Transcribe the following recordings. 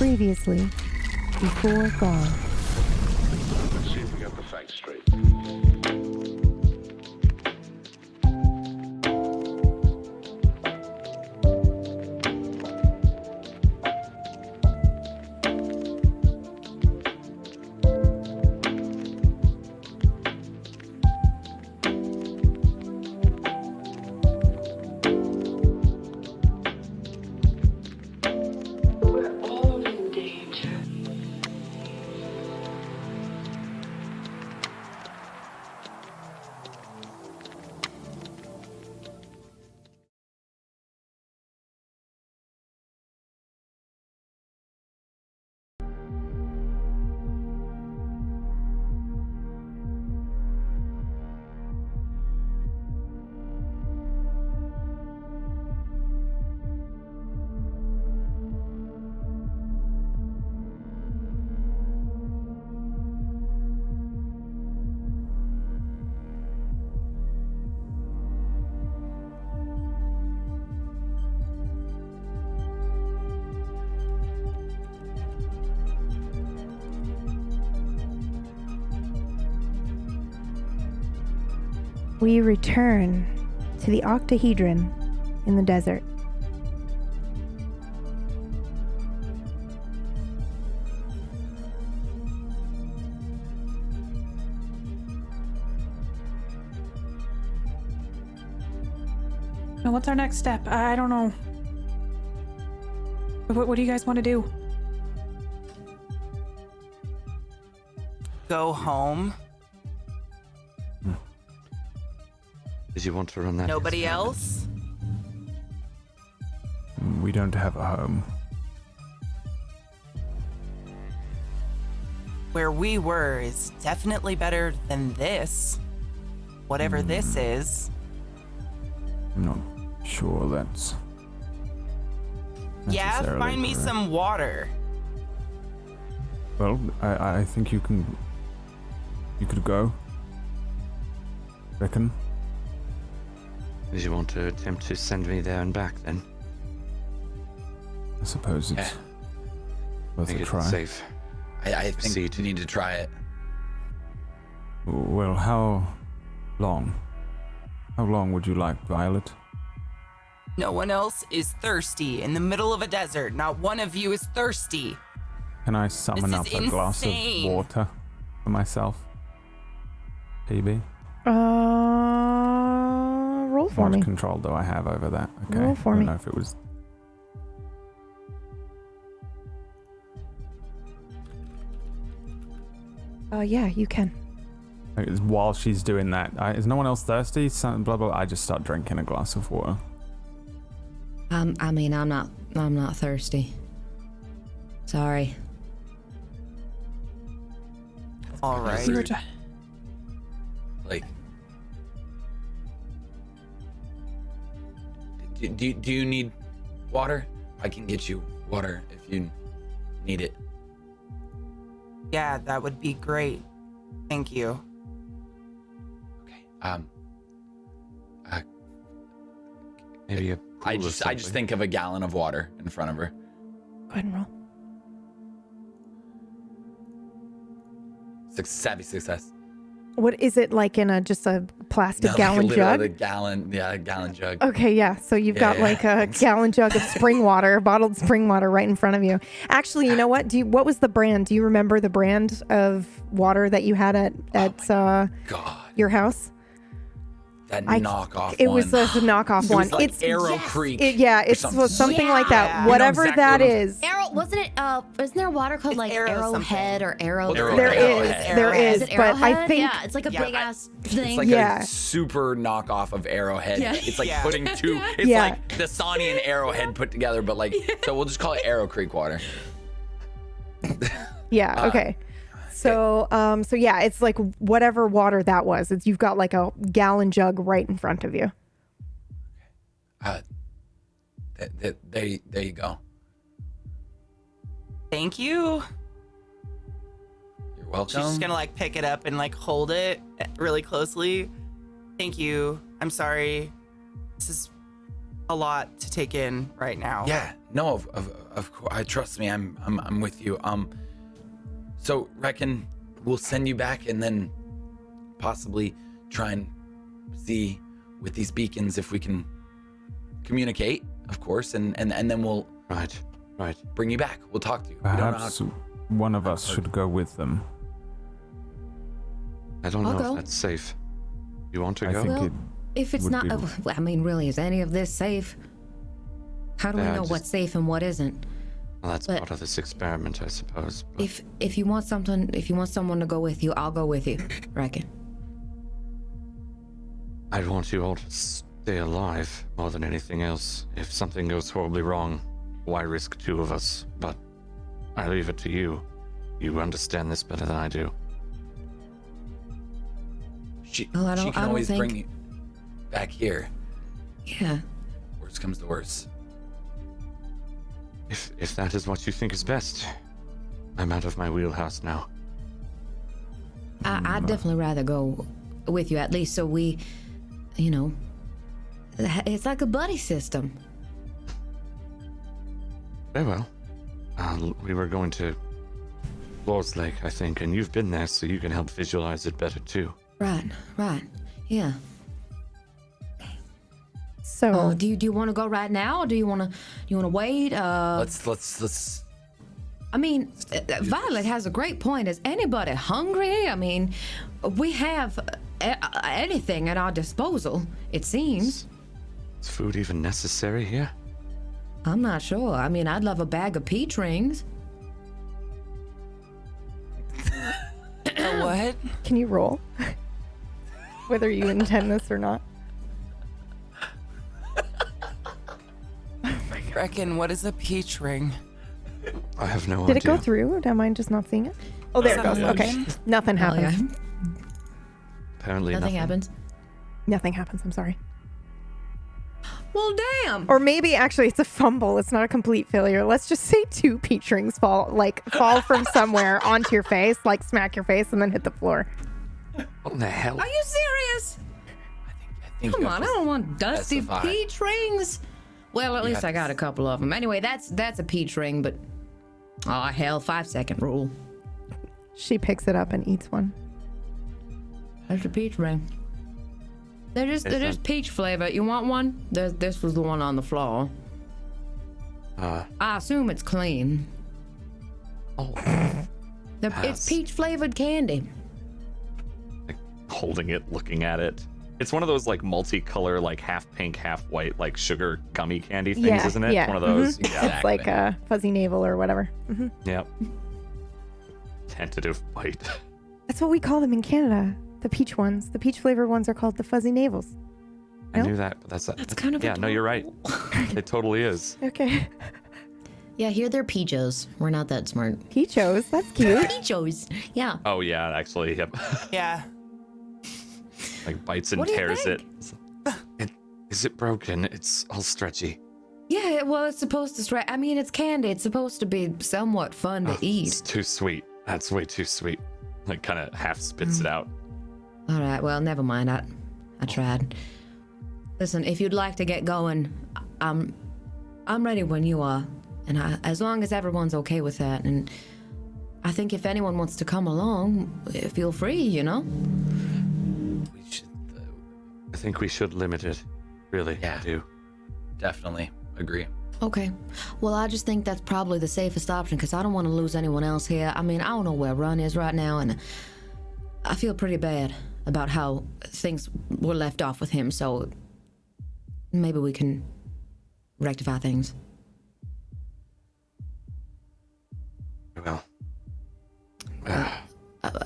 Previously, before gone. Let's see if we got the facts straight. We return to the octahedron in the desert. Now, what's our next step? I don't know. What do you guys want to do? Go home. Did you want to run that? Nobody else? We don't have a home. Where we were is definitely better than this. Whatever this is. I'm not sure that's Yeah, necessarily find me correct. some water. Well, I think you could go. Reckon? Did you want to attempt to send me there and back then? I suppose it's I worth think a it's try. safe. I think Proceed. you need to try it. Well, how long? How long would you like, Violet? No one else is thirsty in the middle of a desert. Not one of you is thirsty. Can I summon This up is a glass of insane. water for myself? PB? Roll for How much me. control do I have over that? Okay. Roll for I don't me. know if it was. Yeah, you can. While she's doing that, is no one else thirsty? Blah blah. I just start drinking a glass of water. I mean, I'm not thirsty. Sorry. All right. Rude. Like, do you need water? I can get you water if you need it. Yeah, that would be great. Thank you. Okay. Maybe a I pool or just something. think of a gallon of water in front of her. Go ahead and roll. Savvy success. What is it like in just a plastic No, gallon like a jug? gallon jug. Okay, yeah. So you've got Yeah. like a gallon jug of spring water, bottled spring water right in front of you. Actually, you know what? What was the brand? Do you remember the brand of water that you had at God, your house? that I- knockoff It one. was a knockoff It one. was like It's Arrow Creek. it's something. something like that. Yeah. You know Whatever exactly that what I'm- is. Arrow, wasn't it? Isn't there water called It's like Arrow Arrowhead or Arrow? Well, There Arrowhead. is, Is it but I Arrowhead? think Yeah, it's like a Yeah, big ass thing. It's like Yeah. a super knockoff of Arrowhead. Yeah. It's like Yeah. putting two. It's Yeah. like Dasani and Arrowhead put together, but like so we'll just call it Arrow Creek water. yeah, okay. So yeah, it's like whatever water that was. You've got like a gallon jug right in front of you. There you go. Thank you. You're welcome. She's just gonna like pick it up and like hold it really closely. Thank you. I'm sorry. This is a lot to take in right now. Yeah, no, of course. I trust me. I'm with you. So reckon we'll send you back and then possibly try and see with these beacons if we can communicate, of course, and then we'll Right. bring you back. We'll talk to you. We don't know how Perhaps one of us should go with them. I don't I'll know go. if that's safe. You want to I go? think Well, it if it's would not, be- I mean, really, is any of this safe? How do we Yeah, know just- what's safe and what isn't? Well, that's but- part of this experiment, I suppose. But If you want someone to go with you, I'll go with you. Reckon. I want you all to stay alive more than anything else. If something goes horribly wrong, why risk two of us? But I leave it to you. You understand this better than I do. She Well, I can don't always think- bring you back here. Yeah. Worst comes to worst. If that is what you think is best, I'm out of my wheelhouse now. I'd definitely rather go with you, at least so we, you know, it's like a buddy system. Very well. We were going to Lord's Lake, I think, and you've been there, so you can help visualize it better too. Right. Yeah. So Do you want to go right now, or do you want to wait? Let's I mean, Violet has a great point. Is anybody hungry? I mean, we have anything at our disposal, it seems. Is food even necessary here? I'm not sure. I mean, I'd love a bag of peach rings. What? can you roll? Whether you intend this or not. Reckon, what is a peach ring? I have no Did idea. it go through? Or am I just not seeing it? Oh, there it goes. Okay. Nothing Oh, yeah. happens. Apparently Nothing happens. Nothing happens. I'm sorry. Well, damn. Or maybe actually it's a fumble. It's not a complete failure. Let's just say 2 peach rings fall from somewhere onto your face, like smack your face and then hit the floor. What the hell? Are you serious? I think Come you on, have I to don't want dusty specify. peach rings. Well, at least have I got to- a couple of them. Anyway, that's a peach ring, but oh hell, 5-second rule. She picks it up and eats one. That's a peach ring. They're just peach flavor. You want one? This was the one on the floor. I assume it's clean. Oh, It's Pass. peach flavored candy. like holding it, looking at it. It's one of those like multicolor, like half pink, half white, like sugar gummy candy things, Yeah, isn't it? yeah. One of those. Mhm. Yeah. It's like a fuzzy navel or whatever. Hmm. Yep. Tentative bite. That's what we call them in Canada. The peach ones. The peach flavored ones are called the fuzzy navels. I No? knew that, but that's kind of yeah. No, you're right. It totally is. Okay. Yeah, here they're peachos. We're not that smart. Peachos. That's cute. Peachos. Yeah. Oh yeah, actually, yep. Yeah. Like bites and What do you tears think? it. Is it broken? It's all stretchy. Yeah, well, it's supposed to stretch. I mean, it's candy. It's supposed to be somewhat fun to It's eat. too sweet. That's way too sweet. Like kind of half spits it out. All right, well, never mind. I tried. Listen, if you'd like to get going, I'm ready when you are, and as long as everyone's okay with that. And I think if anyone wants to come along, feel free. You know. We should I think we should limit it. Really, Yeah. I do. definitely agree. Okay. Well, I just think that's probably the safest option because I don't want to lose anyone else here. I mean, I don't know where Run is right now, and I feel pretty bad about how things were left off with him, so maybe we can rectify things. Well,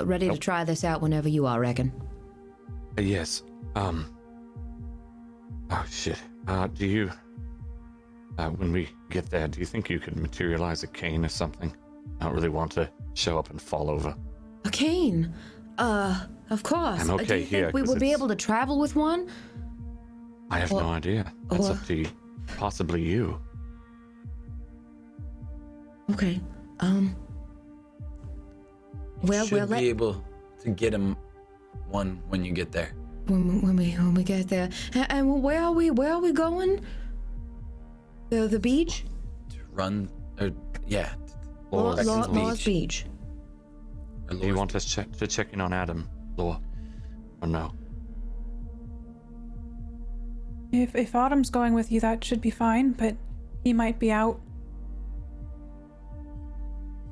Ready to try this out whenever you are, reckon. yes. Oh shit. Do you? When we get there, do you think you could materialize a cane or something? I don't really want to show up and fall over. A cane? Of course. I'm Do okay you here, think we 'cause would be it's- able to travel with one? I have Well, no idea. That's well- up to you. Possibly you. Okay. You Well, should we'll be able to get him one when you get there. when we get there. And where are we going? The beach? to run, or yeah, Laura's beach. Do you want us to check in on Adam, Laura? Or no? If Autumn's going with you, that should be fine, but he might be out.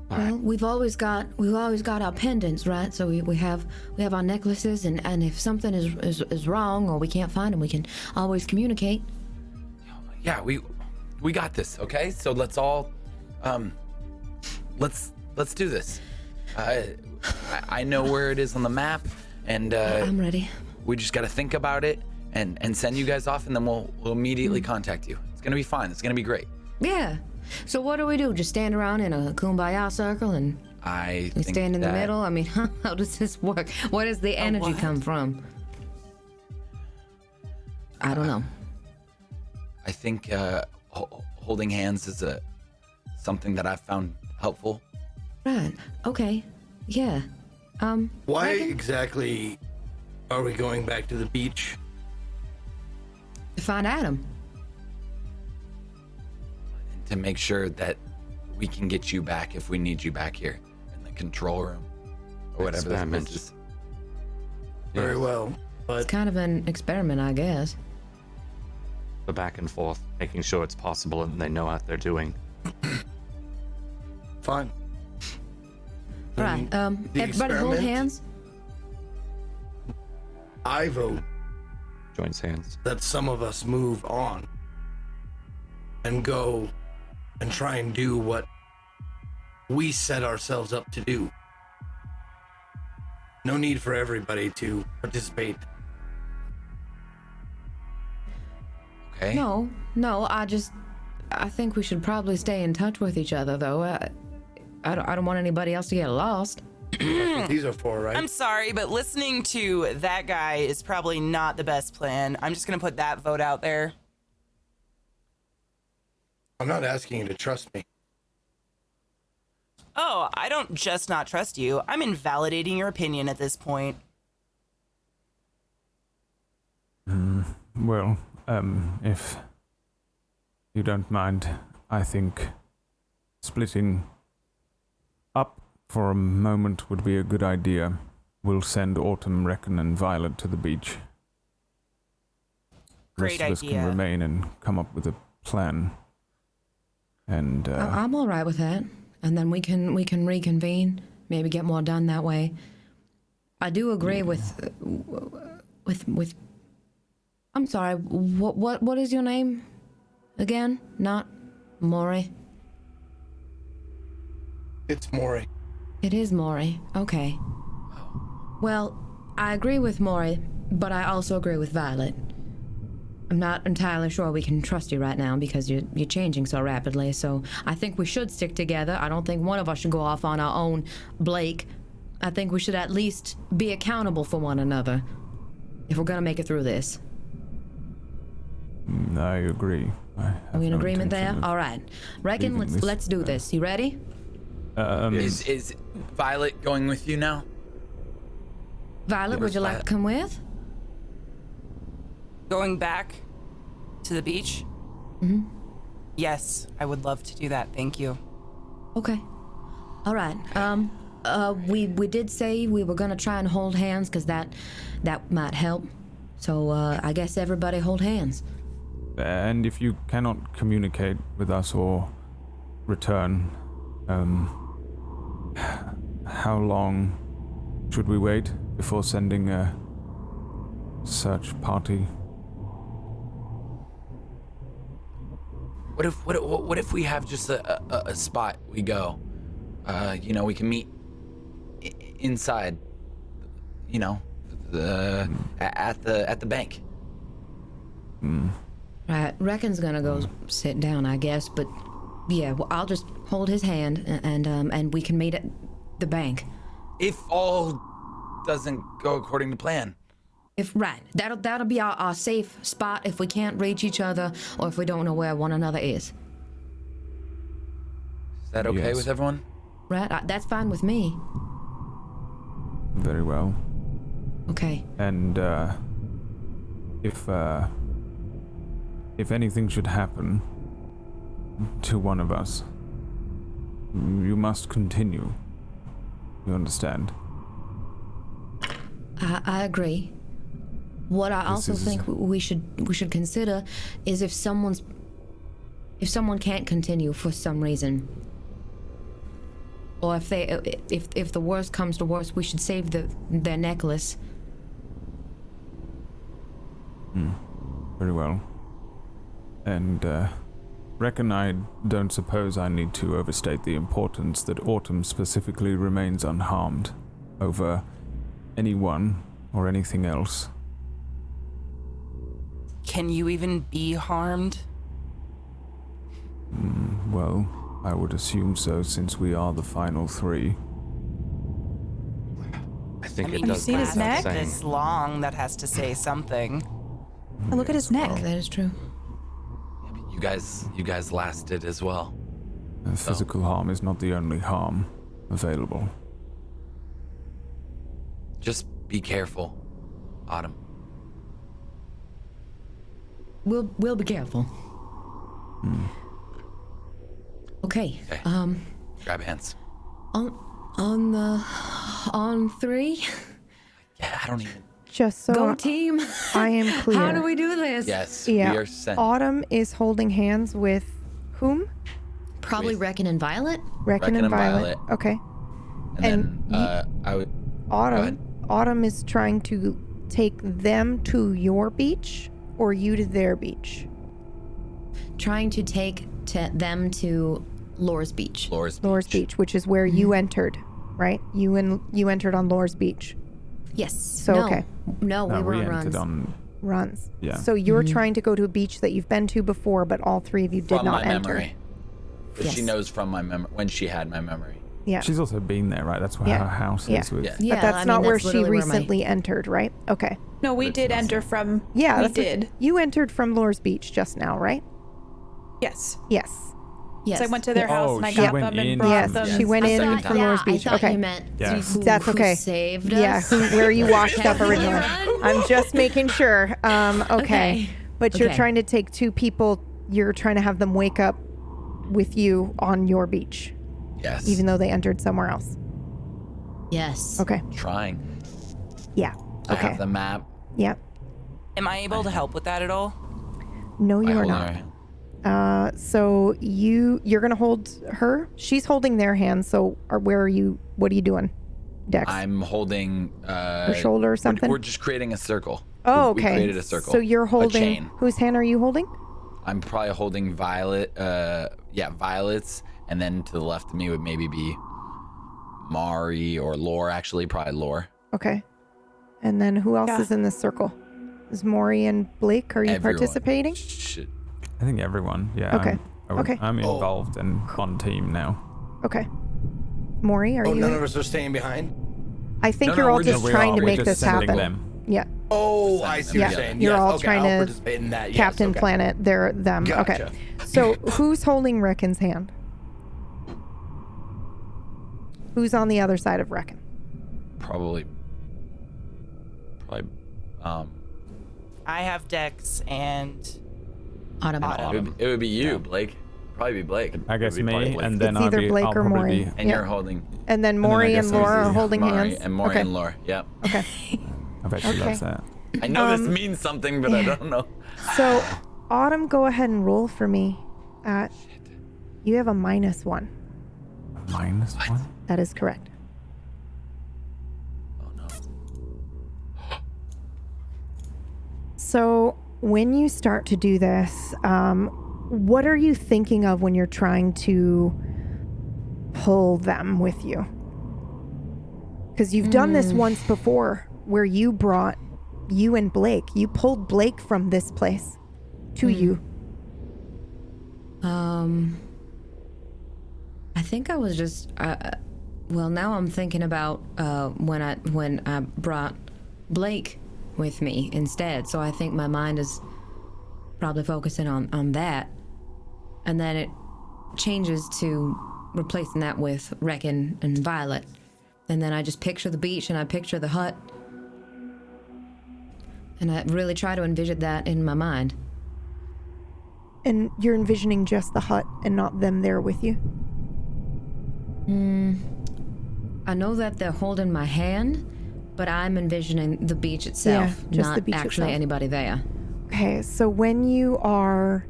Well, we've always got our pendants, right? So we have our necklaces, and if something is wrong or we can't find them, we can always communicate. Yeah, we got this. Okay, so let's all let's do this. I know where it is on the map, and I'm ready. we just got to think about it and send you guys off, and then we'll immediately contact you. It's gonna be fine. It's gonna be great. Yeah. So what do we do? Just stand around in a kumbaya circle and I we think stand in the that- middle? I mean, how does this work? Where does the energy what? come from? I don't know. I think holding hands is something that I've found helpful. Right. Okay. Yeah. Why Reckon? exactly are we going back to the beach? To find Adam. To make sure that we can get you back if we need you back here in the control room or whatever this Experiment. place is. Very well, It's but kind of an experiment, I guess. The back and forth, making sure it's possible and they know what they're doing. fine. Right. the Everybody hold experiment- hands. I vote Joins hands. that some of us move on and go and try and do what we set ourselves up to do. No need for everybody to participate. Okay. No, I think we should probably stay in touch with each other, though. I don't want anybody else to get lost. That's what these are for, right? I'm sorry, but listening to that guy is probably not the best plan. I'm just gonna put that vote out there. I'm not asking you to trust me. Oh, I don't just not trust you. I'm invalidating your opinion at this point. Well, if you don't mind, I think splitting up for a moment would be a good idea. We'll send Autumn, Reckon, and Violet to the beach. Great Rest of us idea. can remain and come up with a plan. And I'm all right with that. And then we can reconvene, maybe get more done that way. I do agree with. I'm sorry. What is your name again? Not Maury. It's Maury. It is Maury. Okay. Well, I agree with Maury, but I also agree with Violet. I'm not entirely sure we can trust you right now because you're changing so rapidly, so I think we should stick together. I don't think one of us should go off on our own, Blake. I think we should at least be accountable for one another if we're gonna make it through this. I agree. Are we in agreement there? All right. Reckon, leaving this, let's do this. You ready? Is Violet going with you now? Violet, would you like to come with? Going back to the beach? Mm-hmm. Yes, I would love to do that. Thank you. Okay. All right. We did say we were gonna try and hold hands because that might help. So I guess everybody hold hands. And if you cannot communicate with us or return, how long should we wait before sending a search party? What if we have just a spot we go? We can meet inside. At the bank. Right. Reckon's gonna go sit down, I guess. But yeah, well, I'll just hold his hand and we can meet at the bank. If all doesn't go according to plan. That'll be our safe spot if we can't reach each other or if we don't know where one another is. Is that okay Yes. with everyone? Right. That's fine with me. Very well. Okay. And if anything should happen, to one of us. You must continue. You understand? I agree. What I also think we should consider is if someone can't continue for some reason, or if the worst comes to worst, we should save their necklace. Very well. And reckon I don't suppose I need to overstate the importance that Autumn specifically remains unharmed over anyone or anything else. Can you even be harmed? Well, I would assume so, since we are the final three. I think I mean, it does. seen go his without neck? saying. This long, that has to say something. Oh, look at his neck. That is true. You guys lasted as well. Physical harm is not the only harm available. Just be careful, Autumn. We'll be careful. Okay. Grab hands. On three. Yeah, I don't even. Just so Go team. I am clear. How do we do this? Yes, Yeah. we are sent. Autumn is holding hands with whom? Probably With- Reckon and Violet. Reckon and Violet. Okay. and then I would. Autumn. Autumn is trying to take them to your beach or you to their beach. Trying to take them to Lore's Beach. Lore's Beach, which is where you entered, right? You entered on Lore's Beach. Yes. So, no. okay. No, we were on entered runs. on. Runs. Yeah. So you're trying to go to a beach that you've been to before, but all three of you did from not my enter. memory. But she Yes. knows from my memory when she had my memory. Yeah. She's also been there, right? That's where Yeah. her house Yeah. is with. Yeah. Yeah, But that's I mean, not where that's she literally where my- recently entered, right? Okay. No, we It's did not enter from. Yeah, we that's did. You entered from Lore's Beach just now, right? Yes. Yes. Yes. So I went to their house Oh, and I she got went them and in brought Yes, them. she went I in thought- from Lore's Beach. I thought Okay. you meant Yes. who, That's who okay. saved Yeah, us. where you washed up Can we originally. run? I'm just making sure. Okay. Okay. But you're Okay. trying to take two people, you're trying to have them wake up with you on your beach, Yes. even though they entered somewhere else. Yes. Okay. Trying. Yeah. I Okay. have the map. Yeah. Am I able to help with that at all? No, by you are holding not. her hand. So you're gonna hold her. She's holding their hand. So where are you? What are you doing, Dex? I'm holding Her shoulder or something? We're just creating a circle. Oh, We okay. created a circle. So you're A holding. chain. Whose hand are you holding? I'm probably holding Violet. Violet's, and then to the left of me would maybe be Mari or Lore. Actually, probably Lore. Okay. And then who else Yeah. is in this circle? Is Maury and Blake? Are you Everyone. participating? Shit. I think everyone. Yeah. Okay. Okay. I'm involved and on team now. Okay. Maury, are Oh, you? none of us are staying behind? I think No, you're no, all we're just just- trying to we're make just this sending happen. them. Yeah. Oh, I see Yeah. what you're saying. You're Yes, all okay, trying I'll to participate in that. Yes, Captain okay. Planet, they're them. Okay. Gotcha. So who's holding Reckon's hand? Who's on the other side of Reckon? Probably. I have Dex and Autumn. It would be you, Blake. Probably be Blake. I guess It would be probably me, Blake. and then It's either I'll Blake or probably Maury. be- And Yeah. you're holding And then I Maury and guess Laura it's are holding Mari hands. and Maury Okay. and Lore. Yep. Okay. I bet she Okay. loves that. I know this means something, but I don't know. So, Autumn, go ahead and roll for me. You have a -1. -1? That is correct. Oh no. So, when you start to do this, what are you thinking of when you're trying to pull them with you? Because you've done this once before where you brought you and Blake. You pulled Blake from this place to you. I think I was just. Well, now I'm thinking about when I brought Blake with me instead. So I think my mind is probably focusing on that, and then it changes to replacing that with Reckon and Violet, and then I just picture the beach and I picture the hut, and I really try to envision that in my mind. And you're envisioning just the hut and not them there with you? I know that they're holding my hand, but I'm envisioning the beach itself, Yeah, just not the beach actually itself. anybody there. Okay, so when you are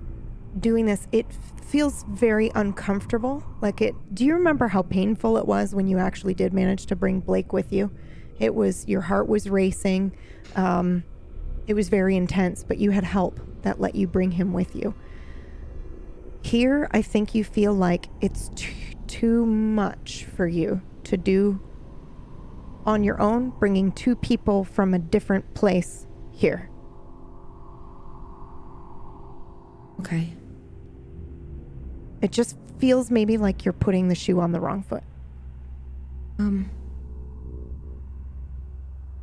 doing this, it feels very uncomfortable. Do you remember how painful it was when you actually did manage to bring Blake with you? Your heart was racing. It was very intense, but you had help that let you bring him with you. Here, I think you feel like it's too much for you to do on your own, bringing 2 people from a different place here. Okay. It just feels maybe like you're putting the shoe on the wrong foot.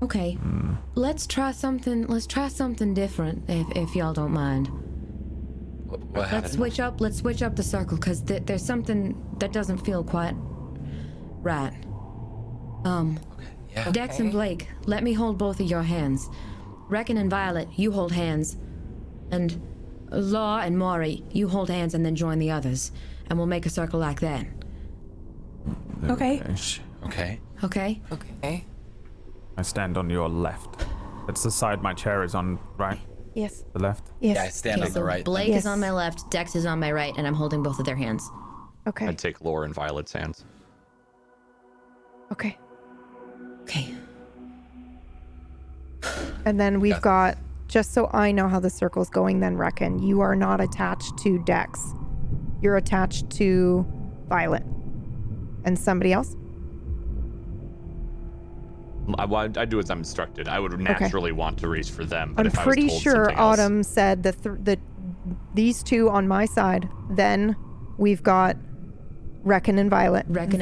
Okay. Let's try something different if y'all don't mind. What happened? Let's switch up the circle, because there's something that doesn't feel quite right. Yeah. Dex and Blake, let me hold both of your hands. Reckon and Violet, you hold hands. And Law and Maury, you hold hands and then join the others. And we'll make a circle like that. Okay. Okay. Okay? Okay. I stand on your left. That's the side my chair is on, right? Yes. The left? Yes. Yeah, I stand Okay, on the so right. Blake Yes. is on my left, Dex is on my right, and I'm holding both of their hands. Okay. I'd take Laura and Violet's hands. Okay. Okay. And then we've got, just so I know how the circle's going then, Reckon, you are not attached to Dex. You're attached to Violet. And somebody else? I do as I'm instructed. I would naturally want to reach for them, but I'm if I was pretty told sure something else- Autumn said that these 2 on my side. Then we've got Reckon and Violet. Reckon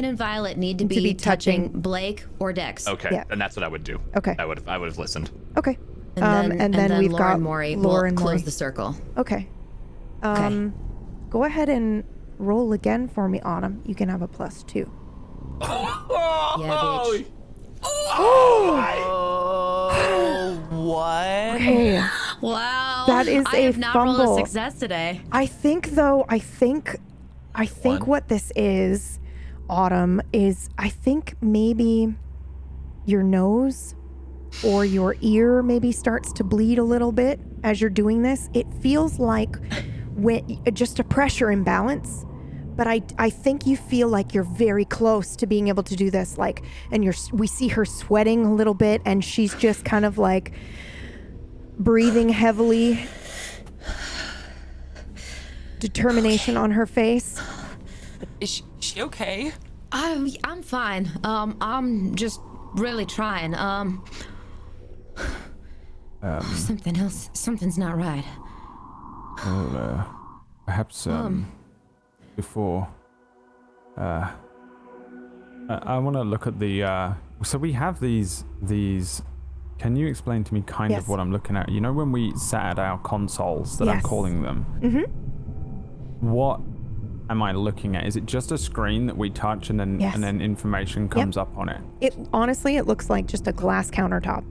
and Violet need to be touching Blake or Dex. Okay, Yeah. then that's what I would do. Okay. I would have listened. Okay. And then we've Laura got and Maury Laura will and close Maury. the circle. Okay. Okay. Go ahead and roll again for me, Autumn. You can have a +2. Yeah, bitch. What? Okay. Wow. That is I a have not rolled fumble. a success today. I think One. what this is, Autumn, is I think maybe your nose or your ear maybe starts to bleed a little bit as you're doing this. It feels like just a pressure imbalance. But I think you feel like you're very close to being able to do this, and we see her sweating a little bit, and she's just kind of like breathing heavily, determination on her face. Is she okay? I'm fine. I'm just really trying. Something's not right. Well, perhaps before I want to look at the so we have these can you explain to me kind Yes. of what I'm looking at? You know, when we sat at our consoles that I'm Yes. calling them, what am I looking at? Is it just a screen that we touch and then Yes. information comes up on it? It honestly, it looks like just a glass countertop,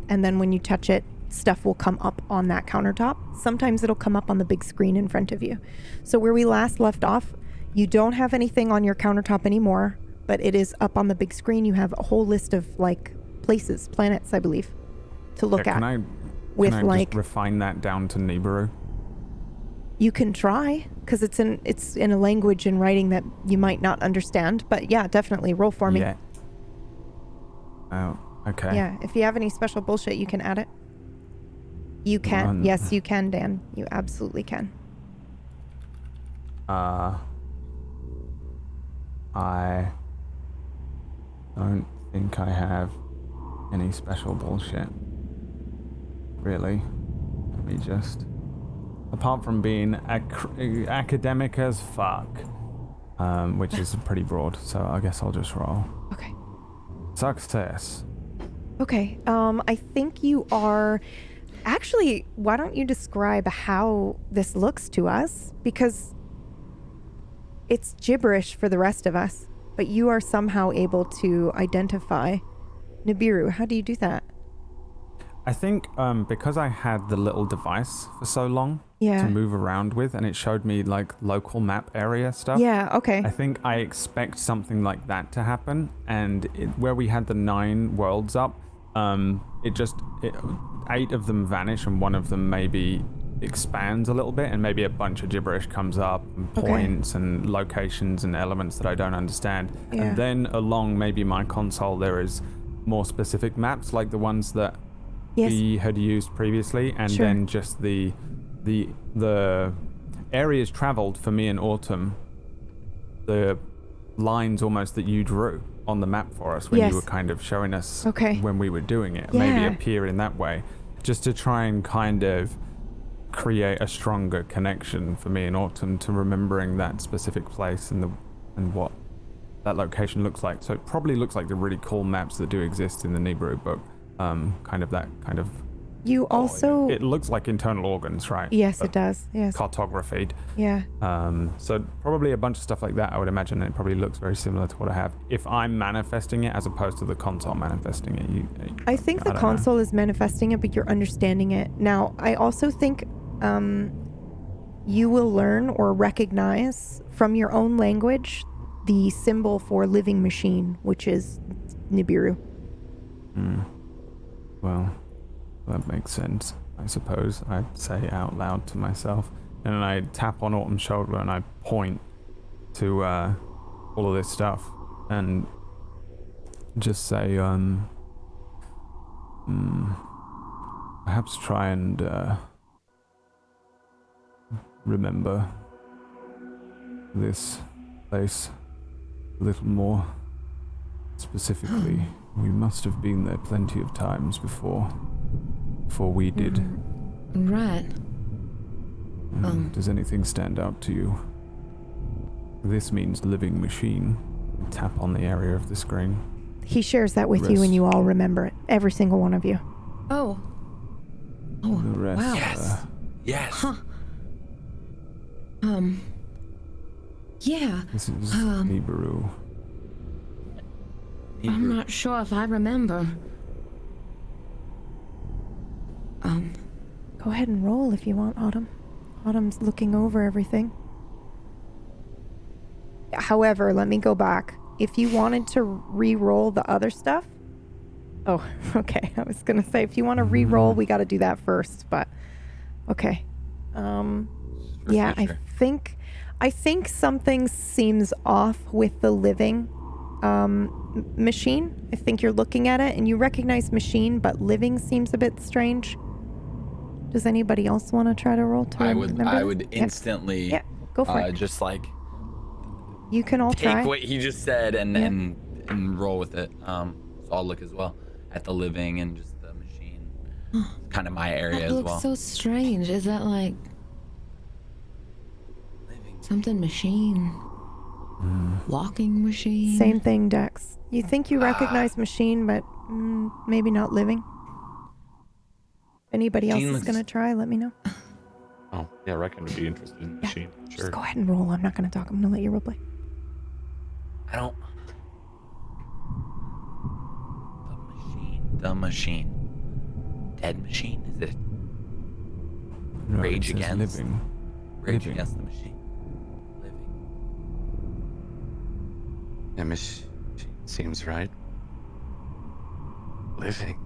and then when you touch it, stuff will come up on that countertop. Sometimes it'll come up on the big screen in front of you. So where we last left off, you don't have anything on your countertop anymore, but it is up on the big screen. You have a whole list of places, planets, I believe, to look Yeah, at. Can I just refine that down to Nibiru? You can try, because it's in a language and writing that you might not understand. But yeah, definitely roll for me. Yeah. Oh, okay. Yeah, if you have any special bullshit, you can add it. You can. One. Yes, you can, Dan. You absolutely can. I don't think I have any special bullshit. Really. Let me just... Apart from being academic as fuck, which is pretty broad, so I guess I'll just roll. Okay. Success. Okay. I think you are... Actually, why don't you describe how this looks to us? Because it's gibberish for the rest of us, but you are somehow able to identify Nibiru. How do you do that? I think because I had the little device for so long Yeah. to move around with, and it showed me like local map area stuff. Yeah, okay. I think I expect something like that to happen, and where we had the 9 worlds up, 8 of them vanish and one of them maybe expands a little bit, and maybe a bunch of gibberish comes up, and points and locations and elements that I don't understand. Yeah. And then along maybe my console there is more specific maps like the ones that we had used previously, and then just the areas traveled for me in Autumn, the lines almost that you drew on the map for us when you were kind of showing us when we were doing it, maybe appear in that way, just to try and kind of create a stronger connection for me in Autumn to remembering that specific place and what that location looks like. So it probably looks like the really cool maps that do exist in the Nibiru book. You also... It looks like internal organs, right? Yes, it does. Yes. Cartographied. Yeah. So probably a bunch of stuff like that, I would imagine. It probably looks very similar to what I have. If I'm manifesting it as opposed to the console manifesting it. I think the console is manifesting it, but you're understanding it. Now, I also think you will learn or recognize from your own language the symbol for living machine, which is Nibiru. Well, that makes sense, I suppose. I'd say out loud to myself. And then I tap on Autumn's shoulder and I point to all of this stuff and just say, perhaps try and remember this place a little more specifically. We must have been there plenty of times before we did. Right. Does anything stand out to you? This means living machine. Tap on the area of the screen. He shares that with you and you all remember it. Every single one of you. Oh. The rest, wow. Yes. Huh. Yeah. This is Nibiru. I'm not sure if I remember. Go ahead and roll if you want, Autumn. Autumn's looking over everything. However, let me go back. If you wanted to re-roll the other stuff... Oh, okay. I was going to say, if you want to re-roll, we got to do that first, but... Okay. Yeah, I think something seems off with the living machine. I think you're looking at it and you recognize machine, but living seems a bit strange. Does anybody else want to try to roll to remember? I would instantly go for it. just like you can all take try what he just said and roll with it. So I'll look as well at the living and just the machine. Kind of my area as well. That looks so strange. Is that like something machine? Walking machine? Same thing, Dex. You think you recognize machine, but maybe not living. Anybody else is going to try, let me know. Oh, yeah, I reckon would be interested in the machine. Sure. Just go ahead and roll. I'm not going to talk. I'm going to let you roleplay. I don't... The machine. Dead machine? Is it? No, Rage it says against? living. Rage Living. against the machine. Living. Yeah, machine seems right. Living.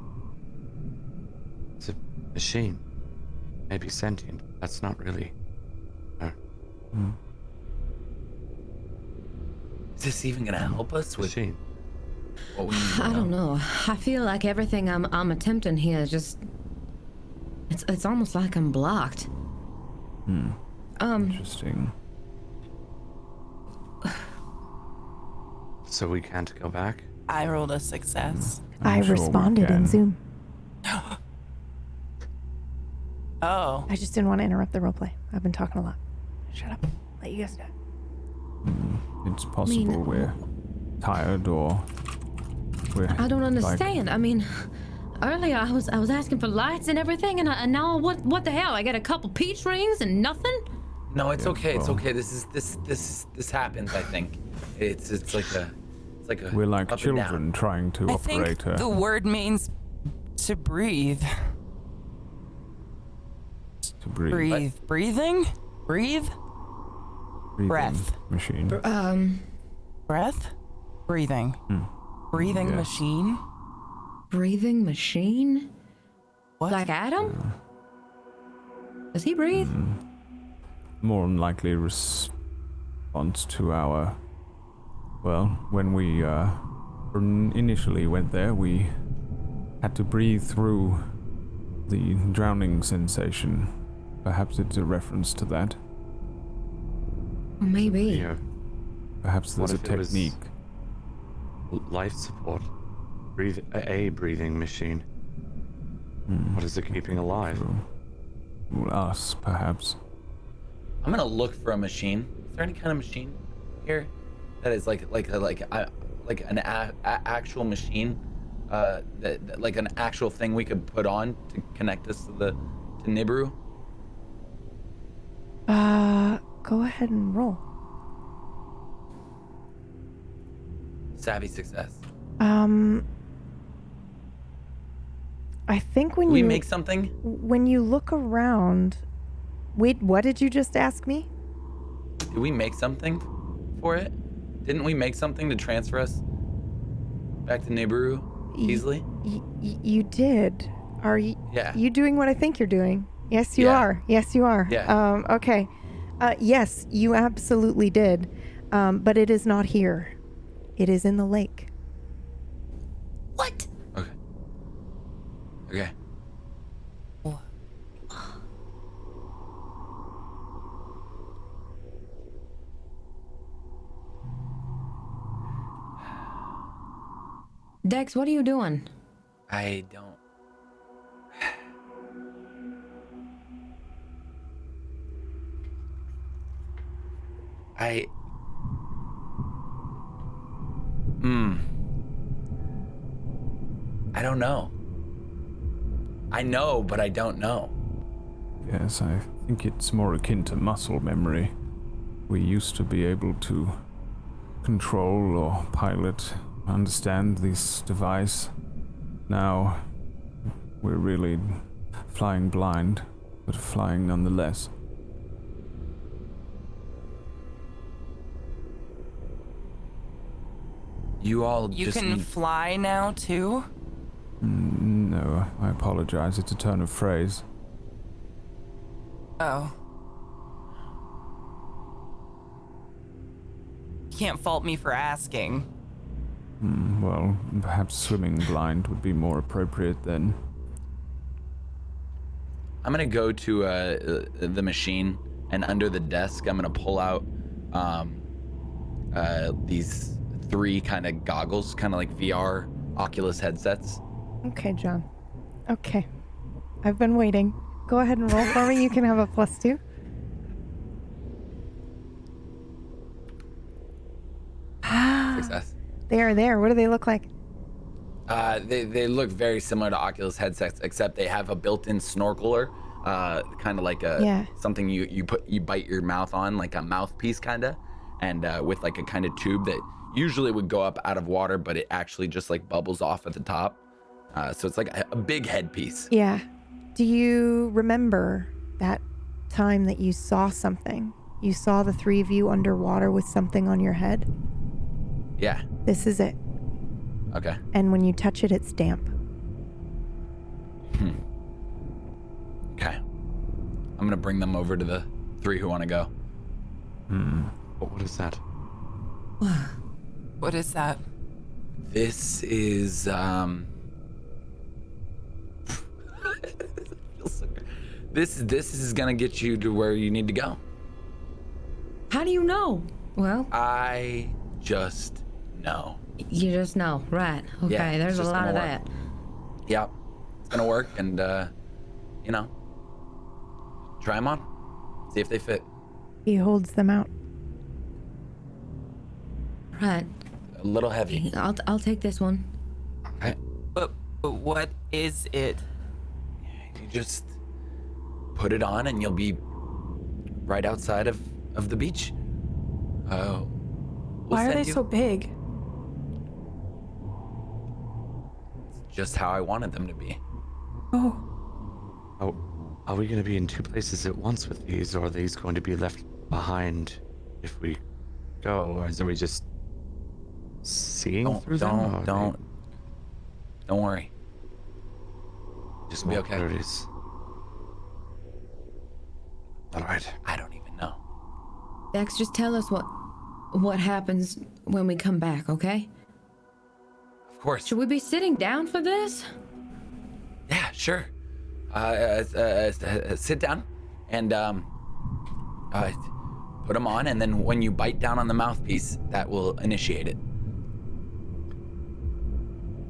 It's a machine. Maybe sentient. That's not really her. Is this even gonna help us with Machine. what we need to I don't know. I feel like everything I'm attempting here is just it's almost like I'm blocked. Interesting. So we can't go back? I rolled a success. I sure we responded in can. Zoom. Oh. I just didn't want to interrupt the roleplay. I've been talking a lot. Shut up. Let you guys do it. It's possible we're tired or we're... I don't understand. I mean, earlier I was asking for lights and everything, and now what the hell? I got a couple peach rings and nothing. No, it's okay. It's well- okay. This happens. I think it's like a We're like up and down. children trying to I operate think the word means To breathe. To breathe. Breathing? Breathe? Breathing Breath. Machine. Breath? Breathing. Breathing Yeah. machine? Breathing machine? What? Like Adam? Does he breathe? More than likely response to our... Well, when we initially went there, we had to breathe through the drowning sensation. Perhaps it's a reference to that. Maybe. Yeah. Perhaps there's a What if it was- technique. Life support. A breathing machine. What is it keeping alive? Us, perhaps. I'm gonna look for a machine. Is there any kind of machine here that is like an actual machine, that like an actual thing we could put on to connect us to Nibiru? Go ahead and roll. Savvy success. I think when Do we you make something? when you look around. Wait, what did you just ask me? Did we make something for it? Didn't we make something to transfer us back to Nibiru easily? You did. Are you? Yeah. You doing what I think you're doing? Yes, you Yeah. are. Yes, you are. Yeah. Okay. Yes, you absolutely did. But it is not here. It is in the lake. What? Okay. Okay. Dex, what are you doing? I don't. I don't know. I know, but I don't know. Yes, I think it's more akin to muscle memory. We used to be able to control or pilot, understand this device. Now, we're really flying blind, but flying nonetheless. You all You just can need... fly now too? No, I apologize. It's a turn of phrase. Oh. You can't fault me for asking. Well, perhaps swimming blind would be more appropriate then. I'm gonna go to the machine, and under the desk, I'm gonna pull out these 3 kind of goggles, kind of like VR Oculus headsets. Okay, John. Okay. I've been waiting. Go ahead and roll for me. You can have a +2. Success. They are there. What do they look like? They look very similar to Oculus headsets, except they have a built-in snorkeler, kind of like Yeah. something you bite your mouth on, like a mouthpiece kinda, and with like a kind of tube that usually would go up out of water, but it actually just like bubbles off at the top. So it's like a big headpiece. Yeah. Do you remember that time that you saw something? You saw the 3 of you underwater with something on your head? Yeah. This is it. Okay. And when you touch it, it's damp. Okay. I'm gonna bring them over to the 3 who want to go. What is that? What is that? This is This is gonna get you to where you need to go. How do you know? Well, I just know. you just know, right? Okay, Yeah, there's it's a just lot of gonna that. Yep, it's gonna work, and you know, try them on, see if they fit. He holds them out. Right. A little heavy. I'll take this one. Okay. But what is it? You just put it on, and you'll be right outside of the beach. Why are they so big? Just how I wanted them to be. Oh, Oh, are we going to be in two places at once with these, or are these going to be left behind if we go, or are we just seeing through them? or are Don't worry. they Just It'll be more okay. priorities. All right. I don't even know. Dex, just tell us what happens when we come back, okay? Of course. Should we be sitting down for this? Yeah, sure. Sit down and put them on, and then when you bite down on the mouthpiece, that will initiate it.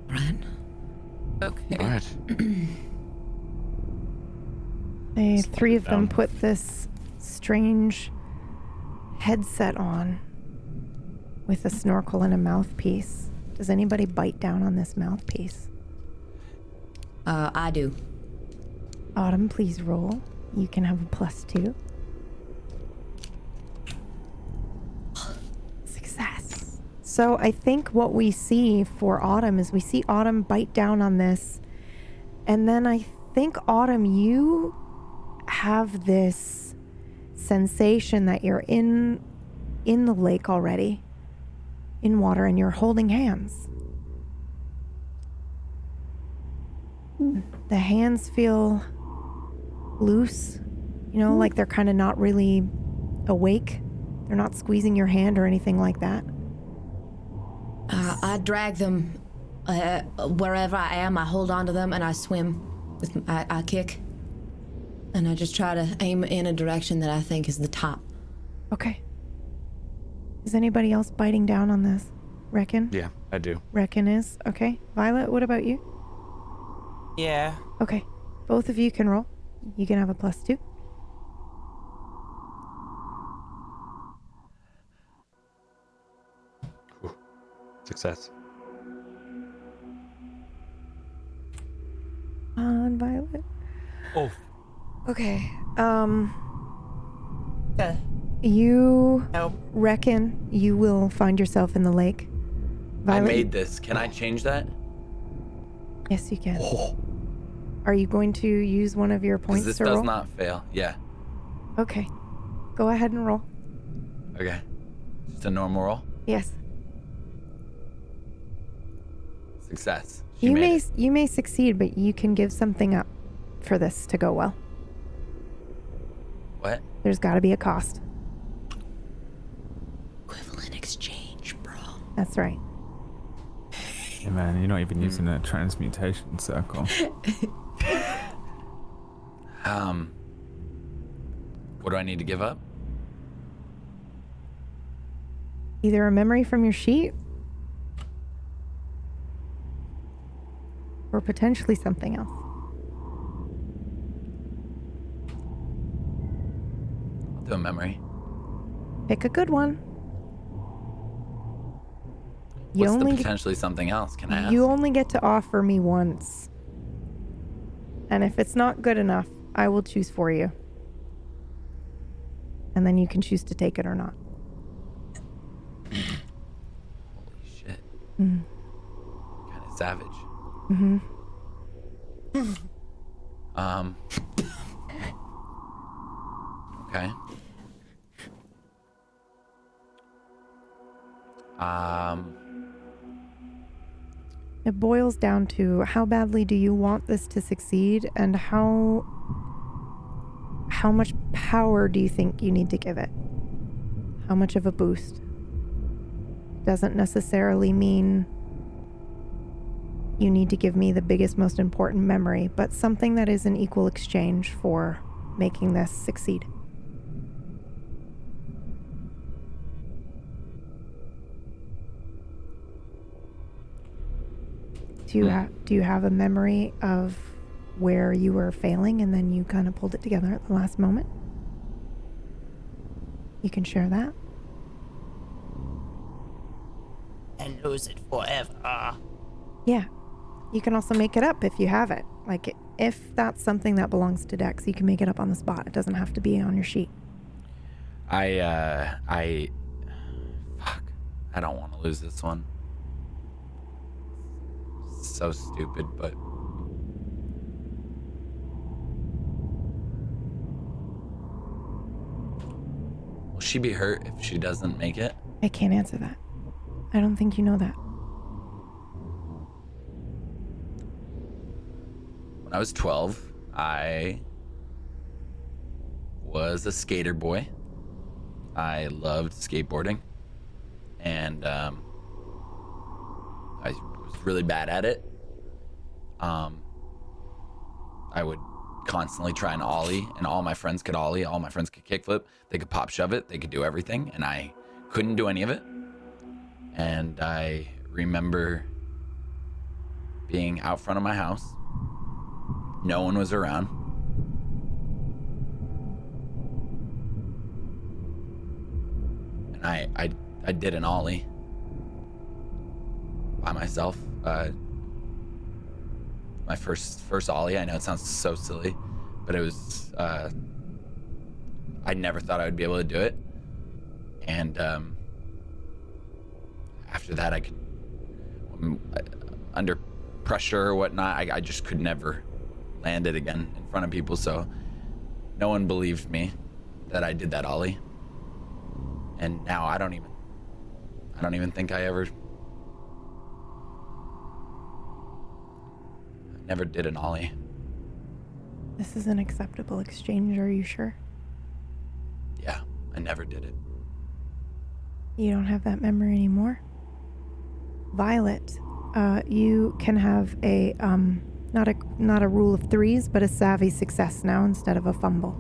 Right. Okay. All right. The three of them down. put this strange headset on with a snorkel and a mouthpiece. Does anybody bite down on this mouthpiece? I do. Autumn, please roll. You can have a +2. Success. So I think what we see for Autumn is we see Autumn bite down on this. And then I think, Autumn, you have this sensation that you're in the lake already, in water, and you're holding hands. The hands feel loose, like they're kind of not really awake. They're not squeezing your hand or anything like that. I drag them wherever I am. I hold on to them and I swim. I kick. And I just try to aim in a direction that I think is the top. Okay. Is anybody else biting down on this? Reckon? Yeah, I do. Reckon is. Okay. Violet, what about you? Yeah. Okay. Both of you can roll. You can have a +2. Success. On Violet. Oh. Okay. Okay. You Nope. reckon you will find yourself in the lake? I Violet, made this. Can I change that? Yes, you can. Oh. Are you going to use one of your Because points this to does roll? not fail. Yeah. Okay. Go ahead and roll. Okay. Just a normal roll. Yes. Success. She made it. You may succeed, but you can give something up for this to go well. What? There's got to be a cost. Equivalent exchange, bro. That's right. Hey man, you're not even using a transmutation circle. What do I need to give up? Either a memory from your sheet or potentially something else. I'll do a memory. Pick a good one. You What's the only potentially something else? Can I ask? you only get to offer me once. And if it's not good enough, I will choose for you. And then you can choose to take it or not. Holy shit. Mm. Kind of savage. Mm-hmm. Okay. It boils down to how badly do you want this to succeed, and how much power do you think you need to give it? How much of a boost? Doesn't necessarily mean you need to give me the biggest, most important memory, but something that is an equal exchange for making this succeed. Do you have a memory of where you were failing and then you kind of pulled it together at the last moment? You can share that. And lose it forever. Yeah. You can also make it up if you have it. Like, if that's something that belongs to Dex, you can make it up on the spot. It doesn't have to be on your sheet. Fuck. I don't want to lose this one. So stupid, but she be hurt if she doesn't make it? I can't answer that. I don't think you know that. When I was 12, I was a skater boy. I loved skateboarding, and I was really bad at it. I would constantly try and ollie, and all my friends could ollie, all my friends could kickflip, they could pop shove it, they could do everything, and I couldn't do any of it. And I remember being out front of my house. No one was around. And I did an ollie by myself. My first ollie. I know it sounds so silly, but it was. I never thought I would be able to do it. And after that, I could, under pressure or whatnot, I just could never land it again in front of people. So no one believed me that I did that ollie. And now I don't even think I never did an ollie. This is an acceptable exchange, are you sure? Yeah, I never did it. You don't have that memory anymore? Violet, you can have a, not a rule of threes, but a savvy success now instead of a fumble.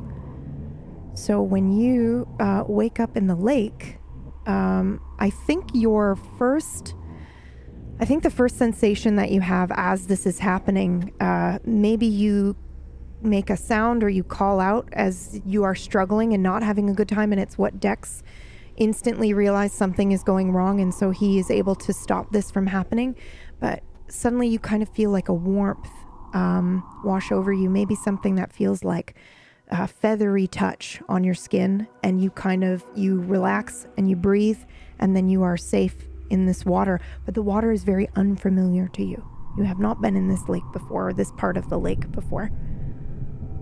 So when you wake up in the lake, I think the first sensation that you have as this is happening, maybe you make a sound or you call out as you are struggling and not having a good time, and it's what Dex instantly realized something is going wrong, and so he is able to stop this from happening. But suddenly you kind of feel like a warmth wash over you, maybe something that feels like a feathery touch on your skin, and you relax and you breathe, and then you are safe in this water. But the water is very unfamiliar to you. You have not been in this lake before, or this part of the lake before.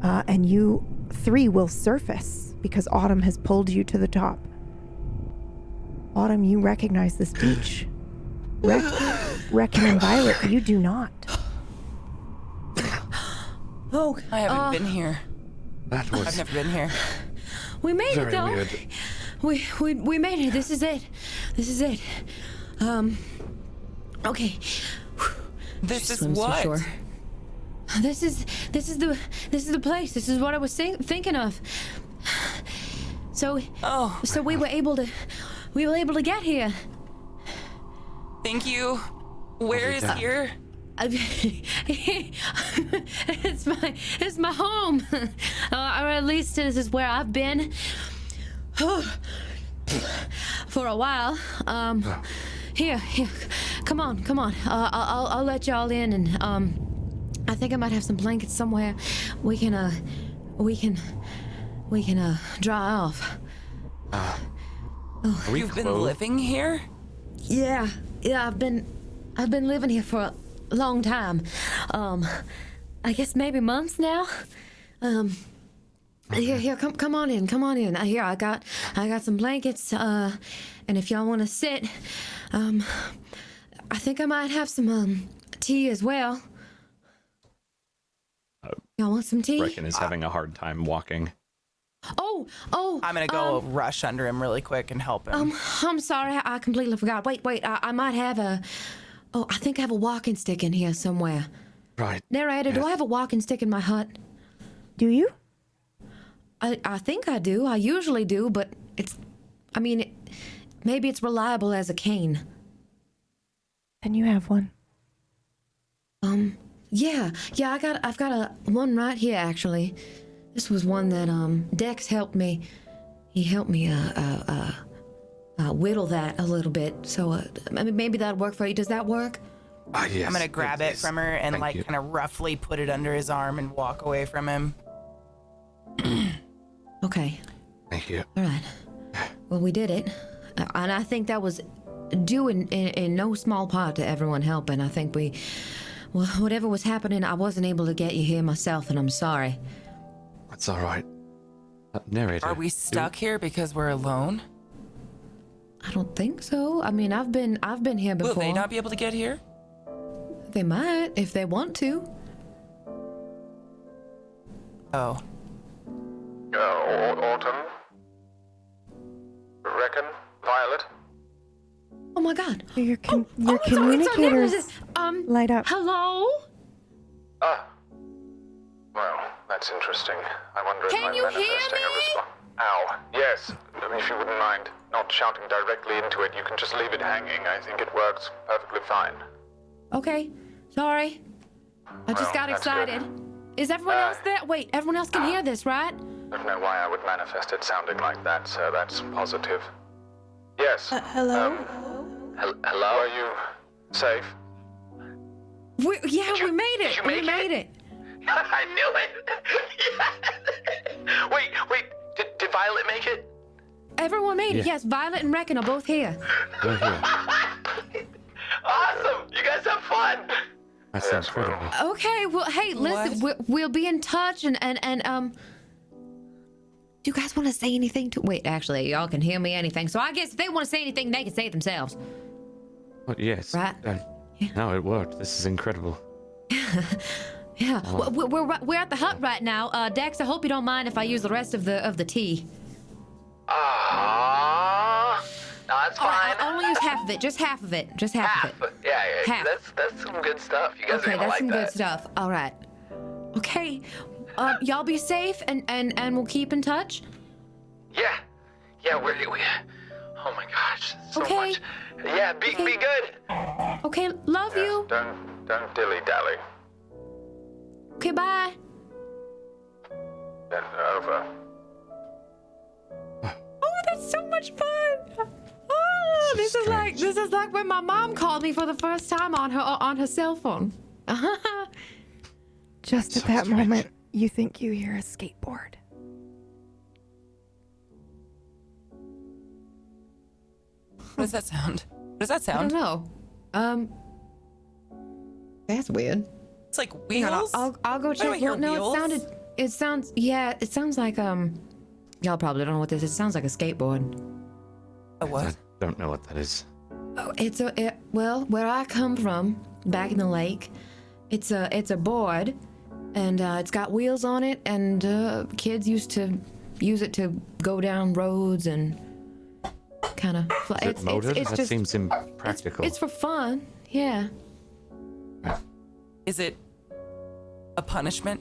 And you three will surface because Autumn has pulled you to the top. Autumn, you recognize this beach. Reckon and Violet, you do not. Oh, I haven't been here. That was I've never been here. we made it very though. weird. We made it. This is it. Okay. This She is swims to what? shore. This is the place. This is what I was thinking of. So we were able to get here. Thank you. Where is here? It's my home, or at least this is where I've been for a while. Here, come on. I'll let y'all in, and I think I might have some blankets somewhere. We can dry off. You've been living here? Yeah, I've been living here for a long time. I guess maybe months now. Here, come on in. Here, I got some blankets. And if y'all want to sit, I think I might have some tea as well. Y'all want some tea? Reckon is having a hard time walking. Oh! I'm gonna go rush under him really quick and help him. I'm sorry, I completely forgot. Wait, I might have I think I have a walking stick in here somewhere. Right. Narrator, Yes. do I have a walking stick in my hut? Do you? I think I do. I usually do, but maybe it's reliable as a cane. Then you have one. Yeah, I've got a one right here actually. This was one that Dex helped me. He helped me whittle that a little bit. So maybe that'd work for you. Does that work? Yes. I'm gonna grab it from her and Thank you. kind of roughly put it under his arm and walk away from him. Okay. Thank you. All right. Well, we did it, and I think that was due in no small part to everyone helping. I think whatever was happening, I wasn't able to get you here myself, and I'm sorry. That's all right. Narrator. Are we stuck here because we're alone? I don't think so. I mean, I've been here before. Will they not be able to get here? They might if they want to. Oh. Autumn? Reckon? Violet? Oh my God. Your it's on communicators there. light up. Hello? Ah. Well, that's interesting. I wonder if Can I'm you hear manifesting a me? response. Ow. Yes. If you wouldn't mind not shouting directly into it, you can just leave it hanging. I think it works perfectly fine. Okay. Sorry. I just Well, got that's excited. good. Is everyone else there? Wait, everyone else can hear this, right? Don't know why I would manifest it sounding like that, so that's positive. Yes. Hello? Hello? Are you safe? We made it. We made it. I knew it. Wait. Did Violet make it? Everyone made it. Yeah. Yes, Violet and Reckon are both here. We're here. Awesome. You guys have fun. That's incredible. Okay, well, hey, listen, we'll be in touch and do you guys want to say anything to... Wait, actually, y'all can hear me anything, so I guess if they want to say anything, they can say it themselves. Well, yes. Right. Yeah. No, it worked. This is incredible. Yeah, we're at the hut right now. Dex, I hope you don't mind if I use the rest of the tea. No, that's All right, fine. I'll only use half of it, just half of it. Yeah, Half. that's some good stuff. You guys Okay, are gonna that's like some that. good stuff. All right. Okay, y'all be safe and we'll keep in touch. Yeah, we. Oh my gosh, so Okay. much. Yeah, be good. Okay, love you. Don't dilly-dally. Okay, bye. Then over. Oh, that's so much fun. Oh, this is like when my mom called me for the first time on her cell phone. Just at So that strange. moment, you think you hear a skateboard. What does that sound? What does that I don't sound? know. That's weird. It's like Hang on, wheels? I'll go Why do I check. hear Well, no, wheels? it sounds like y'all probably don't know what this is. It sounds like a skateboard. A I what? don't know what that is. Oh, well, where I come from, back in the lake, it's a board, and it's got wheels on it, and kids used to use it to go down roads and kind of fly. Is it motored? It's That just seems impractical. it's for fun. Yeah. Is it a punishment?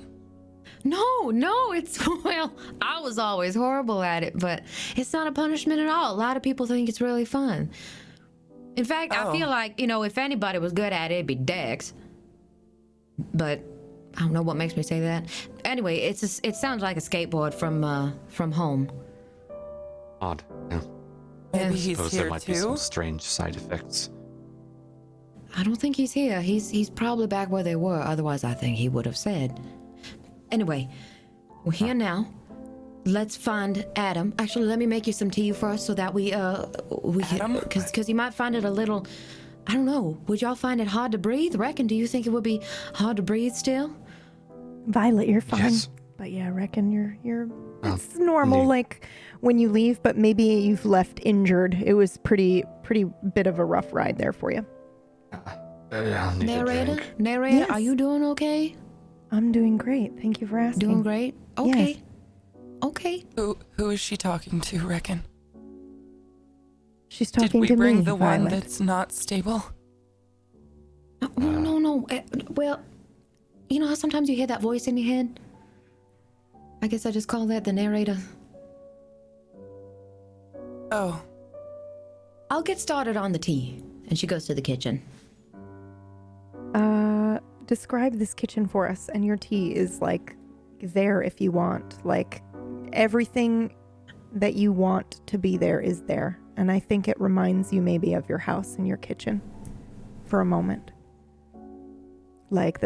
No, it's, well, I was always horrible at it, but it's not a punishment at all. A lot of people think it's really fun. In fact, I feel like, if anybody was good at it, it'd be Dex. But I don't know what makes me say that. Anyway, it sounds like a skateboard from home. Odd. Yeah. Maybe Yeah. he's Suppose there here might be some too. strange side effects. I don't think he's here. He's probably back where they were. Otherwise, I think he would have said. Anyway, we're here now. Let's find Adam. Actually, let me make you some tea first so that we Adam? because you might find it a little, I don't know. Would y'all find it hard to breathe? Reckon? Do you think it would be hard to breathe still? Violet, you're fine. Yes. But yeah, I reckon you're Oh, it's normal indeed. like when you leave, but maybe you've left injured. It was pretty bit of a rough ride there for you. I'll need a drink. Yes. Are you doing okay? I'm doing great. Thank you for asking. Doing great? Okay. Yes. Okay. Who is she talking to, Reckon? She's Did talking we to bring me, the one Violet. that's not stable? No. Well, you know how sometimes you hear that voice in your head? I guess I just call that the narrator. Oh, I'll get started on the tea. And she goes to the kitchen. Describe this kitchen for us, and your tea is like there if you want. Like everything that you want to be there is there. And I think it reminds you maybe of your house and your kitchen for a moment. Like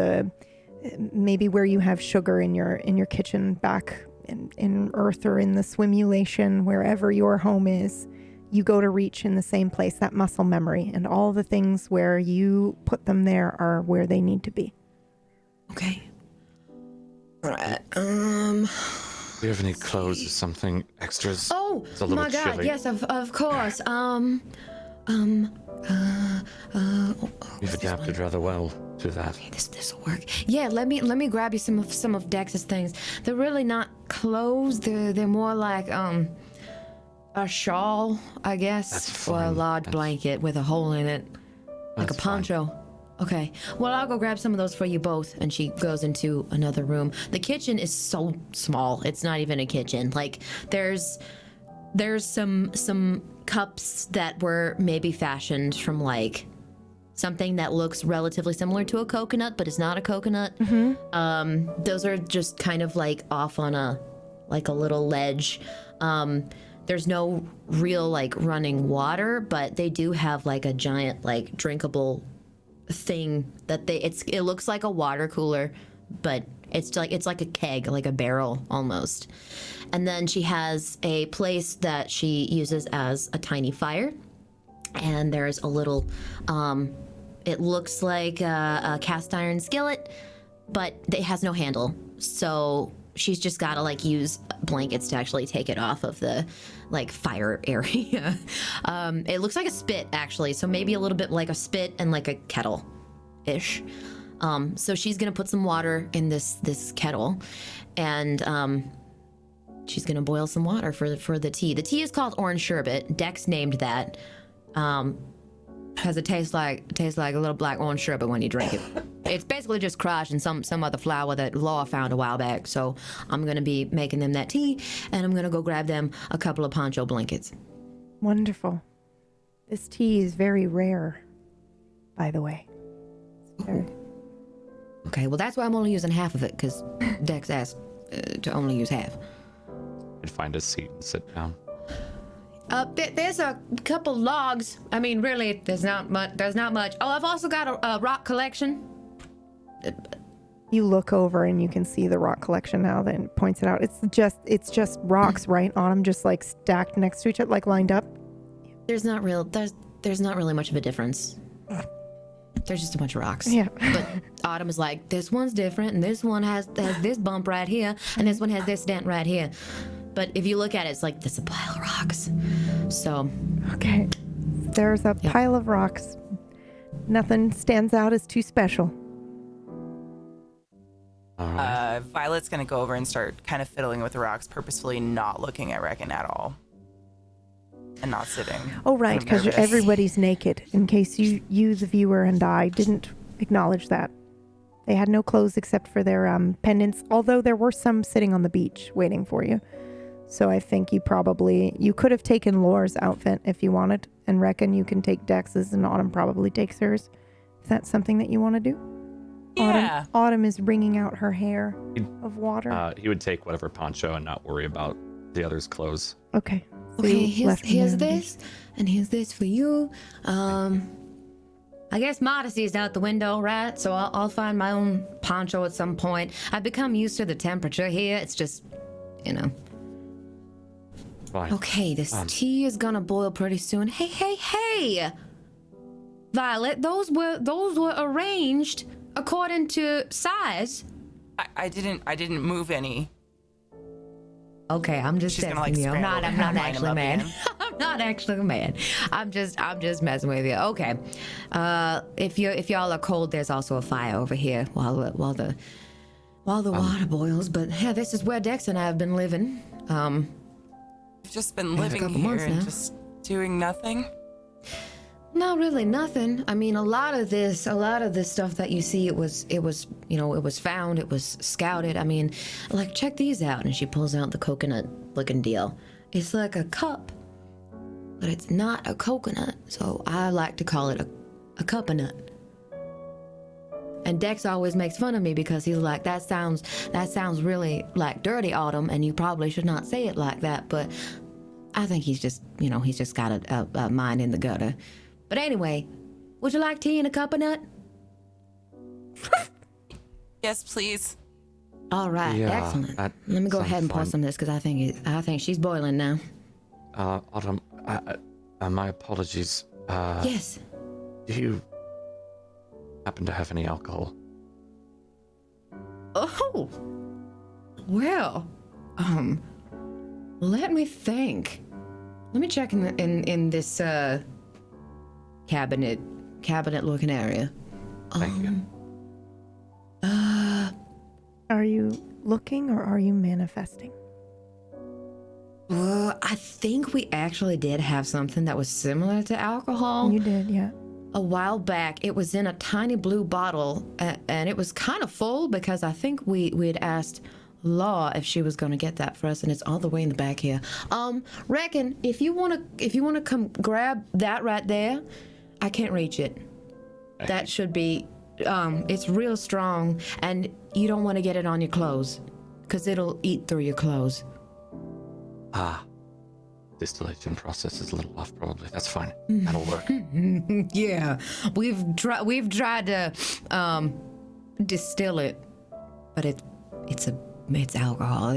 maybe where you have sugar in your kitchen back in Earth or in the Swimulation, wherever your home is. You go to reach in the same place, that muscle memory, and all the things where you put them there are where they need to be. Okay. All right. Do you have any clothes or something extras? Oh, It's a little my God, chilly. yes, of course. You've adapted rather well to that. This will work. Yeah, let me grab you some of Dex's things. They're really not clothes. They're more like a shawl, I guess, That's or a fine. large blanket with a hole in it, like a That's fine. poncho. Okay. Well, I'll go grab some of those for you both. And she goes into another room. The kitchen is so small. It's not even a kitchen. Like there's some cups that were maybe fashioned from like something that looks relatively similar to a coconut, but it's not a coconut. Those are just kind of like off on a little ledge. There's no real like running water, but they do have like a giant like drinkable thing that it looks like a water cooler, but it's like a keg, like a barrel almost. And then she has a place that she uses as a tiny fire, and there's a little it looks like a cast iron skillet, but it has no handle, so she's just gotta like use blankets to actually take it off of the like fire area. It looks like a spit actually, so maybe a little bit like a spit and like a kettle ish. So she's gonna put some water in this kettle, and she's gonna boil some water for the tea. The tea is called orange sherbet. Dex named that. Has it tastes like a little black orange sherbet when you drink it. It's basically just crushed and some other flour that Laura found a while back. So I'm gonna be making them that tea, and I'm gonna go grab them a couple of poncho blankets. Wonderful. This tea is very rare, by the way. Okay, well that's why I'm only using half of it, because Dex asked to only use half. I'd find a seat and sit down. There's a couple logs. I mean, really, there's not much. Oh, I've also got a rock collection. You look over and you can see the rock collection now. Then points it out. It's just rocks, right? On them, just like stacked next to each other, like lined up. There's not really much of a difference. There's just a bunch of rocks. Yeah. But Autumn is like, this one's different, and this one has this bump right here, and this one has this dent right here. But if you look at it, it's like there's a pile of rocks. So. Okay. There's a pile of rocks. Nothing stands out as too special. All right. Violet's gonna go over and start kind of fiddling with the rocks, purposefully not looking at Reckon at all. And not sitting. Oh, right, because nervous. everybody's naked, in case you, the viewer, and I didn't acknowledge that. They had no clothes except for their pendants, although there were some sitting on the beach waiting for you. So I think you could have taken Lore's outfit if you wanted, and Reckon you can take Dex's, and Autumn probably takes hers. Is that something that you want to do? Yeah. Autumn is wringing out her hair of water. He would take whatever poncho and not worry about the others' clothes. Okay. So Okay, you left here's them there. this, and here's this for you. I guess modesty is out the window, right? So I'll find my own poncho at some point. I've become used to the temperature here. It's just, Fine. Okay, this tea is gonna boil pretty soon. Hey! Violet, those were arranged according to size. I didn't move any. Okay, I'm just She's gonna, testing you. I'm scramble not to line actually them up mad. again. I'm not actually mad. I'm just messing with you. Okay. If y'all are cold, there's also a fire over here while the water boils. But yeah, this is where Dex and I have been living. I've just been a living couple here months and now. just doing nothing. Not really nothing. I mean, a lot of this stuff that you see, it was found, it was scouted. I mean, like, check these out. And she pulls out the coconut looking deal. It's like a cup, but it's not a coconut. So I like to call it a cup-a-nut. And Dex always makes fun of me because he's like, that sounds really like dirty, Autumn, and you probably should not say it like that. But I think he's just got a mind in the gutter. But anyway, would you like tea and a cup-a-nut? Yes, please. All right, Yeah, excellent. that Let me go sounds ahead and pour fine. some of this because I think she's boiling now. Autumn, my apologies. Yes. Do you happen to have any alcohol? Oh. Well, Let me think. Let me check in this cabinet looking area. Thank you. Are you looking or are you manifesting? I think we actually did have something that was similar to alcohol. You did, yeah. A while back. It was in a tiny blue bottle, and it was kind of full because I think we had asked Law if she was going to get that for us, and it's all the way in the back here. Reckon if you wanna come grab that right there, I can't reach it. That should be. It's real strong, and you don't want to get it on your clothes, because it'll eat through your clothes. Distillation process is a little off, probably. That's fine. That'll work. Yeah, we've tried to distill it, but it's alcohol.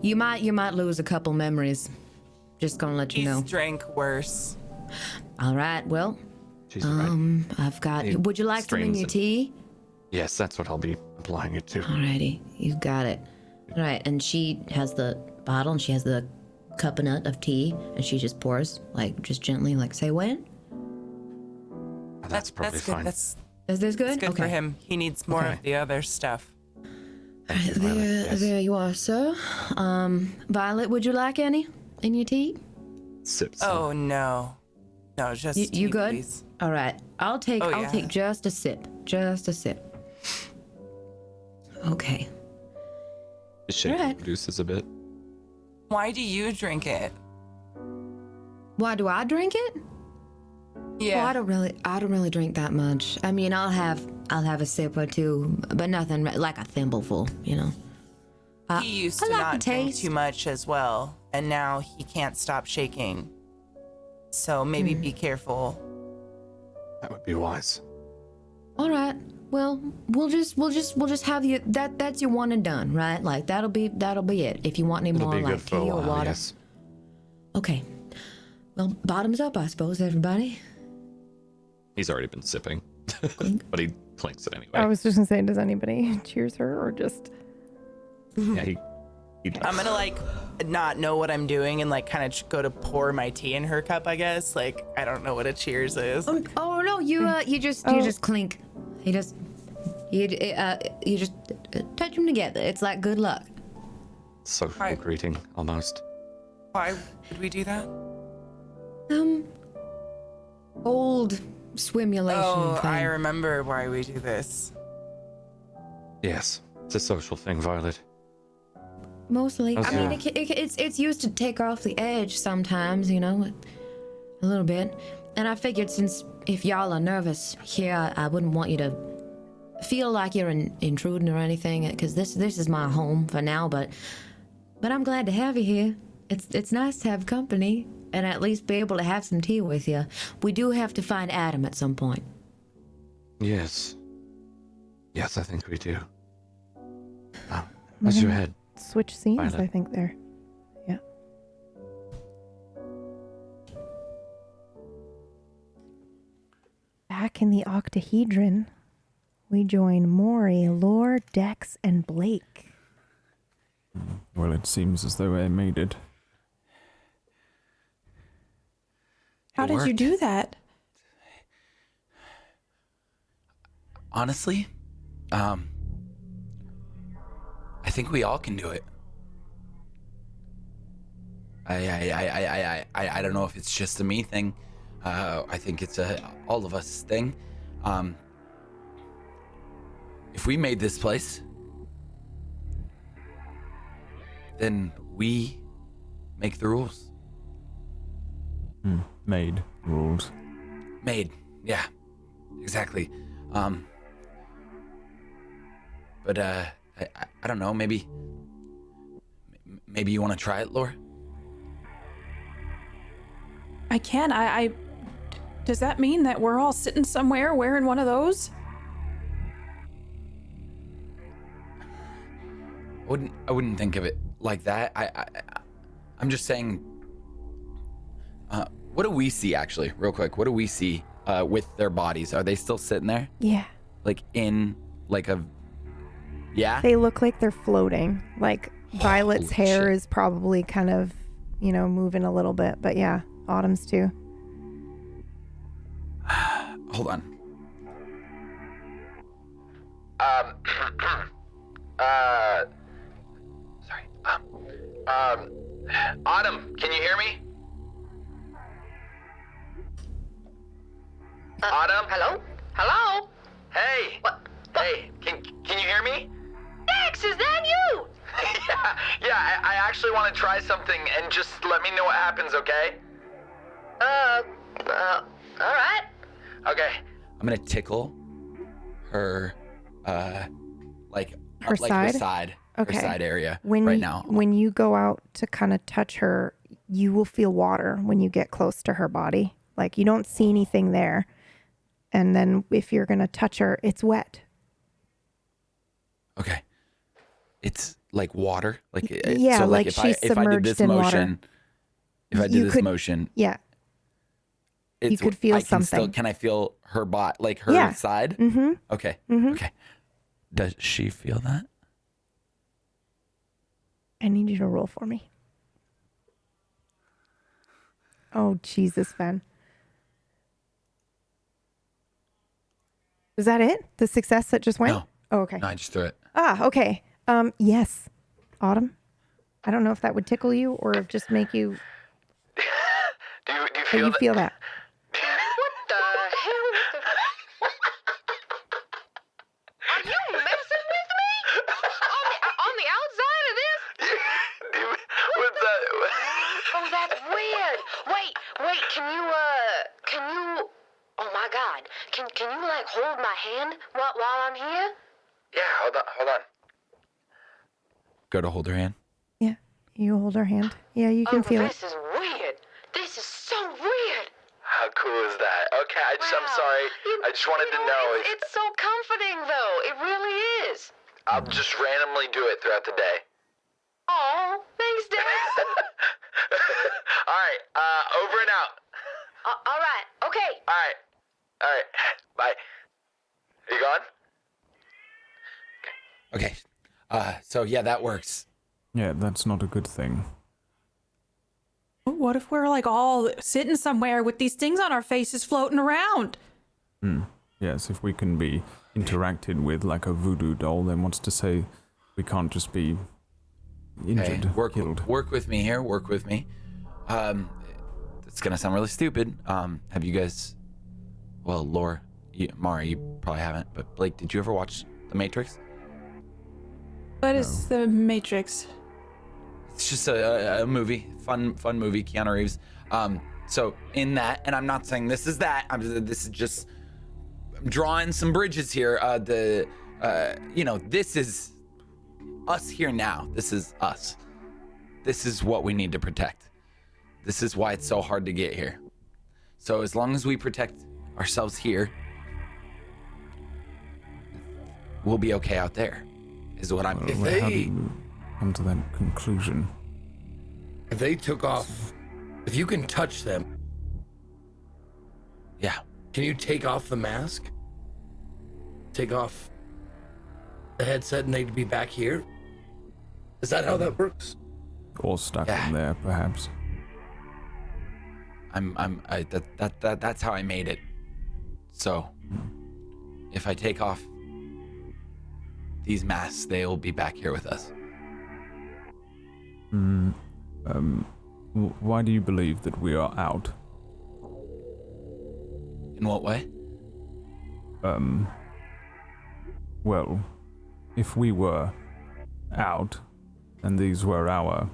You might lose a couple memories. Just gonna let you know. He's drank worse. All right. Well, She's right. I've got. Would you like some in your tea? Yes, that's what I'll be applying it to. Alrighty, you got it. All right, and she has the bottle and she has the cup of tea, and she just pours, like, just gently, like, say when? That's probably good. fine. Is this good? That's good Okay. for him. He needs more of the other stuff. All right, Yes. there you are, sir. Violet, would you like any in your tea? Sip some. Oh no, just You tea, good? please. All right, I'll take yeah. just a sip. Okay. The shaking Alright. produces a bit. Why do you drink it? Why do I drink it? Yeah. Well, I don't really drink that much. I mean, I'll have a sip or two, but nothing like a thimbleful, you know. He used I to like not the drink taste. too much as well, and now he can't stop shaking. So maybe be careful. That would be wise. All right. Well, we'll just have you. That's your one and done, right? Like that'll be it. If you want any It'll more, be like good for a tea or while, water. yes. Okay. Well, bottoms up, I suppose, everybody. He's already been sipping, but he clinks it anyway. I was just gonna say, does anybody cheers her or just? Yeah, he I'm gonna like not know what I'm doing and like kind of go to pour my tea in her cup. I guess like I don't know what a cheers is. Oh no, you just clink. You just touch them together. It's like good luck. social Right. greeting almost. Why would we do that? Old swimulation Oh, thing. I remember why we do this. Yes, it's a social thing, Violet. Mostly. How's I mean, your- it's used to take off the edge sometimes, you know, a little bit. And I figured since if y'all are nervous here, I wouldn't want you to feel like you're intruding or anything, because this is my home for now. But I'm glad to have you here. It's nice to have company and at least be able to have some tea with you. We do have to find Adam at some point. Yes. Yes, I think we do. How's your head? Switch scenes, Violet. I think there. Yeah. Back in the octahedron, we join Maury, Lore, Dex, and Blake. Well, it seems as though I made it. How did you worked. do that? Honestly, I think we all can do it. I don't know if it's just a me thing. I think it's a all of us thing. If we made this place, then we make the rules. Made rules. Made, yeah, exactly. But I don't know. Maybe you want to try it, Laura? I can. I does that mean that we're all sitting somewhere wearing one of those? I wouldn't think of it like that. I'm just saying. What do we see actually, real quick? What do we see with their bodies? Are they still sitting there, Yeah. like in like a? Yeah. They look like they're floating, like Violet's Holy hair shit. is probably kind of, moving a little bit, but yeah, Autumn's too. Hold on. Sorry. Autumn, can you hear me? Autumn? Hello? Hello? Hey. What? Hey, can you hear me? Dex, is that you? yeah, I actually want to try something and just let me know what happens, okay? All right. Okay. I'm gonna tickle her, like Her her side? side, Okay. her side area When right you, now. when you go out to kind of touch her, you will feel water when you get close to her body. Like you don't see anything there. And then if you're going to touch her, it's wet. Okay. It's like water, like Yeah, so like if she's I did submerged this in motion, water. if I did You this could- motion, Yeah. it's, could feel I can still, something. can I feel her bot, like her Yeah. side? Mm-hmm. Okay. Mhm. Okay. Does she feel that? I need you to roll for me. Oh, Jesus, Ben. Is that it? The success that just went? No. Oh, okay. No, I just threw it. Okay. Yes. Autumn. I don't know if that would tickle you or just make you. Do you But feel you that? feel that. What the hell? Are you messing with me? On the outside of this? What's that? Oh, that's weird. Wait. Can you? Oh my God. Can you like hold my hand while I'm here? Yeah, hold on. Go to hold her hand. Yeah. You hold her hand. Yeah, you can feel it. This is weird. This is so weird. How cool is that? Okay, I'm Wow. sorry. I just wanted to know if It's so comforting, though. It really is. I'll just randomly do it throughout the day. Oh, thanks, Dex. All right, over and out. All right. Okay. All right. Bye. Are you gone? Okay. So yeah, that works. Yeah, that's not a good thing. What if we're like all sitting somewhere with these things on our faces floating around? Yes, if we can be interacted with like a voodoo doll, then what's to say we can't just be injured, killed? Work with me here. Work with me. It's gonna sound really stupid. Have you guys? Well, Laura, Mara, you probably haven't. But Blake, did you ever watch The Matrix? What is the Matrix? It's just a movie, fun movie. Keanu Reeves. So in that, and I'm not saying this is that. This is just I'm drawing some bridges here. This is us here now. This is us. This is what we need to protect. This is why it's so hard to get here. So as long as we protect ourselves here, we'll be okay out there. Is what I'm. If How do they you come to that conclusion? if they took off, if you can touch them, Yeah. can you take off the mask? Take off the headset and they'd be back here? Is that how that works? Or stuck Yeah. in there, perhaps? That's how I made it. So, if I take off these masks, they will be back here with us. Why do you believe that we are out? In what way? Well, if we were out, and these were our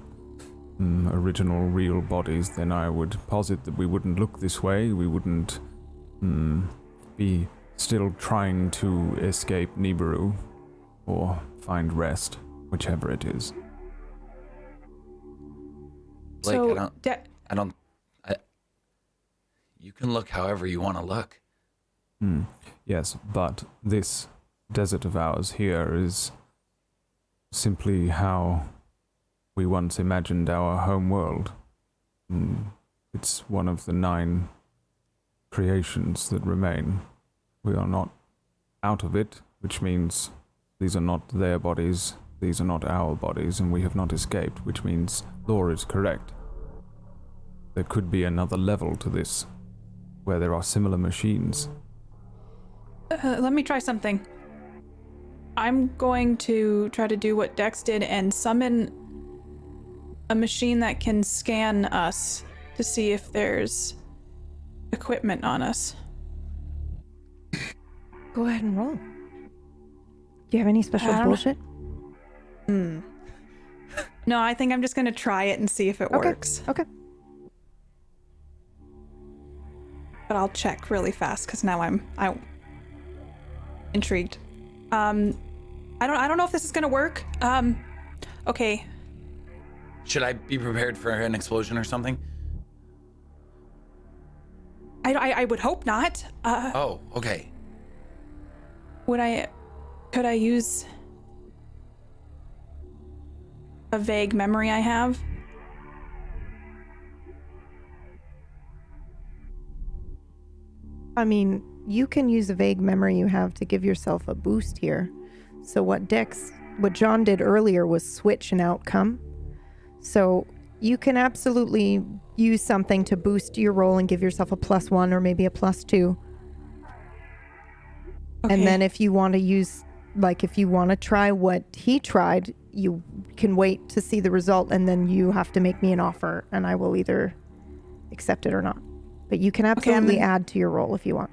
original real bodies, then I would posit that we wouldn't look this way, we wouldn't be still trying to escape Nibiru, or find rest, whichever it is. Blake, So, you can look however you want to look. Yes, but this desert of ours here is simply how we once imagined our home world. It's one of the 9 creations that remain. We are not out of it, which means these are not their bodies, These are not our bodies, and we have not escaped, which means lore is correct. There could be another level to this, where there are similar machines. Let me try something. I'm going to try to do what Dex did and summon a machine that can scan us to see if there's equipment on us. Go ahead and roll. Do you have any special bullshit? No, I think I'm just gonna try it and see if it works. Okay. But I'll check really fast because now I'm intrigued. I don't know if this is gonna work. Okay. Should I be prepared for an explosion or something? I would hope not. Oh, okay. Could I use a vague memory I have? I mean, you can use a vague memory you have to give yourself a boost here. So what John did earlier was switch an outcome. So you can absolutely use something to boost your roll and give yourself a +1 or maybe a +2. Okay. And then if you want to use, if you want to try what he tried, you can wait to see the result and then you have to make me an offer and I will either accept it or not. But you can absolutely add to your roll if you want.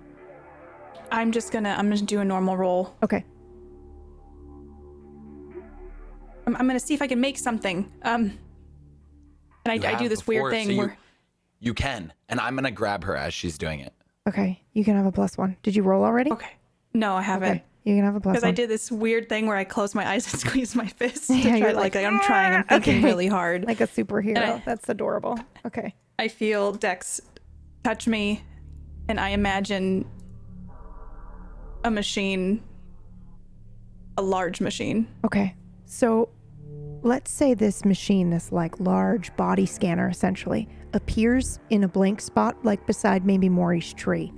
I'm just gonna do a normal roll. Okay. I'm gonna see if I can make something. And I do this weird thing where you can, and I'm gonna grab her as she's doing it. Okay, you can have a +1. Did you roll already? Okay. No, I haven't. Okay, you can have a +1. Because I did this weird thing where I close my eyes and squeeze my fist to try I'm trying. I'm thinking really hard. Like a superhero. That's adorable. Okay. I feel Dex touch me, and I imagine a machine, a large machine. Okay. So let's say this machine, this large body scanner essentially, appears in a blank spot beside maybe Maury's tree.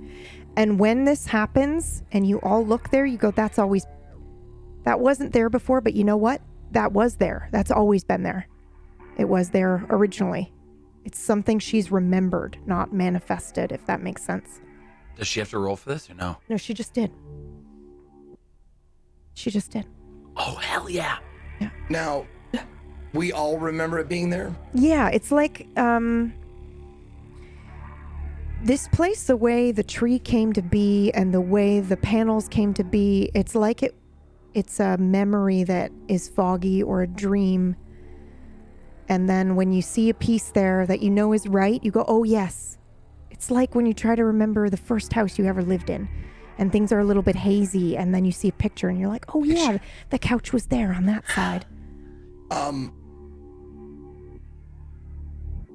And when this happens and you all look there, you go, that wasn't there before, but you know what? That was there. That's always been there. It was there originally. It's something she's remembered, not manifested, if that makes sense. Does she have to roll for this or no? No, she just did. She just did. Oh, hell yeah. Yeah. Now, we all remember it being there? Yeah, it's this place, the way the tree came to be and the way the panels came to be, it's it's a memory that is foggy or a dream. And then when you see a piece there that you know is right, you go, oh yes. It's like when you try to remember the first house you ever lived in and things are a little bit hazy and then you see a picture and you're like, oh yeah, the couch was there on that side.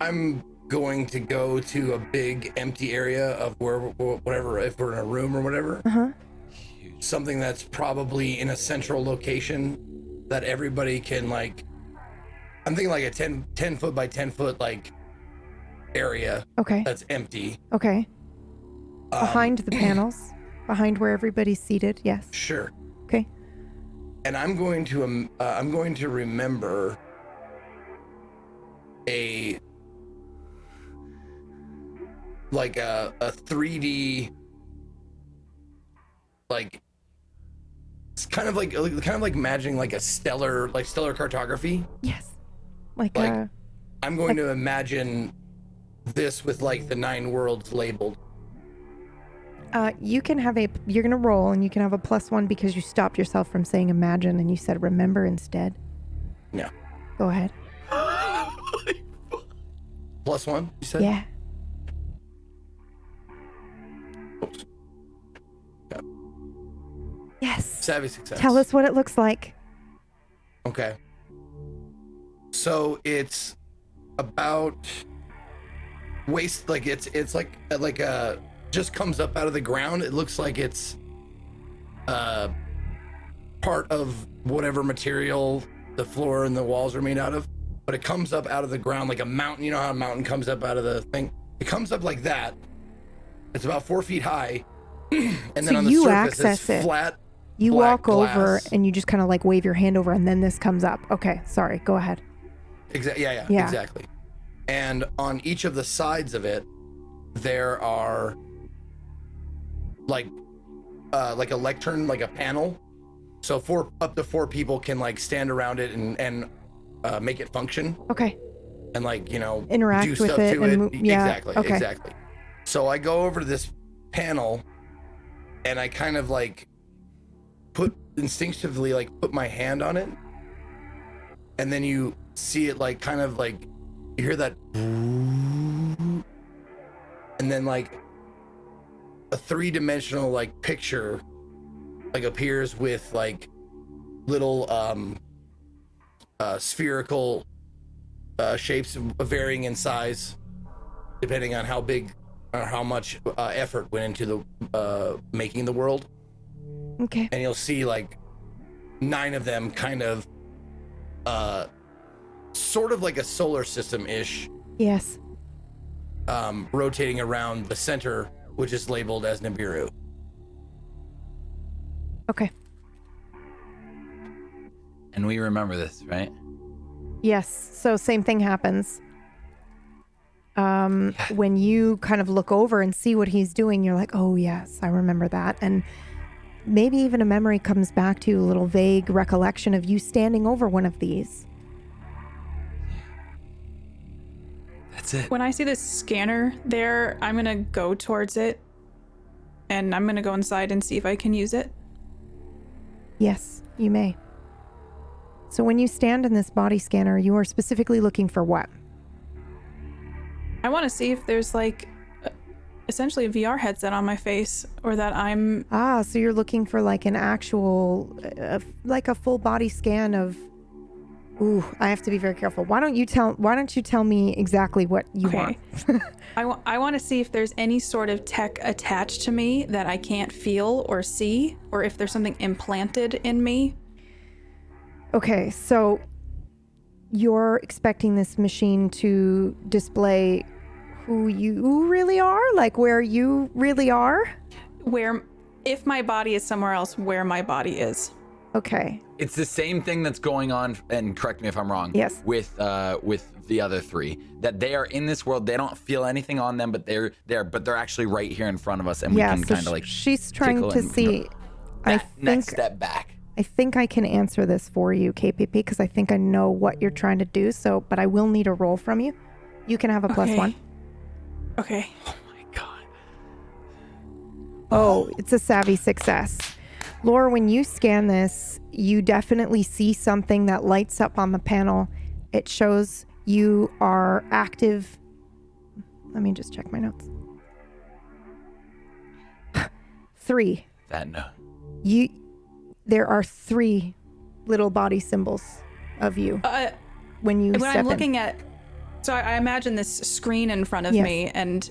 I'm going to go to a big empty area of whatever, if we're in a room or whatever. Uh-huh. Something that's probably in a central location that everybody can I'm thinking a 10 foot by 10 foot area. Okay. That's empty. Okay. Behind the panels, behind where everybody's seated. Yes. Sure. Okay. And I'm going to remember a 3D it's kind of like imagining a stellar cartography. Yes. I'm going to imagine this with the 9 worlds labeled. You can have you're going to roll and you can have a +1 because you stopped yourself from saying imagine and you said remember instead. Yeah. Go ahead. +1, you said? Yeah. Oops. Yeah. Yes. Savvy success. Tell us what it looks like. Okay. So it's about waist, it's just comes up out of the ground. It looks like it's part of whatever material the floor and the walls are made out of, but it comes up out of the ground like a mountain. You know how a mountain comes up out of the thing? It comes up like that. It's about 4 feet high, and then So on the you surface access it's it. flat. You black walk over glass. and you just kind of like wave your hand over, and then this comes up. Okay, sorry. Go ahead. Yeah, Yeah. exactly. And on each of the sides of it, there are like a lectern, like a panel. So up to four people can like stand around it and make it function. Okay. And like, you know, Interact do with stuff it to and it. move- yeah, Exactly. okay. Exactly. So I go over to this panel and I kind of like instinctively put my hand on it. And then you see it like kind of like you hear that, and then like a 3-dimensional like picture like appears with like little spherical shapes varying in size depending on how big or how much effort went into the making the world. Okay. And you'll see like 9 of them kind of sort of like a solar system-ish, Yes. rotating around the center, which is labeled as Nibiru. Okay. And we remember this, right? Yes. So same thing happens. When you kind of look over and see what he's doing, you're like, oh yes, I remember that. And maybe even a memory comes back to you, a little vague recollection of you standing over one of these. That's it. When I see this scanner there, I'm gonna go towards it, and I'm gonna go inside and see if I can use it. Yes, you may. So when you stand in this body scanner, you are specifically looking for what? I want to see if there's like essentially a VR headset on my face, or that I'm So you're looking for like an actual, like a full body scan of. Ooh, I have to be very careful. Why don't you tell me exactly what you want? I want to see if there's any sort of tech attached to me that I can't feel or see, or if there's something implanted in me. Okay, so you're expecting this machine to display who you really are, like where you really are? Where, if my body is somewhere else, where my body is. Okay. It's the same thing that's going on, and correct me if I'm wrong. Yes. With the other 3, that they are in this world. They don't feel anything on them, but they're actually right here in front of us, and we can so kind of like. she's trying tickle to and see. next step back. I think I can answer this for you, KPP, because I think I know what you're trying to do. So, but I will need a roll from you. You can have a +1. Okay. Oh my god. Oh, it's a savvy success. Laura, when you scan this, you definitely see something that lights up on the panel. It shows you are active. Let me just check my notes. 3. That no. There are 3 little body symbols of you when you When step I'm in. looking at, so I imagine this screen in front of Yes. me, and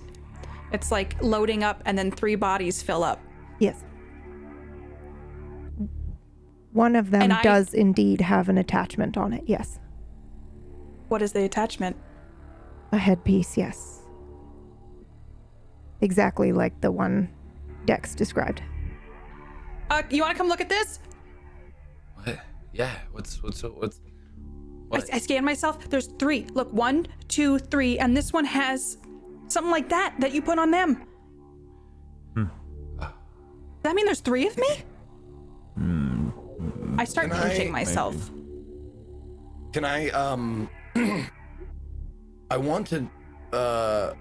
it's like loading up, and then 3 bodies fill up. Yes. One of them And does indeed have an attachment on it. Yes. What is the attachment? A headpiece. Yes. Exactly like the one Dex described. You want to come look at this? What? Yeah. What's what? I scanned myself. There's 3. Look, 1, 2, 3, and this one has something like that you put on them. Does that mean there's 3 of me? I start Can pinching I- myself. Can I I want to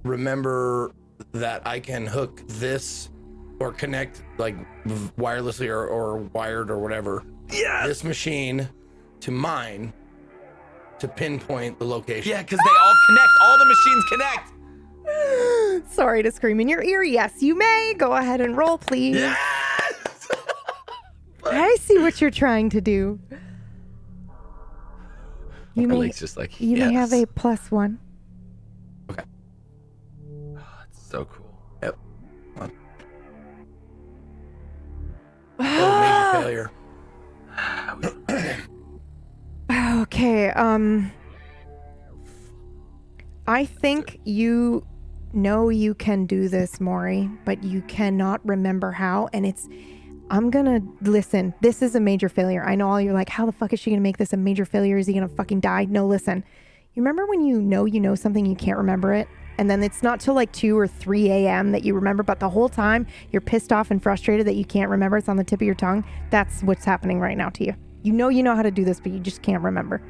remember that I can hook this or connect like wirelessly or wired or whatever. Yeah. This machine to mine to pinpoint the location. Yeah, because they all connect. All the machines connect. Sorry to scream in your ear. Yes, you may. Go ahead and roll, please. Yes! I see what you're trying to do. You may, Lake's just like, you may have yes. a +1. Okay. It's so cool. Yep. Major failure. Okay, I think you know you can do this, Maury, but you cannot remember how, and I'm gonna listen. This is a major failure. I know all you're like, how the fuck is she gonna make this a major failure? Is he gonna fucking die? No, listen. You remember when you know something, you can't remember it? And then it's not till like 2 or 3 a.m. that you remember, but the whole time you're pissed off and frustrated that you can't remember. It's on the tip of your tongue. That's what's happening right now to you. You know how to do this, but you just can't remember.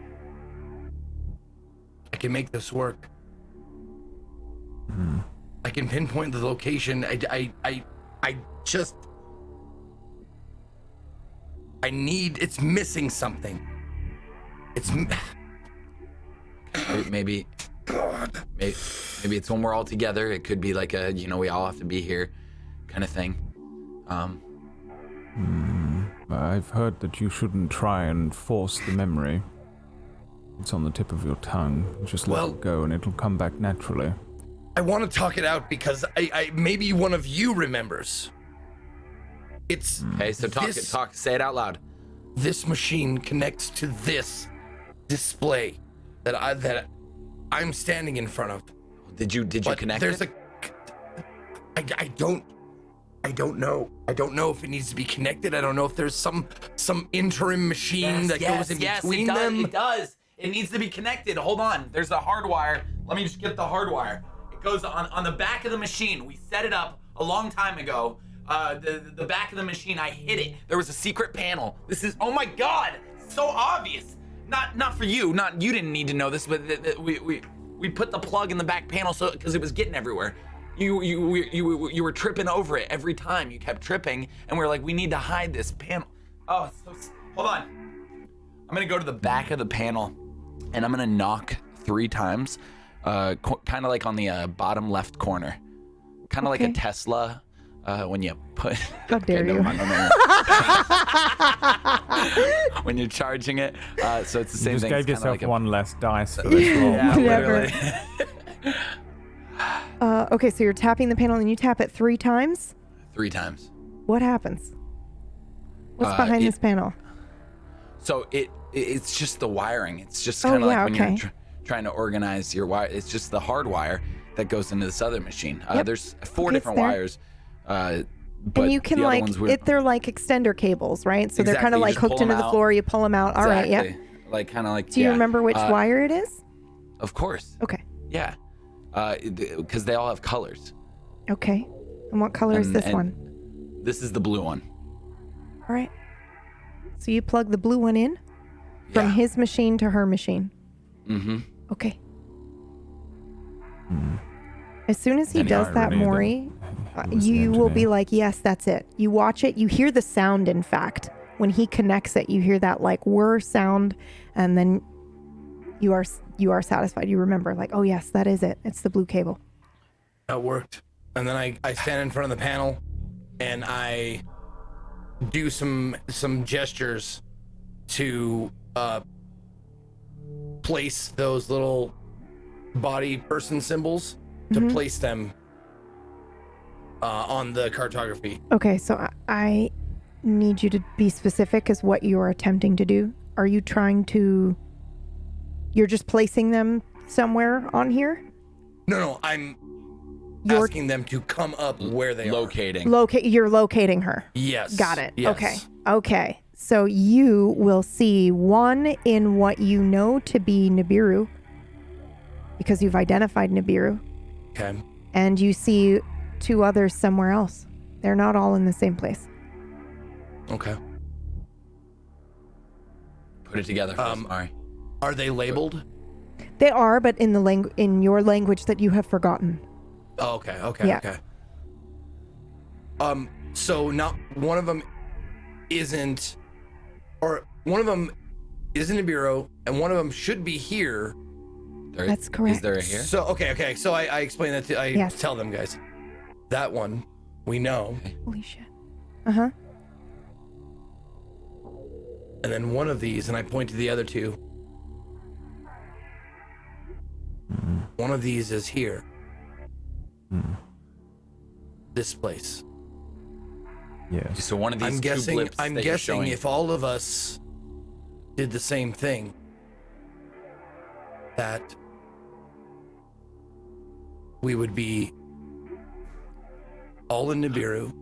I can make this work. I can pinpoint the location. It's missing something. Maybe it's when we're all together. It could be like a, we all have to be here kind of thing. I've heard that you shouldn't try and force the memory. It's on the tip of your tongue. Just let it go and it'll come back naturally. I want to talk it out because I maybe one of you remembers. It's okay. So say it out loud. This machine connects to this display that I'm standing in front of. Did you connect it? I don't know. I don't know if it needs to be connected. I don't know if there's some interim machine that goes in between them. It does. It needs to be connected. Hold on. There's a hard wire. Let me just get the hard wire. It goes on the back of the machine. We set it up a long time ago. The back of the machine, I hid it. There was a secret panel. This is, oh my God, so obvious. Not for you. You didn't need to know this, but we put the plug in the back panel because it was getting everywhere. You were tripping over it every time. You kept tripping, and we were like, we need to hide this panel. Oh, hold on. I'm gonna go to the back of the panel, and I'm gonna knock 3 times, kind of like on the bottom left corner, kind of like a Tesla. When you put how dare you when you're charging it, so it's the same thing. Just gave yourself one less dice for this roll. Yeah, literally. Okay, so you're tapping the panel and you tap it 3 times? 3 times. What happens? What's behind this panel? So it's just the wiring. It's just kind of like when you're trying to organize your wire. It's just the hard wire that goes into this other machine. There's 4 different wires. But and you can they're like extender cables, right? So they're kind of like hooked into the floor. You pull them out. All right, yeah. Like kind of like. Do you remember which wire it is? Of course. Okay. Yeah, because they all have colors. Okay. And what color is this one? This is the blue one. All right. So you plug the blue one in from his machine to her machine. Mm-hmm. Okay. As soon as he does that, Maury, you will be like, yes, that's it. You watch it. You hear the sound, in fact. When he connects it, you hear that like whir sound, and then you are satisfied. You remember like, oh, yes, that is it. It's the blue cable. That worked. And then I stand in front of the panel, and I do some gestures to place those little body person symbols to place them on the cartography. Okay, so I need you to be specific as what you are attempting to do. Are you trying to... You're just placing them somewhere on here? No, I'm asking them to come up where they are. You're locating her. Yes. Got it. Yes. Okay. So you will see one in what you know to be Nibiru, because you've identified Nibiru. Okay. And you see 2 others somewhere else. They're not all in the same place. Okay. Put it together for us, Mari. Are they labeled? They are, but in the in your language that you have forgotten. Oh, okay. Yeah. Okay. So not one of them isn't, or one of them isn't a bureau, and one of them should be here. That's correct. Is there a here? So okay. So I explain that to tell them, guys. That one we know. Holy shit. Uh-huh. And then one of these, and I point to the other 2. One of these is here. This place. Yes. So one of these I'm guessing if all of us did the same thing, that we would be all in Nibiru,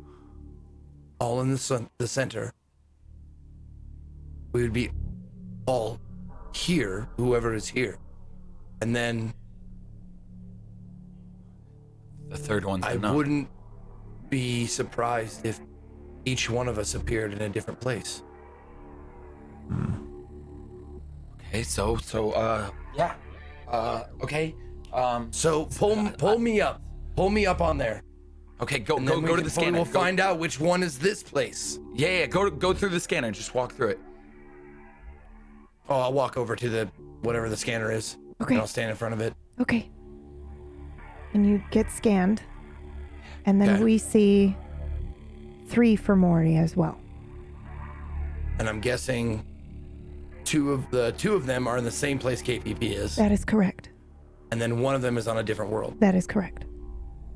all in the center. We would be all here, whoever is here. And then The third one's I enough. wouldn't be surprised if each one of us appeared in a different place. Okay, so yeah. Okay. So pull me up. Pull me up on there. Okay, go And then to the scanner. We'll Go- find out which one is this place. Yeah, go through the scanner. Just walk through it. Oh, I'll walk over to the whatever the scanner is. Okay. And I'll stand in front of it. Okay. And you get scanned. And then Okay. we see 3 for Maury as well. And I'm guessing two of them are in the same place KPP is. That is correct. And then one of them is on a different world. That is correct.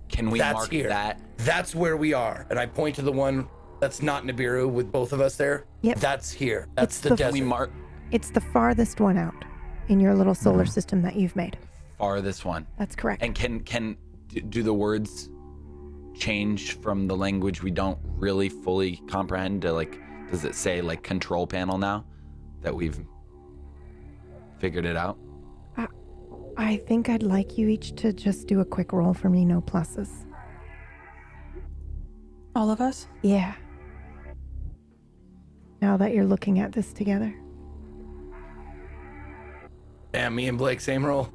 Can we That's mark here. that? That's where we are. And I point to the one that's not Nibiru with both of us there. Yep. That's here. That's It's the the- desert. We mark It's the farthest one out in your little solar system that you've made. farthest one. That's correct. And can do the words change from the language we don't really fully comprehend to like? Does it say like control panel now that we've figured it out? I think I'd like you each to just do a quick roll for me, no pluses. All of us? Yeah. Now that you're looking at this together. Damn, me and Blake, same roll.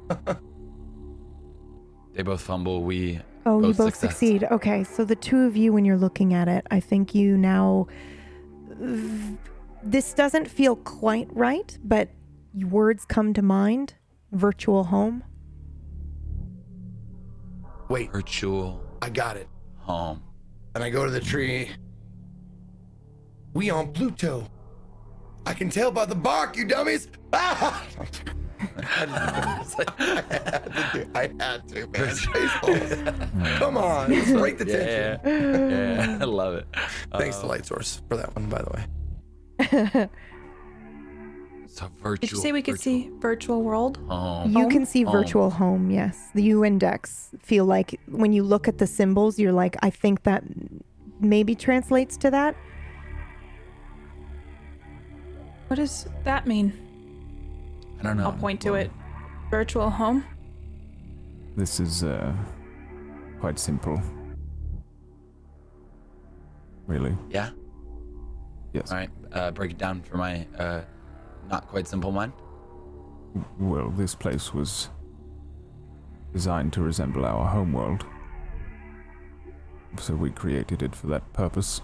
They both fumble. We Oh, you both success. succeed. Okay, so the two of you, when you're looking at it, I think you now. This doesn't feel quite right, but words come to mind. Virtual home. Wait, Virtual I got it. home. And I go to the tree. We on Pluto. I can tell by the bark, you dummies. Ah! I had to, man. Spaceballs. Come on, let's break the tension. Yeah, I love it. Thanks to Light Source for that one, by the way. So virtual. Did you say we could see virtual world? home? You can see Home. virtual home, yes. You and Dex feel like when you look at the symbols, you're like, I think that maybe translates to that. What does that mean? I don't know. I'll point to it. Virtual home? This is quite simple. Really? Yeah. Yes. All right. Break it down for my not quite simple mind. Well, this place was designed to resemble our homeworld. So we created it for that purpose.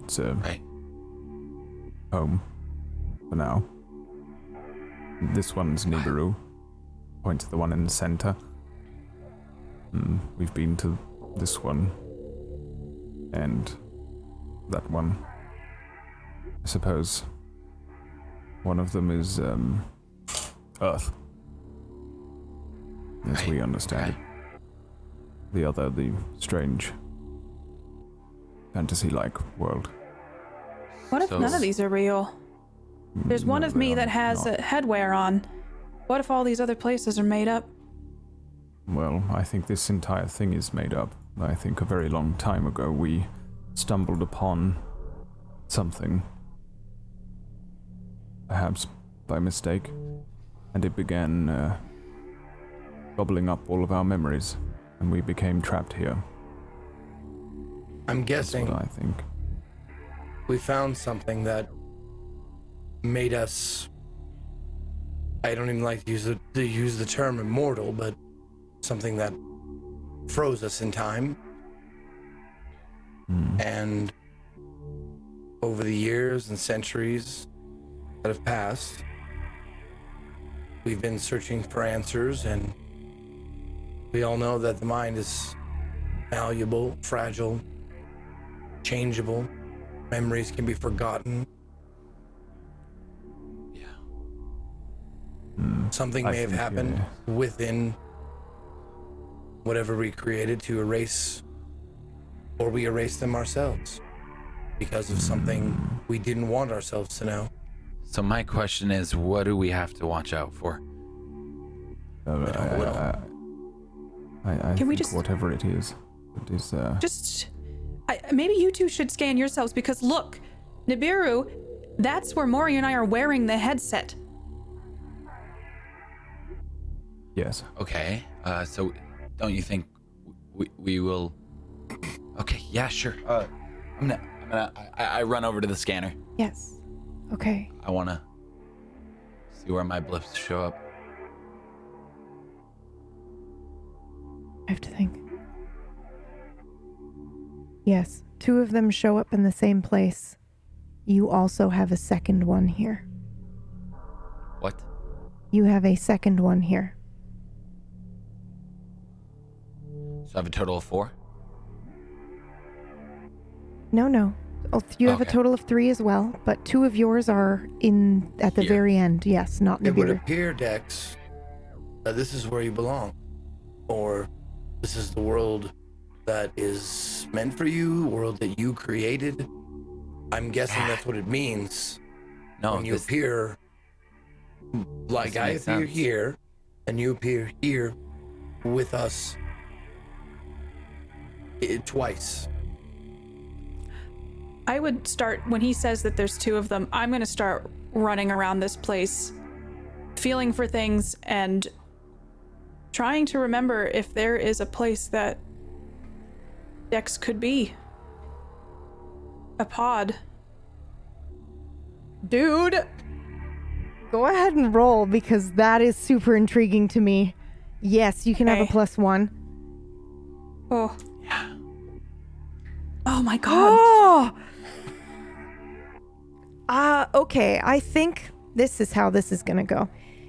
It's a Right. home for now. This one's Nibiru. Point to the one in the center. We've been to this one and that one. I suppose one of them is Earth, as we understand it. The other, the strange fantasy-like world. What if So- none of these are real? There's one No, of me they that are has not. a headwear on. What if all these other places are made up? Well, I think this entire thing is made up. I think a very long time ago we stumbled upon something, perhaps by mistake, and it began gobbling up all of our memories, and we became trapped here. I'm That's guessing what I think. we found something that made us. I don't even like to use the term immortal, but something that froze us in time. And over the years and centuries that have passed, we've been searching for answers, and we all know that the mind is malleable, fragile, changeable. Memories can be forgotten. Yeah. Something I may have think, happened within whatever we created to erase, or we erased them ourselves because of something we didn't want ourselves to know. So my question is, what do we have to watch out for? I Can we think just- whatever it is, Just, Maybe you two should scan yourselves because look, Nibiru, that's where Mori and I are wearing the headset. Yes. Okay. So don't you think we will? Okay. Yeah. Sure. I run over to the scanner. Yes. Okay. I wanna see where my blips show up. I have to think. Yes, 2 of them show up in the same place. You also have a second one here. What? You have a second one here. So I have a total of 4? No. You have a Okay. total of 3 as well, but 2 of yours are at the Here. very end. Yes, not It would Nibiru. appear, Dex, that this is where you belong. Or this is the world that is meant for you, world that you created. I'm guessing that's what it means. No. When you appear, like I makes appear sense. here, and you appear here with us twice. I would start, when he says that there's 2 of them, I'm going to start running around this place, feeling for things and trying to remember if there is a place that Dex could be. A pod. Dude, go ahead and roll because that is super intriguing to me. Yes, you can have a Okay. +1. Oh. Oh my god. Okay, I think this is how this is gonna go.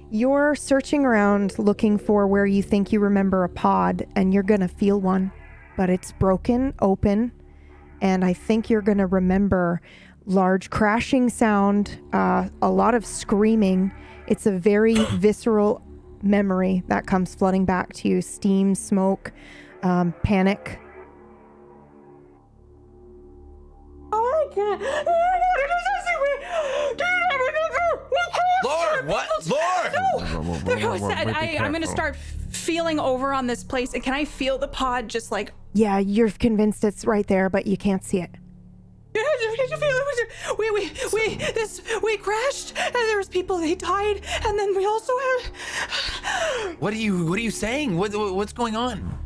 You're searching around looking for where you think you remember a pod, and you're gonna feel one, but it's broken open, and I think you're gonna remember large crashing sound, a lot of screaming. It's a very visceral memory that comes flooding back to you. Steam, smoke, panic. Oh my god. Lord, what? Lord! I'm gonna start feeling over on this place, and can I feel the pod just like? Yeah, you're convinced it's right there, but you can't see it. We crashed, and there was people, they died, and then we also had. What are you saying? What's going on?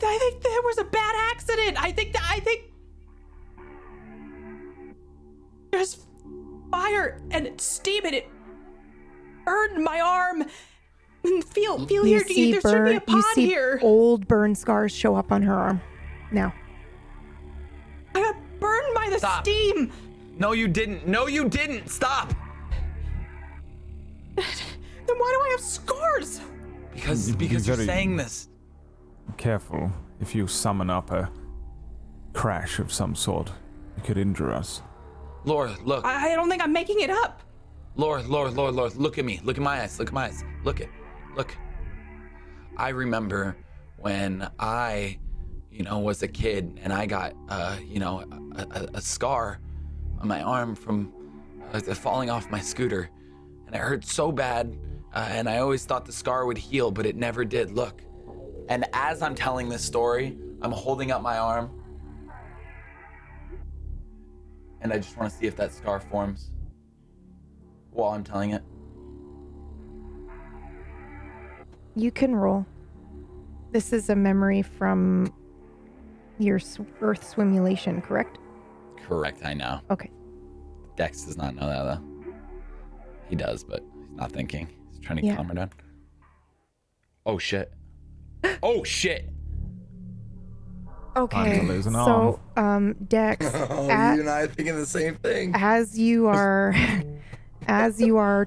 I think there was a bad accident. I think there's fire and steam, and it burned my arm. And feel You here. see There should be a pod you see here. old burn scars show up on her arm. Now. I got burned by the Stop. steam. No, you didn't. No, you didn't. Stop. Then why do I have scars? Because Be you're very saying this. Careful. If you summon up a crash of some sort, it could injure us. Laura, look. I don't think I'm making it up. Laura, look at me. Look at my eyes. Look. I remember when I, was a kid and I got, a scar on my arm from falling off my scooter. And it hurt so bad. And I always thought the scar would heal, but it never did. Look. And as I'm telling this story, I'm holding up my arm. And I just want to see if that scar forms while I'm telling it. You can roll. This is a memory from your Earth simulation, correct? Correct, I know. Okay. Dex does not know that, though. He does, but he's not thinking. He's trying to calm her down. Oh, shit. Oh, shit. Okay. to lose an So, Dex, Oh, you and I are thinking the same thing. as you are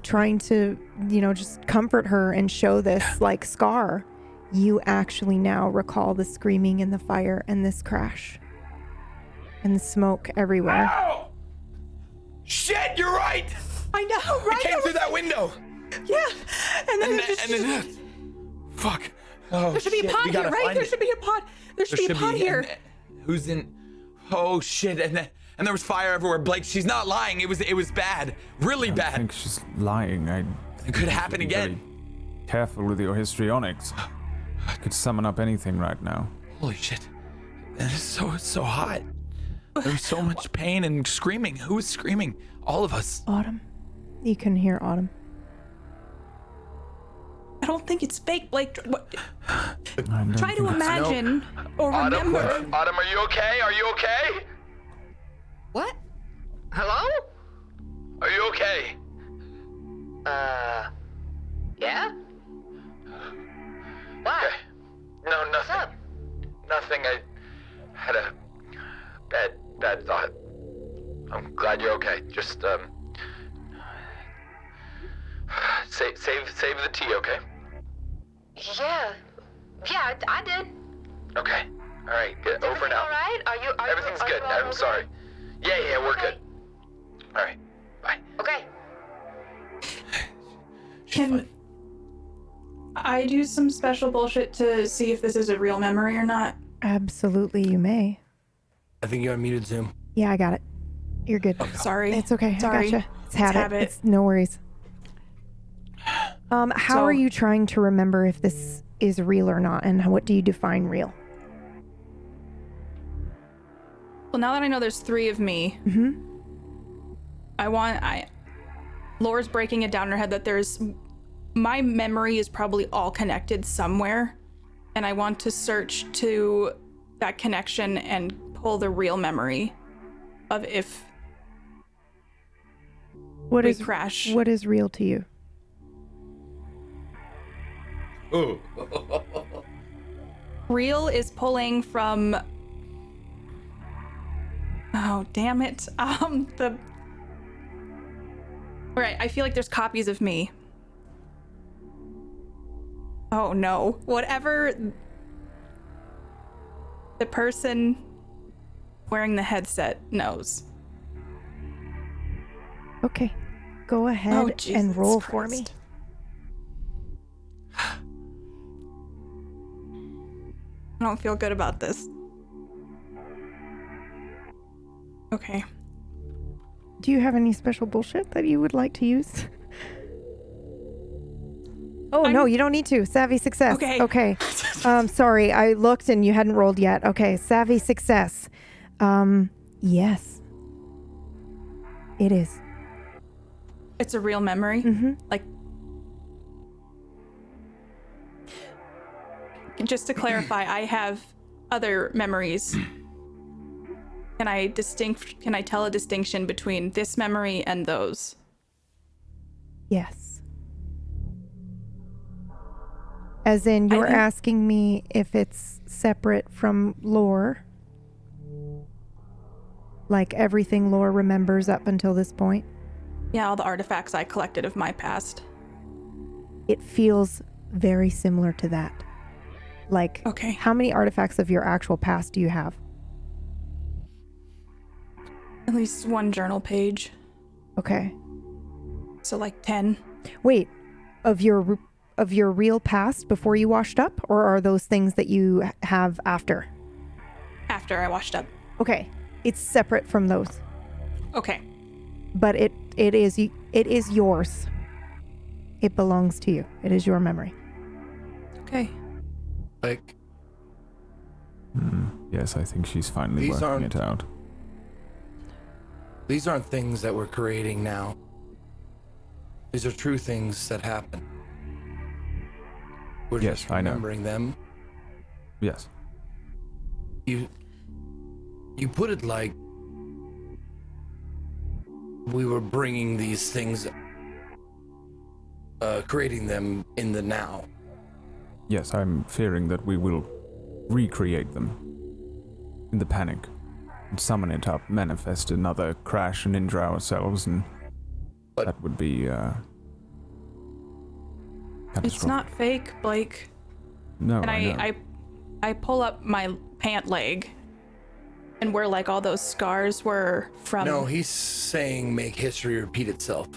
trying to, just comfort her and show this scar, you actually now recall the screaming and the fire and this crash and the smoke everywhere. Ow! Shit, you're right! I know, right? It came through that window! Yeah. And then And then fuck. Oh, there should be a shit, pod we here, gotta right? find There it. should be a pod. There should be a pod here. Who's in? Oh shit! And there was fire everywhere. Blake, she's not lying. It was bad, really I bad. think she's lying. It could happen be again. very careful with your histrionics. I could summon up anything right now. Holy shit. That is so hot. There's so much pain and screaming. Who is screaming? All of us. Autumn. You can hear Autumn. I don't think it's fake, Blake. What? I don't Try to think it's- imagine or Autumn, remember. Autumn, are you okay? Are you okay? What? Hello? Are you okay? Yeah? What? Okay. No, What's nothing. up? Nothing. I had a bad thought. I'm glad you're okay. Just save the tea, okay? Yeah. Yeah, I did. Okay. All right. Get over Everything now. all right? Everything's good. all I'm okay? sorry. Yeah, we're Okay. good. All right. Bye. Okay. Can I do some special bullshit to see if this is a real memory or not? Absolutely, you may. I think you unmuted Zoom. Yeah, I got it. You're good. Sorry. It's okay. Sorry. I gotcha. It's habit. It's It's no worries. How So- are you trying to remember if this is real or not, and what do you define real? Well, now that I know there's 3 of me, Mm-hmm. Laura's breaking it down in her head that my memory is probably all connected somewhere, and I want to search to that connection and pull the real memory of if What we is crash. What is real to you? Oh. Real is pulling from. Oh, damn it. Right, I feel like there's copies of me. Oh no. Whatever the person wearing the headset knows. Okay, go ahead Oh, and Jesus roll for me. Christ. I don't feel good about this. Okay. Do you have any special bullshit that you would like to use? Oh, no, you don't need to. Savvy success. Okay. Okay. Sorry, I looked and you hadn't rolled yet. Okay, savvy success. Yes. It is. It's a real memory. Mm-hmm. Like, just to clarify, I have other memories. Can I tell a distinction between this memory and those? Yes. As in, you're think- asking me if it's separate from lore? Like everything lore remembers up until this point? Yeah, all the artifacts I collected of my past. It feels very similar to that. Like, Okay. how many artifacts of your actual past do you have? At least one journal page. Okay. So like 10. Wait, of your real past before you washed up, or are those things that you have after? After I washed up. Okay, it's separate from those, Okay. but it is yours. It belongs to you. It is your memory. Okay. Like, Yes, I think she's finally These working aren't- it out. these aren't things that we're creating now. These are true things that happen. We're Yes, just I know. remembering them. Yes. You put it like we were bringing these things, creating them in the now. Yes, I'm fearing that we will recreate them in the panic and summon it up, manifest another crash and injure ourselves, and But- that would be It's not fake, Blake. No, And I know. I pull up my pant leg and where like all those scars were from. No, he's saying make history repeat itself.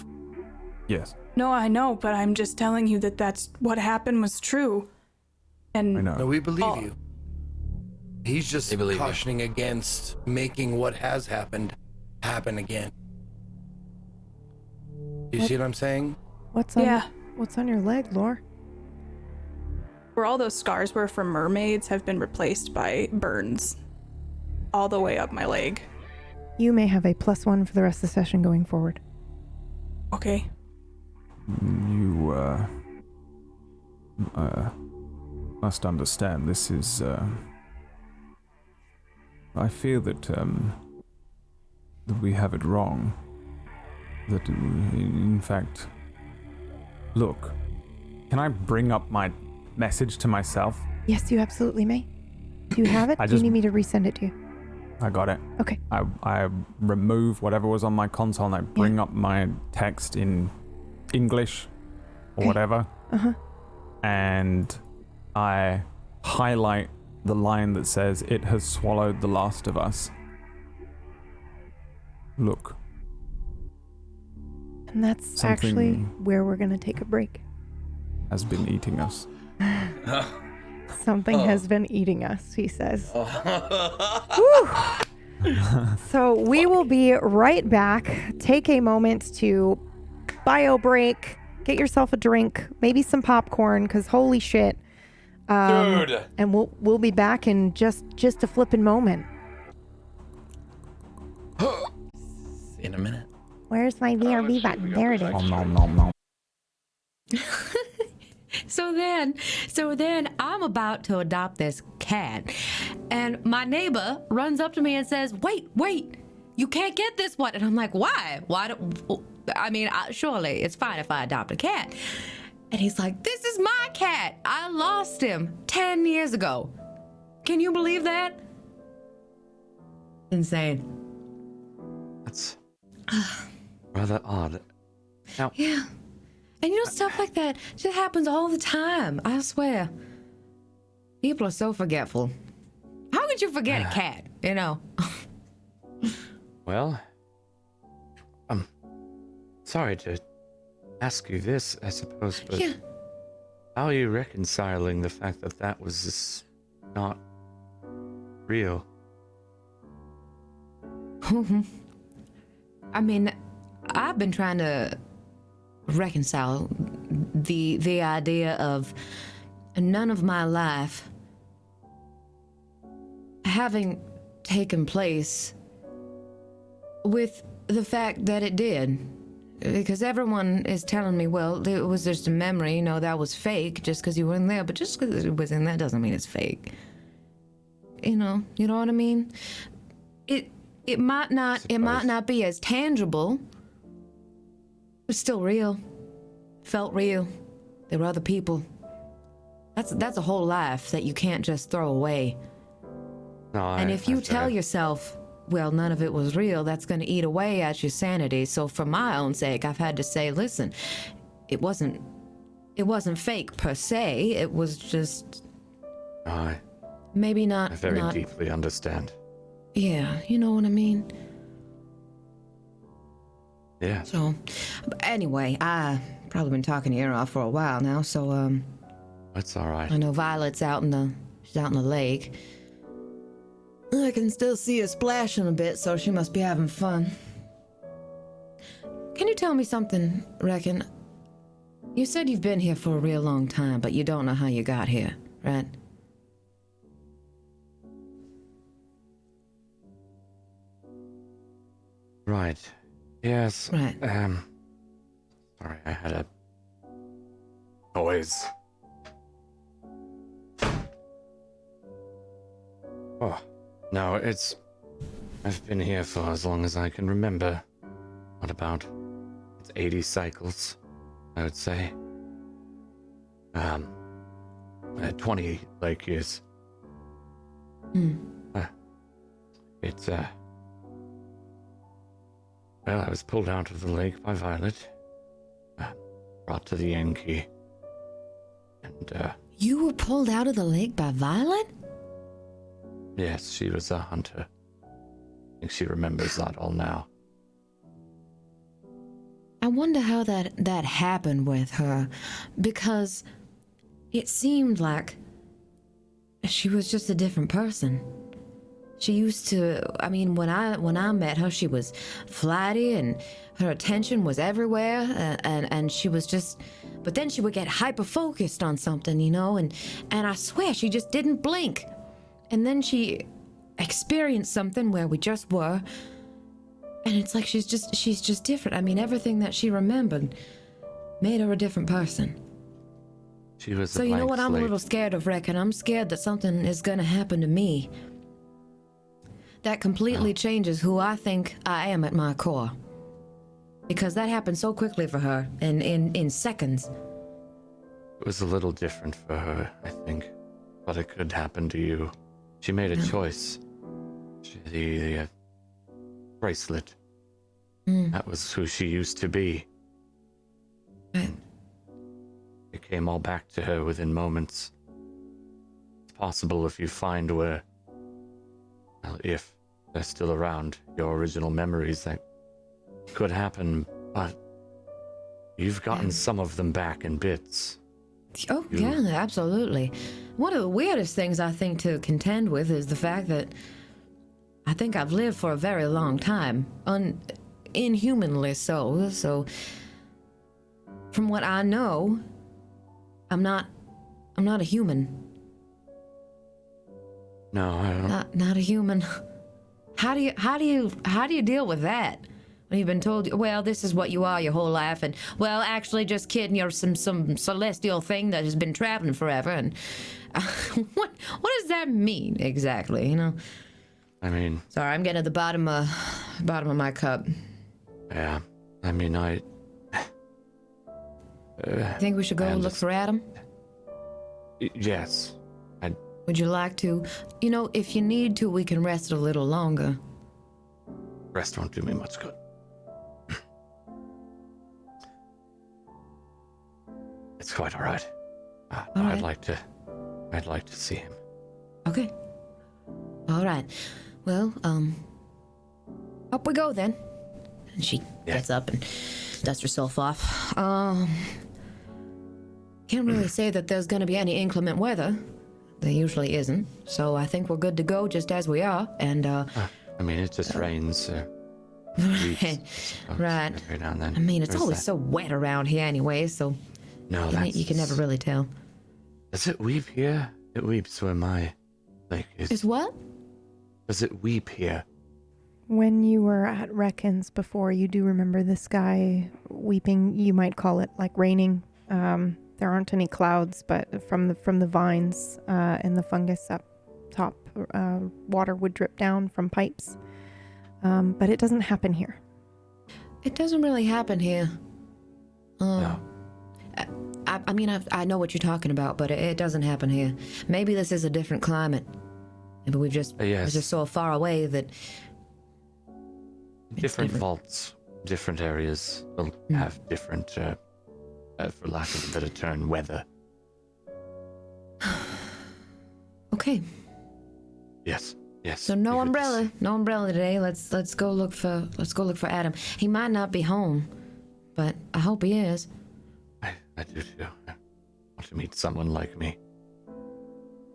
Yes, No, I know, but I'm just telling you that that's what happened was true. And I know. No, we believe Oh. you. He's just They believe you. cautioning against making what has happened happen again. You see what I'm saying? What's on Yeah. what's on your leg, Lore? where all those scars were from mermaids have been replaced by burns all the way up my leg. You may have a +1 for the rest of the session going forward. Okay. You must understand, this is, I fear that we have it wrong. That, in fact, look, can I bring up my message to myself? Yes, you absolutely may. Do you have it? Do you need me to resend it to you? I got it. Okay. I remove whatever was on my console and I bring up my text in English or whatever. Uh-huh. And I highlight the line that says, "It has swallowed the last of us. Look." And that's Something actually where we're going to take a break. has been eating us. Something has been eating us, he says. Whew. So we will be right back. Take a moment to bio break, get yourself a drink, maybe some popcorn, because holy shit. Dude. And we'll be back in just a flippin' moment. In a minute. Where's my VRB button? There it is. Nom, nom, nom. So then I'm about to adopt this cat, and my neighbor runs up to me and says, wait, you can't get this one. And I'm like, why? Surely it's fine if I adopt a cat. And he's like, this is my cat. I lost him 10 years ago. Can you believe that? Insane. That's rather odd. Now, Yeah. And stuff like that just happens all the time. I swear. People are so forgetful. How could you forget a cat, well, I'm sorry to ask you this, I suppose, but Yeah. how are you reconciling the fact that that was just not real? I mean, I've been trying to reconcile the idea of none of my life having taken place with the fact that it did. Because everyone is telling me, well, it was just a memory, that was fake just because you were in there. But just because it was in there doesn't mean it's fake. You know what I mean? It might not be as tangible, but still real. Felt real. There were other people. That's a whole life that you can't just throw away. No, And if you tell yourself, well, none of it was real, that's going to eat away at your sanity. So for my own sake, I've had to say, listen, it wasn't fake per se. It was just maybe not. I very deeply understand. Yeah, you know what I mean? Yeah. So, anyway, I've probably been talking your ear off for a while now, so, That's all right. I know Violet's out in the lake. I can still see her splashing a bit, so she must be having fun. Can you tell me something, Reckon? You said you've been here for a real long time, but you don't know how you got here, right? Right. Yes. Right. Sorry, I had a noise. Oh, no, I've been here for as long as I can remember. What about? It's 80 cycles, I would say. 20 lake years. It's, well, I was pulled out of the lake by Violet, brought to the Yankee, and, You were pulled out of the lake by Violet? yes, she was a hunter. I think she remembers that all now. I wonder how that happened with her, because it seemed like she was just a different person. She used to, when I met her, she was flighty and her attention was everywhere, and she was just but then she would get hyper-focused on something, you know, and I swear she just didn't blink. And then she experienced something where we just were, and it's like she's just different. I mean, everything that she remembered made her a different person. She was So a you know blank what I'm a slate. little scared of, Reckon? I'm scared that something is gonna happen to me that completely changes who I think I am at my core. Because that happened so quickly for her, in seconds. It was a little different for her, I think, but it could happen to you. She made a choice. The bracelet. That was who she used to be. Right. It came all back to her within moments. It's possible if you find where, well, if they're still around, your original memories, that could happen, but you've gotten some of them back in bits. Oh, yeah, absolutely. One of the weirdest things I think to contend with is the fact that I think I've lived for a very long time, inhumanly so. So, from what I know, I'm not a human. No, I don't. Not a human. How do you deal with that? When you've been told, well, this is what you are your whole life, and well, actually, just kidding, you're some celestial thing that has been traveling forever, and what does that mean exactly? You know. I mean. Sorry, I'm getting at the bottom of my cup. Yeah, I mean, I think we should go look for Adam? Yes. Would you like to? You know, if you need to, we can rest a little longer. Rest won't do me much good. It's quite all right. I'd like to see him. Okay. All right. Well, up we go then. And she gets up and dusts herself off. Can't really say that there's gonna be any inclement weather. There usually isn't. So I think we're good to go just as we are. And I mean, it just rains. Right. Every now and then. I mean, it's There's always that. so wet around here anyway, so No, you can never really tell. Does it weep here? It weeps where my lake is. Is what? Does it weep here? When you were at Reckon's before, you do remember the sky weeping. You might call it like raining. There aren't any clouds, but from the vines and the fungus up top, water would drip down from pipes. But it doesn't happen here. It doesn't really happen here. No. I mean, I know what you're talking about, but it doesn't happen here. Maybe this is a different climate. Maybe we're just so far away that... Different vaults, different areas will have different, for lack of a better term, weather. Okay. Yes. So no umbrella today. Let's go look for Adam. He might not be home, but I hope he is. I do too. I want to meet someone like me.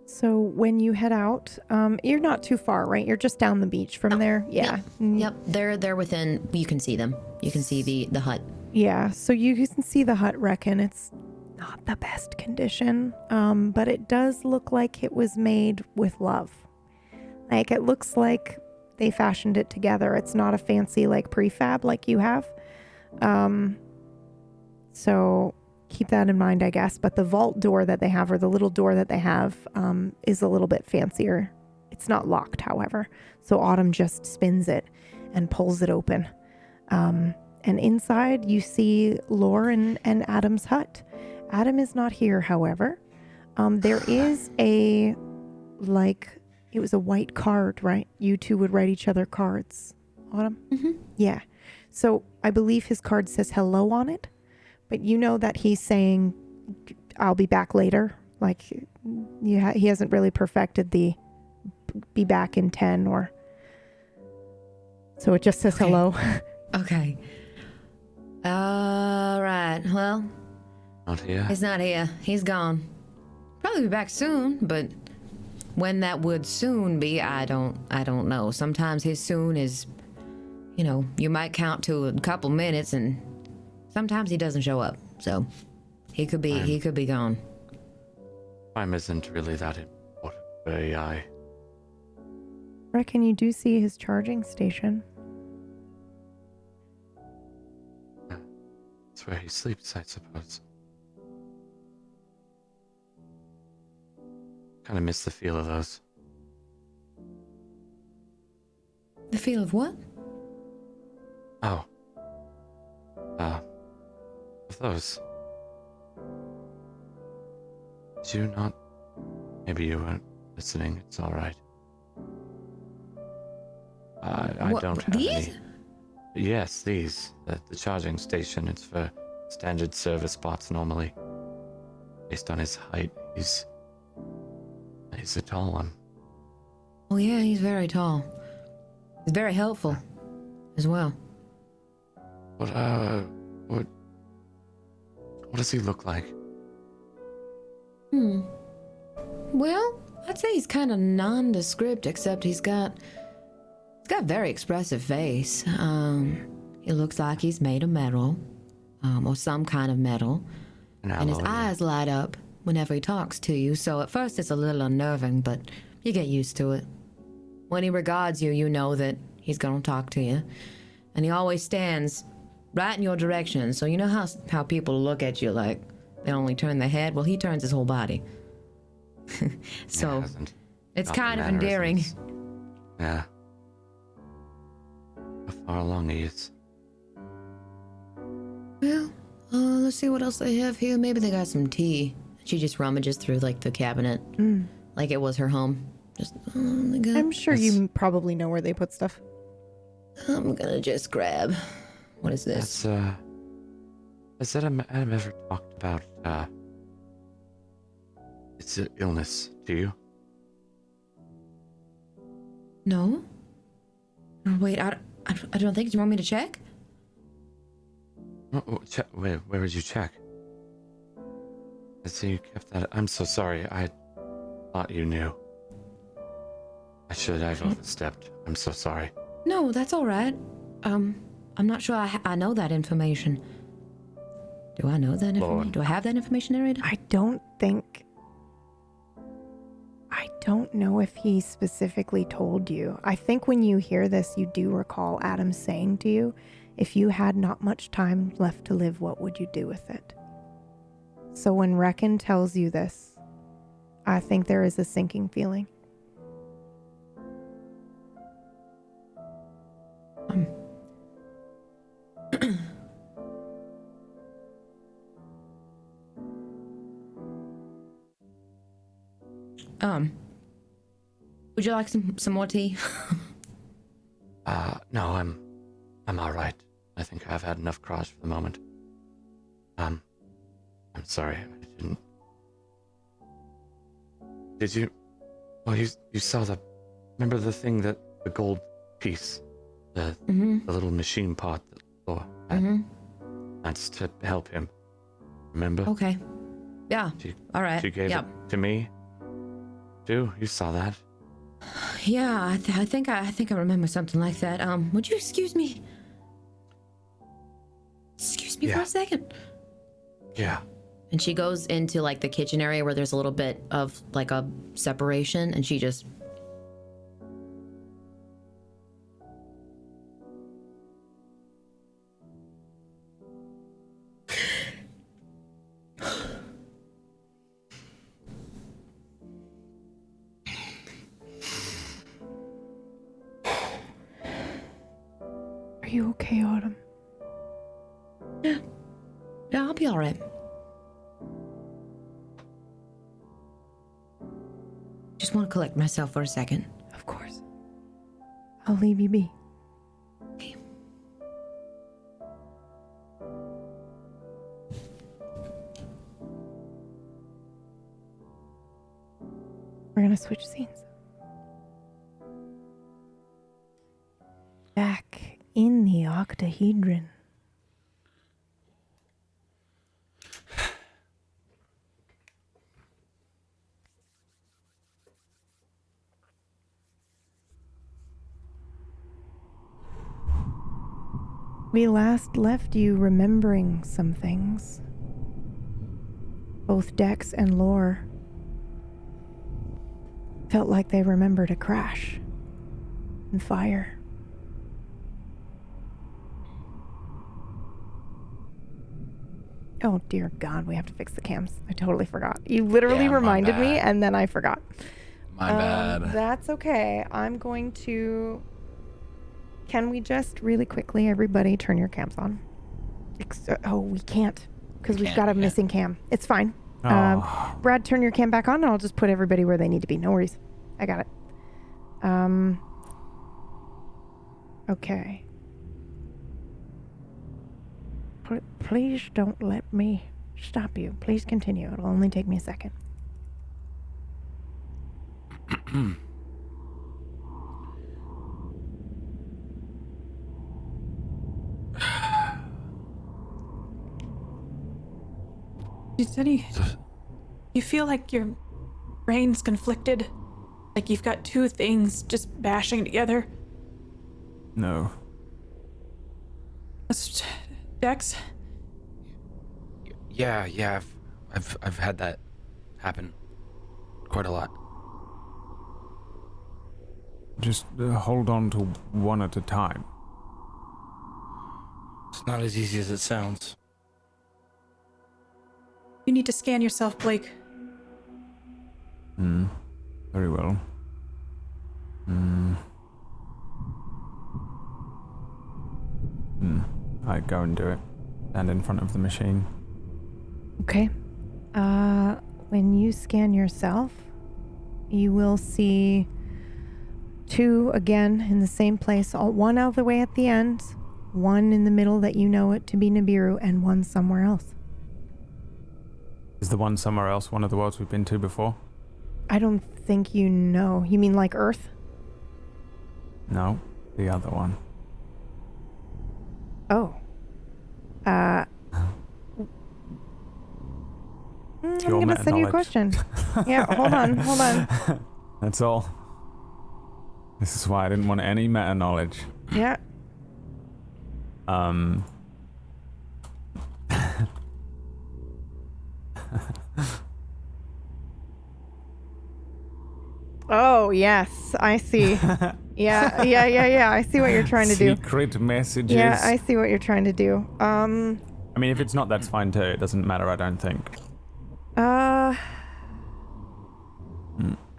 So when you head out, you're not too far, right? You're just down the beach from there. Yeah. Yep. They're within. You can see them. You can see the hut. Yeah. So you can see the hut, Reckon. It's not the best condition, but it does look like it was made with love. Like it looks like they fashioned it together. It's not a fancy like prefab like you have. So keep that in mind, I guess. But the vault door that they have, or the little door that they have, is a little bit fancier. It's not locked, however. So Autumn just spins it and pulls it open. And inside you see Lore and Adam's hut. Adam is not here, however. There is it was a white card, right? You two would write each other cards. Autumn? Mm-hmm. Yeah. So I believe his card says hello on it, but you know that he's saying, I'll be back later. Like, he hasn't really perfected the be back in 10 or... So it just says hello. Okay. All right. Well, Not here. he's not here. He's gone. Probably be back soon, but when that would soon be, I don't know. Sometimes his soon is, you might count to a couple minutes, and sometimes he doesn't show up. So He could be gone. Time isn't really that important for AI. Reckon you do see his charging station. That's where he sleeps, I suppose. Kind of miss the feel of those. The feel of what? Oh. Of those. Did you not? Maybe you weren't listening. It's all right. I What, don't have these? any. Yes, these. The charging station. It's for standard service spots normally. Based on his height, he's a tall one. Oh yeah, he's very tall. He's very helpful as well. What does he look like? Well, I'd say he's kind of nondescript, except he's got very expressive face. He looks like he's made of metal, or some kind of metal. And his eyes light up whenever he talks to you, so at first it's a little unnerving, but you get used to it. When he regards you, you know that he's gonna talk to you. And he always stands right in your direction, so you know how people look at you like they only turn their head? Well, he turns his whole body. So it's kind of endearing. Yeah. How far along he is? Well, let's see what else they have here. Maybe they got some tea. She just rummages through like the cabinet, like it was her home. Just, I'm sure you probably know where they put stuff. I'm gonna just grab. What is this? Has Adam ever talked about its illness to you? No. Wait, I don't think. Do you want me to check? Where would you check? I see you kept that. I'm so sorry. I thought you knew. I should have overstepped. I'm so sorry. No, that's all right. I'm not sure I know that information. Do I know that information? Do I have that information narrated? I don't know if he specifically told you. I think when you hear this, you do recall Adam saying to you, if you had not much time left to live, what would you do with it? So when Reckon tells you this, I think there is a sinking feeling. Would you like some more tea? No, I'm all right. I think I've had enough cross for the moment. I'm sorry, I didn't. Did you? Well, you saw remember the thing the gold piece, the little machine pot that Laura had? That's to help him. Remember? Okay. Yeah. All right. She gave it to me. Too. You saw that. Yeah, I think I remember something like that. Would you excuse me? Excuse me for a second. Yeah. And she goes into like the kitchen area where there's a little bit of like a separation, and she just. Are you okay, Autumn? Yeah, I'll be all right. Just want to collect myself for a second. Of course. I'll leave you be. Okay. We're gonna switch scenes. Back in the octahedron. We last left you remembering some things. both Dex and Lore felt like they remembered a crash and fire. Oh dear God, we have to fix the cams. I totally forgot. You literally reminded me and then I forgot. My bad. That's okay. I'm going to... Can we just really quickly, everybody, turn your cams on? Oh, we can't because we've got a missing cam. It's fine. Brad, turn your cam back on and I'll just put everybody where they need to be. No worries. I got it. Okay. Please don't let me stop you. Please continue. It'll only take me a second. You said you feel like your brain's conflicted? Like you've got two things just bashing together? No. Dex? Yeah, I've had that happen quite a lot. Just hold on to one at a time. It's not as easy as it sounds. You need to scan yourself, Blake. Very well. I go and do it. Stand in front of the machine. Okay. When you scan yourself, you will see two again in the same place. One out of the way at the end, one in the middle that you know it to be Nibiru, and one somewhere else. Is the one somewhere else one of the worlds we've been to before? I don't think you know. You mean like Earth? No, the other one. Oh. I'm gonna send you a question. Yeah, hold on. That's all. This is why I didn't want any meta knowledge. Yeah. Oh, yes, I see. Yeah. I see what you're trying to do. Secret messages. Yeah, I see what you're trying to do. I mean, if it's not, that's fine too. It doesn't matter, I don't think. I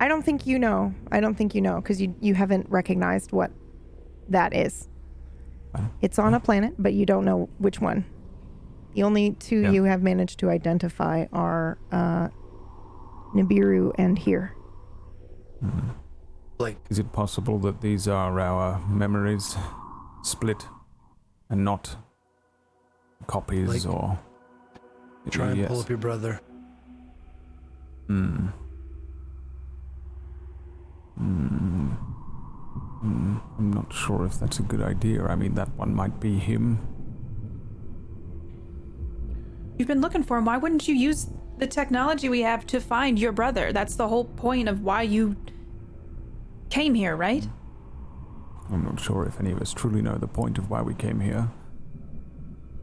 don't think you know. Because you haven't recognized what that is. It's on a planet, but you don't know which one. The only two you have managed to identify are Nibiru and here. Like, is it possible that these are our memories split and not copies, or try and pull up your brother? I'm not sure if that's a good idea. I mean, that one might be him. You've been looking for him. Why wouldn't you use the technology we have to find your brother? That's the whole point of why you came here, right? I'm not sure if any of us truly know the point of why we came here.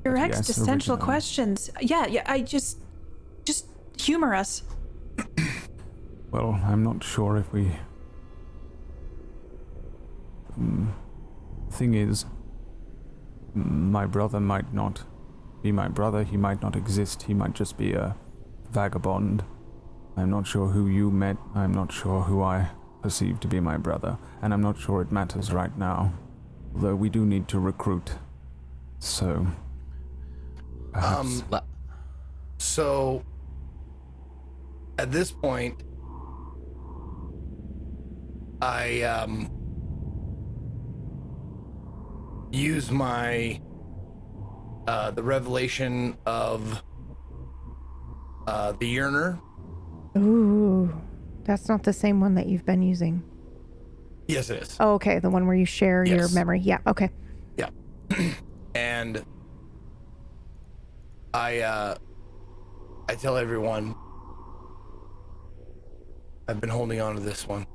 Your existential questions. Yeah, I just humor us. Well, I'm not sure if we... Thing is, my brother might not be my brother. He might not exist. He might just be a vagabond. I'm not sure who you met. I'm not sure who I perceive to be my brother. And I'm not sure it matters right now. Although we do need to recruit. So... perhaps... So... At this point... I, use my... the revelation of... the yearner. Ooh. That's not the same one that you've been using. Yes, it is. Oh, okay. The one where you share your memory. Yeah, okay. Yeah. And I tell everyone I've been holding on to this one.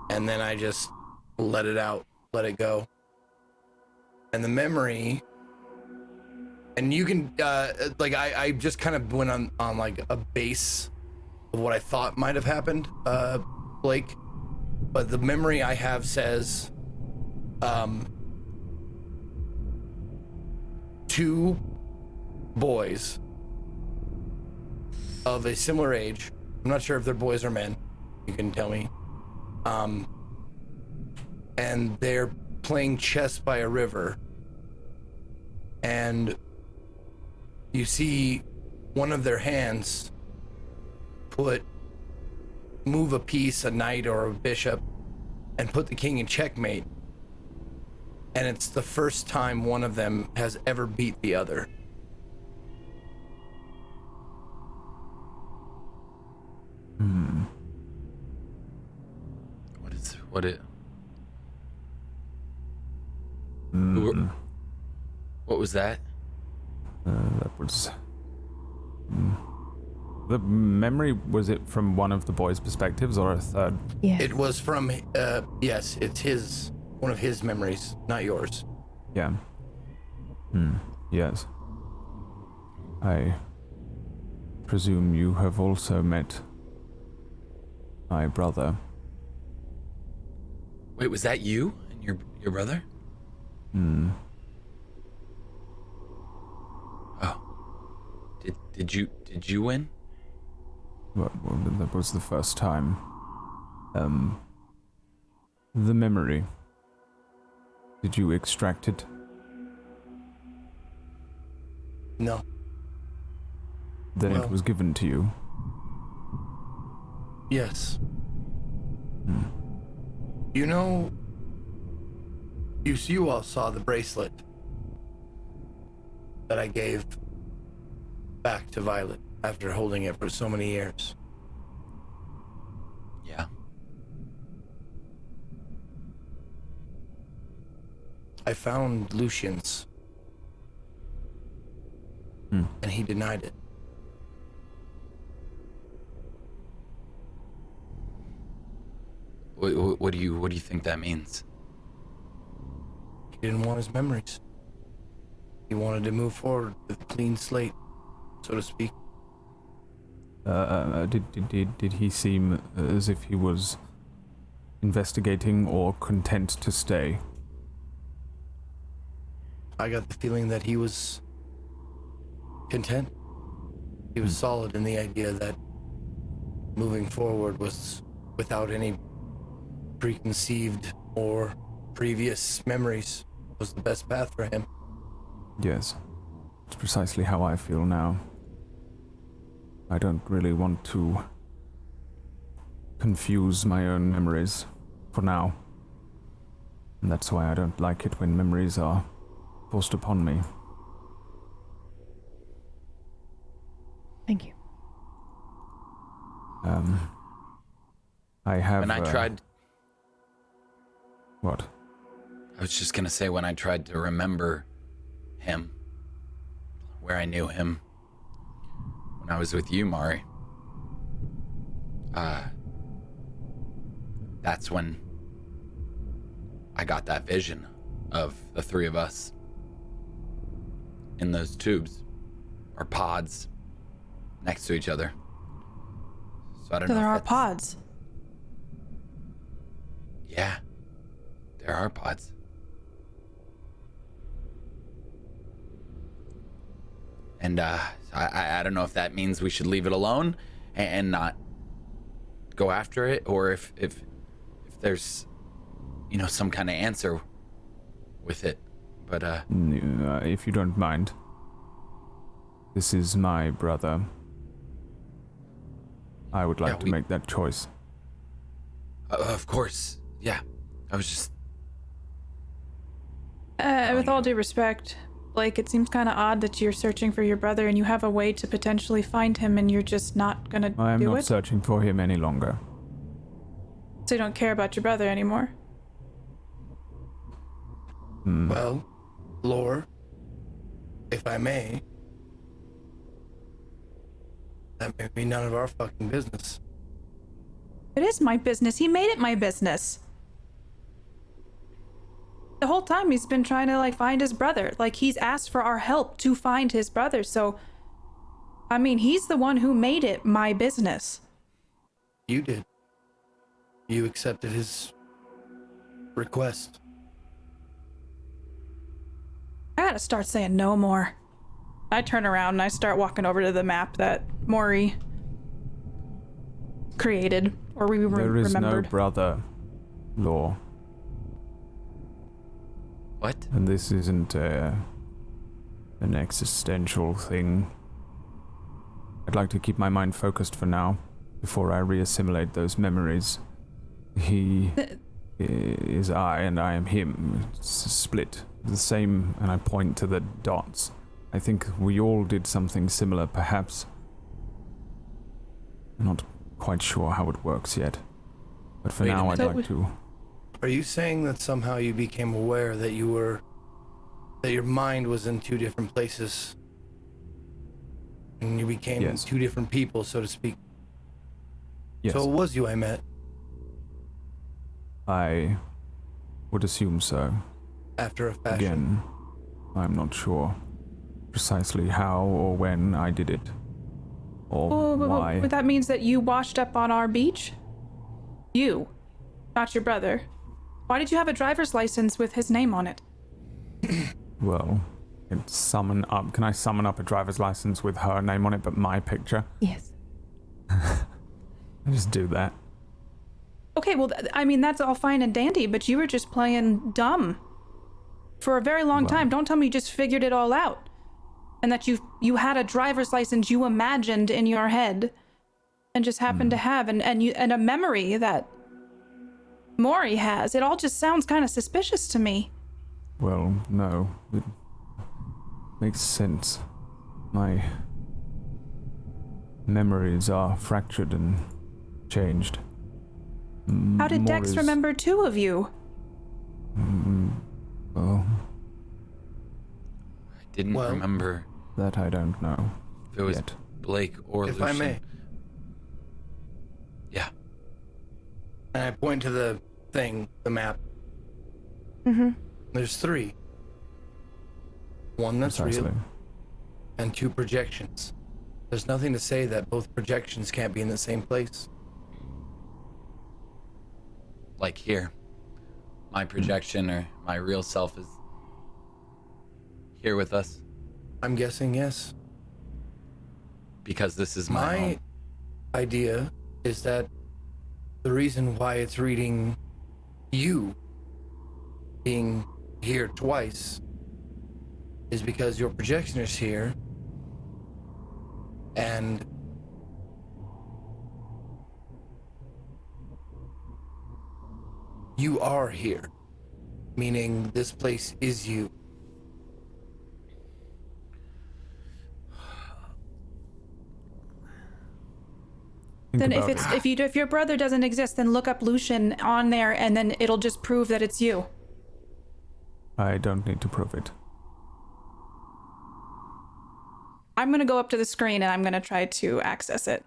And then I just let it out, let it go. And the memory And you can, like, I just kind of went on like a base of what I thought might have happened, Blake. But the memory I have says, 2 boys of a similar age. I'm not sure if they're boys or men. You can tell me. And they're playing chess by a river. And you see one of their hands move a piece, a knight or a bishop, and put the king in checkmate. And it's the first time one of them has ever beat the other. What was that? That was... The memory, was it from one of the boys' perspectives or a third? Yeah. It was from, yes, it's one of his memories, not yours. Yeah. Yes. I presume you have also met my brother. Wait, was that you and your brother? Oh. Did you win? Well, that was the first time. The memory. Did you extract it? No. Then it was given to you. Yes. You know, you all saw the bracelet that I gave back to Violet after holding it for so many years. Yeah. I found Lucian's. And he denied it. What do you think that means? He didn't want his memories. He wanted to move forward with a clean slate, so to speak. Did he seem as if he was investigating or content to stay? I got the feeling that he was content. He was solid in the idea that moving forward was without any preconceived or previous memories was the best path for him. Yes. It's precisely how I feel now. I don't really want to confuse my own memories for now. And that's why I don't like it when memories are forced upon me. Thank you. I have... When I tried... What? I was just gonna say, when I tried to remember him, where I knew him, when I was with you, Mari, that's when I got that vision of the 3 of us in those tubes, or pods, next to each other. So I don't know. So there if are that's... pods. Yeah, there are pods. And I don't know if that means we should leave it alone and not go after it, or if there's, you know, some kind of answer with it. But if you don't mind, this is my brother. I would like to make that choice. Of course, yeah. I was just... With all due respect, Blake, it seems kind of odd that you're searching for your brother and you have a way to potentially find him and you're just not gonna do it? I am not searching for him any longer. So you don't care about your brother anymore? Well, Lore, if I may, that may be none of our fucking business. It is my business. He made it my business. The whole time he's been trying to like find his brother. Like he's asked for our help to find his brother. So, I mean, he's the one who made it my business. You did. You accepted his request. I gotta start saying no more. I turn around and I start walking over to the map that Maury created, or we There is remembered. no brother law. What? And this isn't an existential thing. I'd like to keep my mind focused for now, before I reassimilate those memories. He is I, and I am him. It's split. The same, and I point to the dots. I think we all did something similar, perhaps. I'm not quite sure how it works yet. But for Wait a now, I'd minute. like to... Are you saying that somehow you became aware that your mind was in two different places? And you became Yes. two different people, so to speak? Yes, So it was you I met. I would assume so. After a fashion. Again, I'm not sure precisely how or when I did it. Or why. But that means that you washed up on our beach? You, not your brother. Why did you have a driver's license with his name on it? Well, can I summon up a driver's license with her name on it, but my picture? Yes. I just do that. Okay, well, I mean, that's all fine and dandy, but you were just playing dumb for a very long time. Don't tell me you just figured it all out. And that you had a driver's license you imagined in your head and just happened to have, and a memory that Maury has. It all just sounds kind of suspicious to me. Well, no. It makes sense. My memories are fractured and changed. How did Dex remember two of you? Well, I didn't remember that I don't know. if it was yet. Blake or If Lucian. I may. Yeah. And I point to the thing, the map. Mm-hmm. There's three. One that's Precisely. real, and two projections. There's nothing to say that both projections can't be in the same place. Like here. My projection or my real self is here with us I'm guessing yes. because this is my home. Idea is that the reason why it's reading you being here twice is because your projection is here and you are here, meaning this place is you. Then about if your brother doesn't exist, then look up Lucian on there, and then it'll just prove that it's you. I don't need to prove it. I'm gonna go up to the screen and I'm gonna try to access it.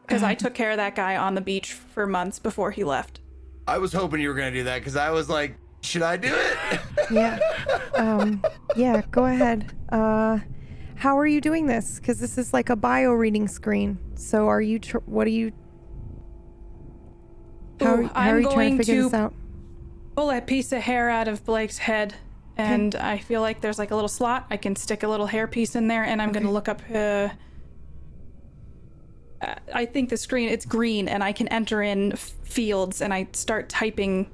Because I took care of that guy on the beach for months before he left. I was hoping you were gonna do that because I was like, should I do it? Yeah. Yeah, go ahead. How are you doing this? Because this is like a bio reading screen. So are you, what are you, how are you trying going to figure to this out? pull a piece of hair out of Blake's head, and I feel like there's like a little slot. I can stick a little hair piece in there, and I'm gonna look up, I think the screen, it's green, and I can enter in fields, and I start typing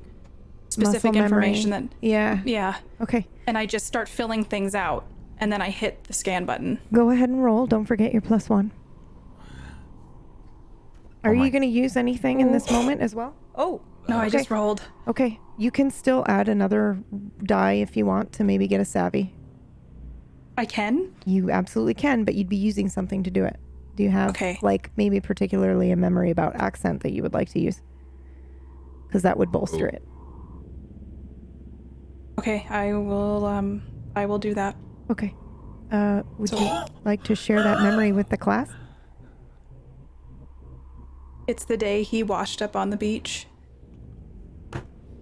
specific Muscle memory. information that, Yeah. Okay. and I just start filling things out, and then I hit the scan button. Go ahead and roll. Don't forget your +1. Are you going to use anything in this moment as well? Oh, No, I just rolled. Okay. You can still add another die if you want to maybe get a savvy. I can? You absolutely can, but you'd be using something to do it. Do you have like maybe particularly a memory about accent that you would like to use? Because that would bolster it. Okay, I will do that. Okay. Would you like to share that memory with the class? It's the day he washed up on the beach.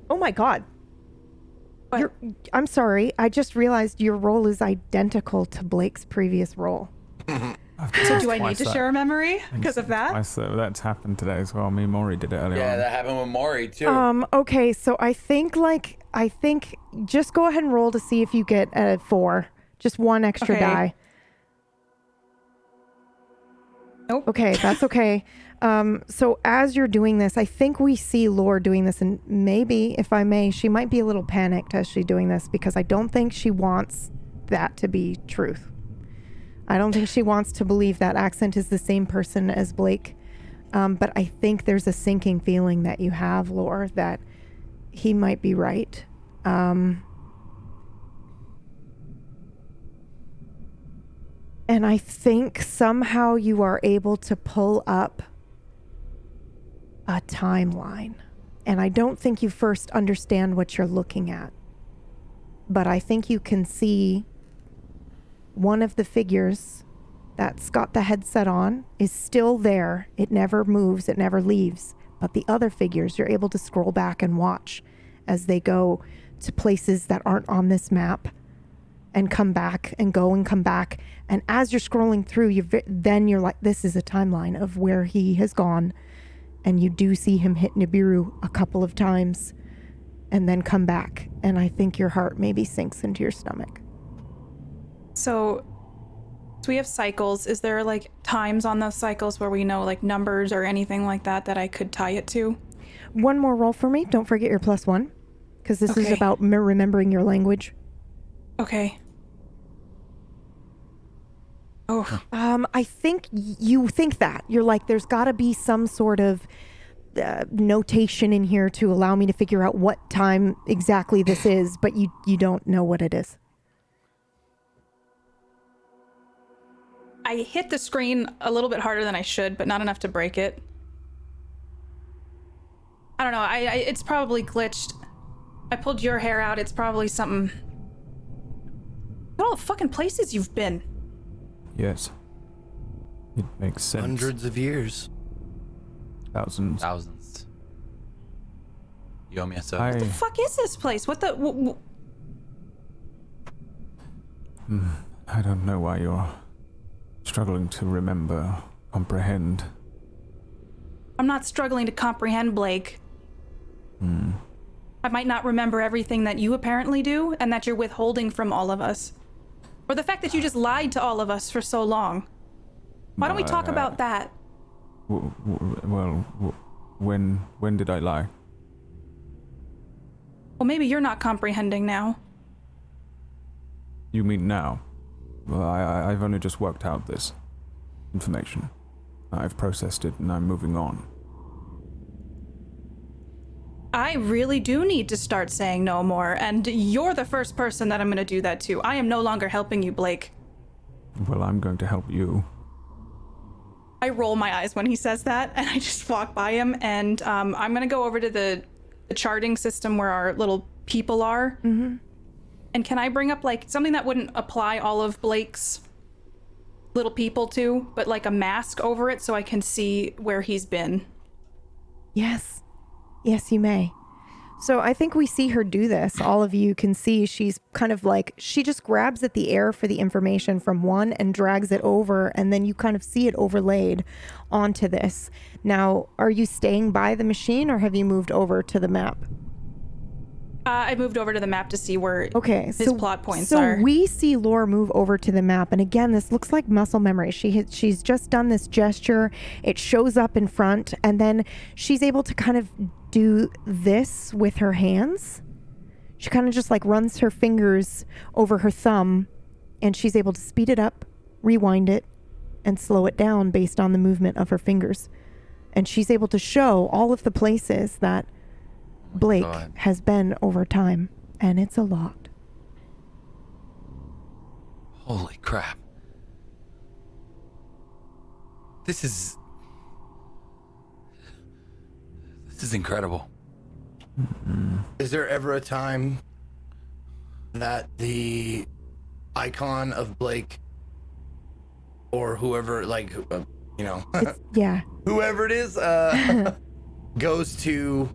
Oh my god. I'm sorry. I just realized your role is identical to Blake's previous role. So do I need to share a memory because of that? So that's happened today as well. Me and Maury did it earlier Yeah, on. that happened with Maury too. Okay, so I think just go ahead and roll to see if you get a 4. Just one extra die. Nope. Okay, that's okay. So as you're doing this, I think we see Lore doing this, and maybe, if I may, she might be a little panicked as she's doing this because I don't think she wants that to be truth. I don't think she wants to believe that Accent is the same person as Blake. But I think there's a sinking feeling that you have, Lore, that he might be right. And I think somehow you are able to pull up a timeline. And I don't think you first understand what you're looking at. But I think you can see one of the figures that's got the headset on is still there. It never moves, it never leaves. But the other figures, you're able to scroll back and watch as they go to places that aren't on this map and come back and go and come back. And as you're scrolling through, then you're like, this is a timeline of where he has gone. And you do see him hit Nibiru a couple of times and then come back. And I think your heart maybe sinks into your stomach. So we have cycles. Is there like times on those cycles where we know like numbers or anything like that I could tie it to? One more roll for me. Don't forget your +1, because this is about remembering your language. Okay. Oh. I think you think that. You're like, there's got to be some sort of notation in here to allow me to figure out what time exactly this is, but you don't know what it is. I hit the screen a little bit harder than I should, but not enough to break it. I don't know. It's probably glitched. I pulled your hair out. It's probably something. Look at all the fucking places you've been. Yes. It makes sense. Hundreds of years. Thousands. You owe me a soda. What the fuck is this place? What the... I don't know why you're struggling to remember, comprehend. I'm not struggling to comprehend, Blake. I might not remember everything that you apparently do, and that you're withholding from all of us. Or the fact that you just lied to all of us for so long. Why don't we talk about that? When did I lie? Well, maybe you're not comprehending now. You mean now? Well, I've only just worked out this information. I've processed it and I'm moving on. I really do need to start saying no more, and you're the first person that I'm going to do that to. I am no longer helping you, Blake. Well, I'm going to help you. I roll my eyes when he says that, and I just walk by him, and I'm going to go over to the charting system where our little people are. Mm-hmm. And can I bring up, like, something that wouldn't apply all of Blake's little people to, but, like, a mask over it so I can see where he's been? Yes. Yes, you may. So I think we see her do this. All of you can see she's kind of like, she just grabs at the air for the information from one and drags it over, and then you kind of see it overlaid onto this. Now, are you staying by the machine or have you moved over to the map? I moved over to the map to see where his plot points are. So we see Laura move over to the map. And again, this looks like muscle memory. She's just done this gesture. It shows up in front. And then she's able to kind of do this with her hands. She kind of just like runs her fingers over her thumb. And she's able to speed it up, rewind it, and slow it down based on the movement of her fingers. And she's able to show all of the places that Blake has been over time, and it's a lot. Holy crap. This is incredible. Is there ever a time that the icon of Blake or whoever, like, yeah, whoever it is, goes to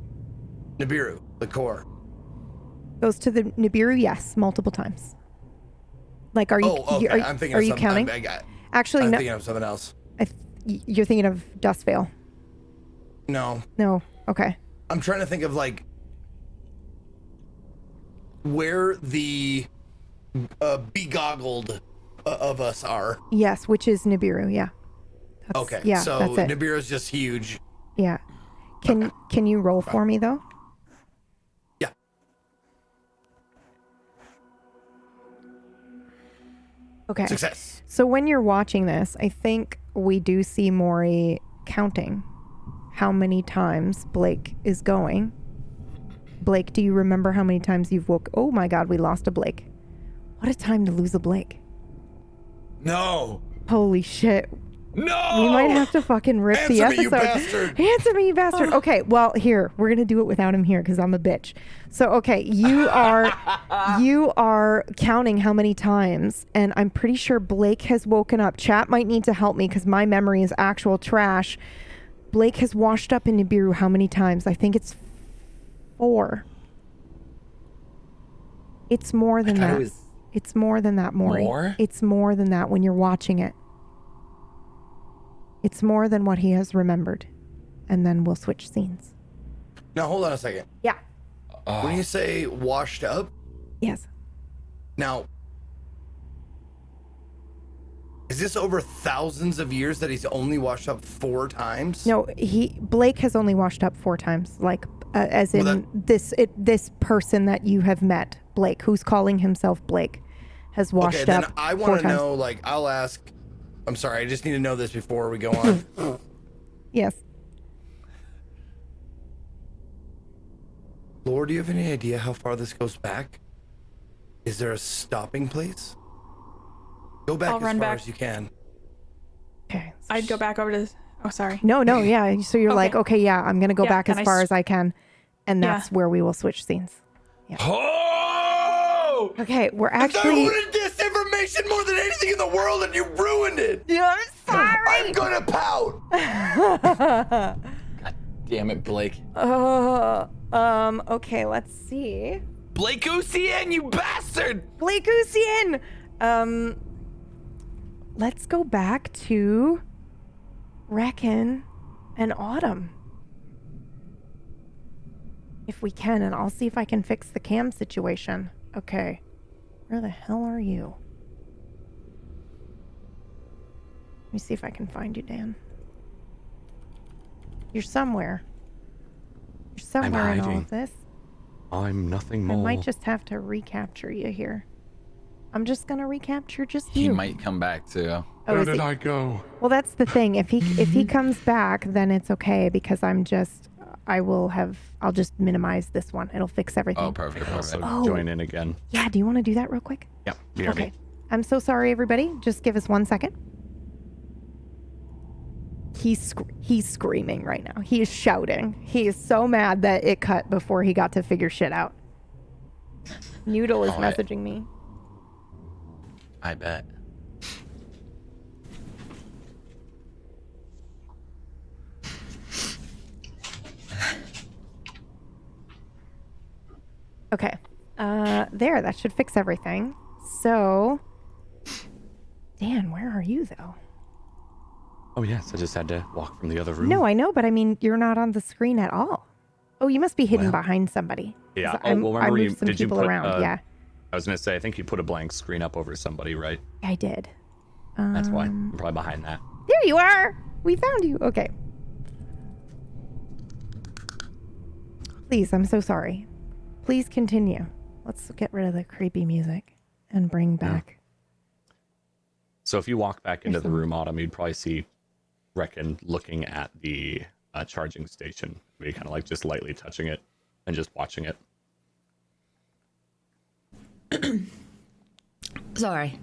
Nibiru, the core? Goes to the Nibiru, yes, multiple times. Like, are you? Oh, okay. I'm thinking. Are of you counting? Actually, no. I'm thinking of something else. You're thinking of Dustvale. No. No. Okay. I'm trying to think of like where the begoggled of us are. Yes, which is Nibiru. Yeah. Okay. Yeah. So that's it. Nibiru is just huge. Yeah. Can you roll for me though? Yeah. Okay. Success. So when you're watching this, I think we do see Maury counting how many times Blake is going. Blake, do you remember how many times you've woke? Oh my God, we lost a Blake. What a time to lose a Blake. No. Holy shit. No. We might have to fucking rip the Answer me, episode. you bastard. Answer me, you bastard. Okay, well, here, we're going to do it without him here because I'm a bitch. So, okay, you are counting how many times, and I'm pretty sure Blake has woken up. Chat might need to help me because my memory is actual trash. Blake has washed up in Nibiru how many times? I think it's 4. It's more than that. It's more than that, Maury. More? It's more than that when you're watching it. It's more than what he has remembered. And then we'll switch scenes. Now hold on a second. Yeah. When you say washed up, Yes. now is this over thousands of years that he's only washed up 4 times? No, Blake has only washed up 4 times. Like, as in this person that you have met, Blake, who's calling himself Blake, has washed okay, up. then I 4 want to times. know. Like, I'll ask. I'm sorry. I just need to know this before we go on. Yes. Lord, do you have any idea how far this goes back? Is there a stopping place? Go back I'll as run far back. as you can. Okay. I'd go back over to. Oh, sorry. No, yeah. So you're like, okay, yeah, I'm going to go Yeah, back as and I far s- as I can. And that's where we will switch scenes. Oh! Okay, we're I actually. wanted this information more than anything in the world, and you ruined it. Yeah, I'm sorry. I'm gonna pout. God damn it, Blake. Okay, let's see. Blake Lucien, you bastard! Blake Lucien! Let's go back to Reckon and Autumn. If we can, and I'll see if I can fix the cam situation. Okay. Where the hell are you? Let me see if I can find you, Dan. You're somewhere. You're somewhere in all hiding. of this. I'm nothing more. I might just have to recapture you here. I'm just gonna recapture just He you. might come back too. Oh, Where is did he? I go? Well, that's the thing. If he comes back, then it's okay because I'll just minimize this one. It'll fix everything. Oh, perfect, Also perfect. join in again. Yeah, do you want to do that real quick? Yeah. You hear Okay. me? I'm so sorry, everybody. Just give us 1 second. He's screaming right now. He is shouting. He is so mad that it cut before he got to figure shit out. Noodle is messaging me. I bet. Okay. There, that should fix everything. So, Dan, where are you though? Oh yes, I just had to walk from the other room. No, I know, but I mean, you're not on the screen at all. Oh, you must be hidden Well, behind somebody. Yeah. 'Cause Oh, well, I remember moved some did you people put, around. Yeah, I was gonna say, I think you put a blank screen up over somebody, right? I did. That's why. I'm probably behind that. There you are. We found you. Okay. Please, I'm so sorry. Please continue. Let's get rid of the creepy music and bring back. So if you walk back into the room, Autumn, you'd probably see Reckon looking at the charging station. Maybe kind of like just lightly touching it and just watching it. Sorry.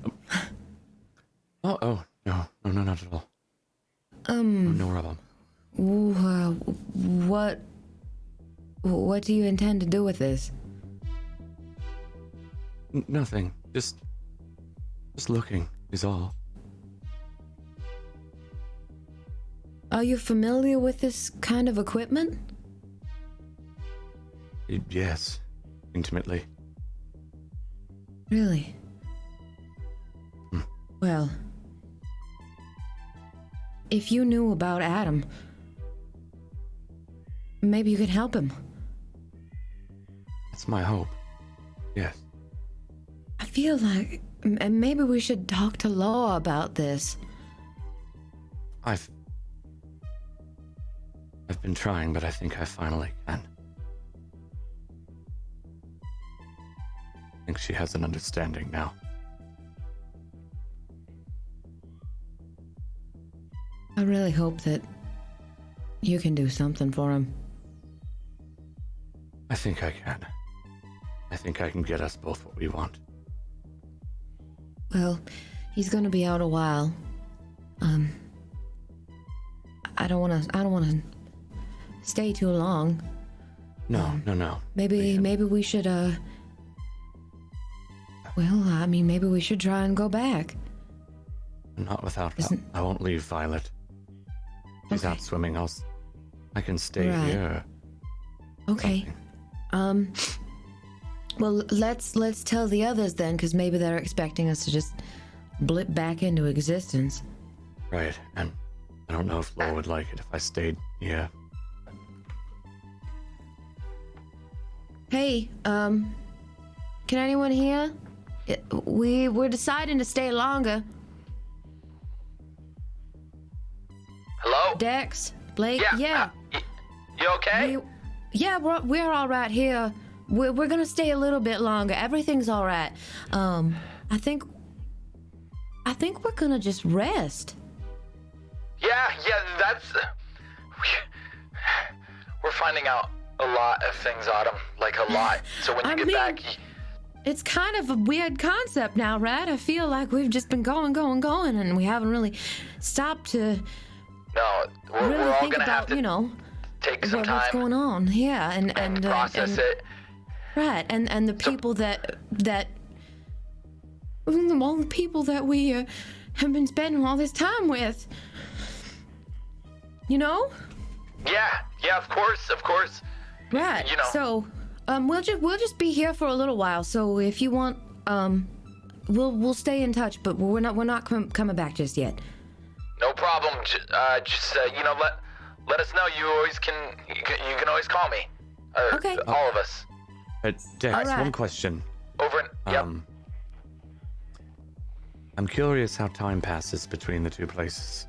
Oh, no, not at all. No problem. What do you intend to do with this? Nothing. Just looking is all. Are you familiar with this kind of equipment? Yes, intimately. Really? Well, if you knew about Adam, maybe you could help him. That's my hope. Yes. I feel like maybe we should talk to Law about this. I've been trying, but I think I finally can. I think she has an understanding now. I really hope that you can do something for him. I think I can. I think I can get us both what we want. Well, he's gonna be out a while. I don't wanna stay too long. No. Maybe we should maybe we should try and go back. Not without help. I won't leave Violet. She's out swimming. I can stay here. Okay. Well, let's tell the others then, because maybe they're expecting us to just blip back into existence. Right, and I don't know if Law would like it if I stayed here. Hey, can anyone hear? We're deciding to stay longer. Hello? Dex, Blake, yeah. You okay? We're all right here. We're gonna stay a little bit longer. Everything's all right. I think we're gonna just rest. Yeah, that's... We're finding out a lot of things, Autumn. Like, a lot. So when you get back... It's kind of a weird concept now, right? I feel like we've just been going, and we haven't really stopped to... No, we're all think gonna about, have to take some time. What's going on? Yeah, and process it. Right, and the people that all the people that we have been spending all this time with. You know? Yeah, of course. Right. So, we'll just be here for a little while. So if you want, we'll stay in touch, but we're not coming back just yet. No problem. Just let us know. You can always call me. Okay. All of us. Dex, one question. Yep. I'm curious how time passes between the two places.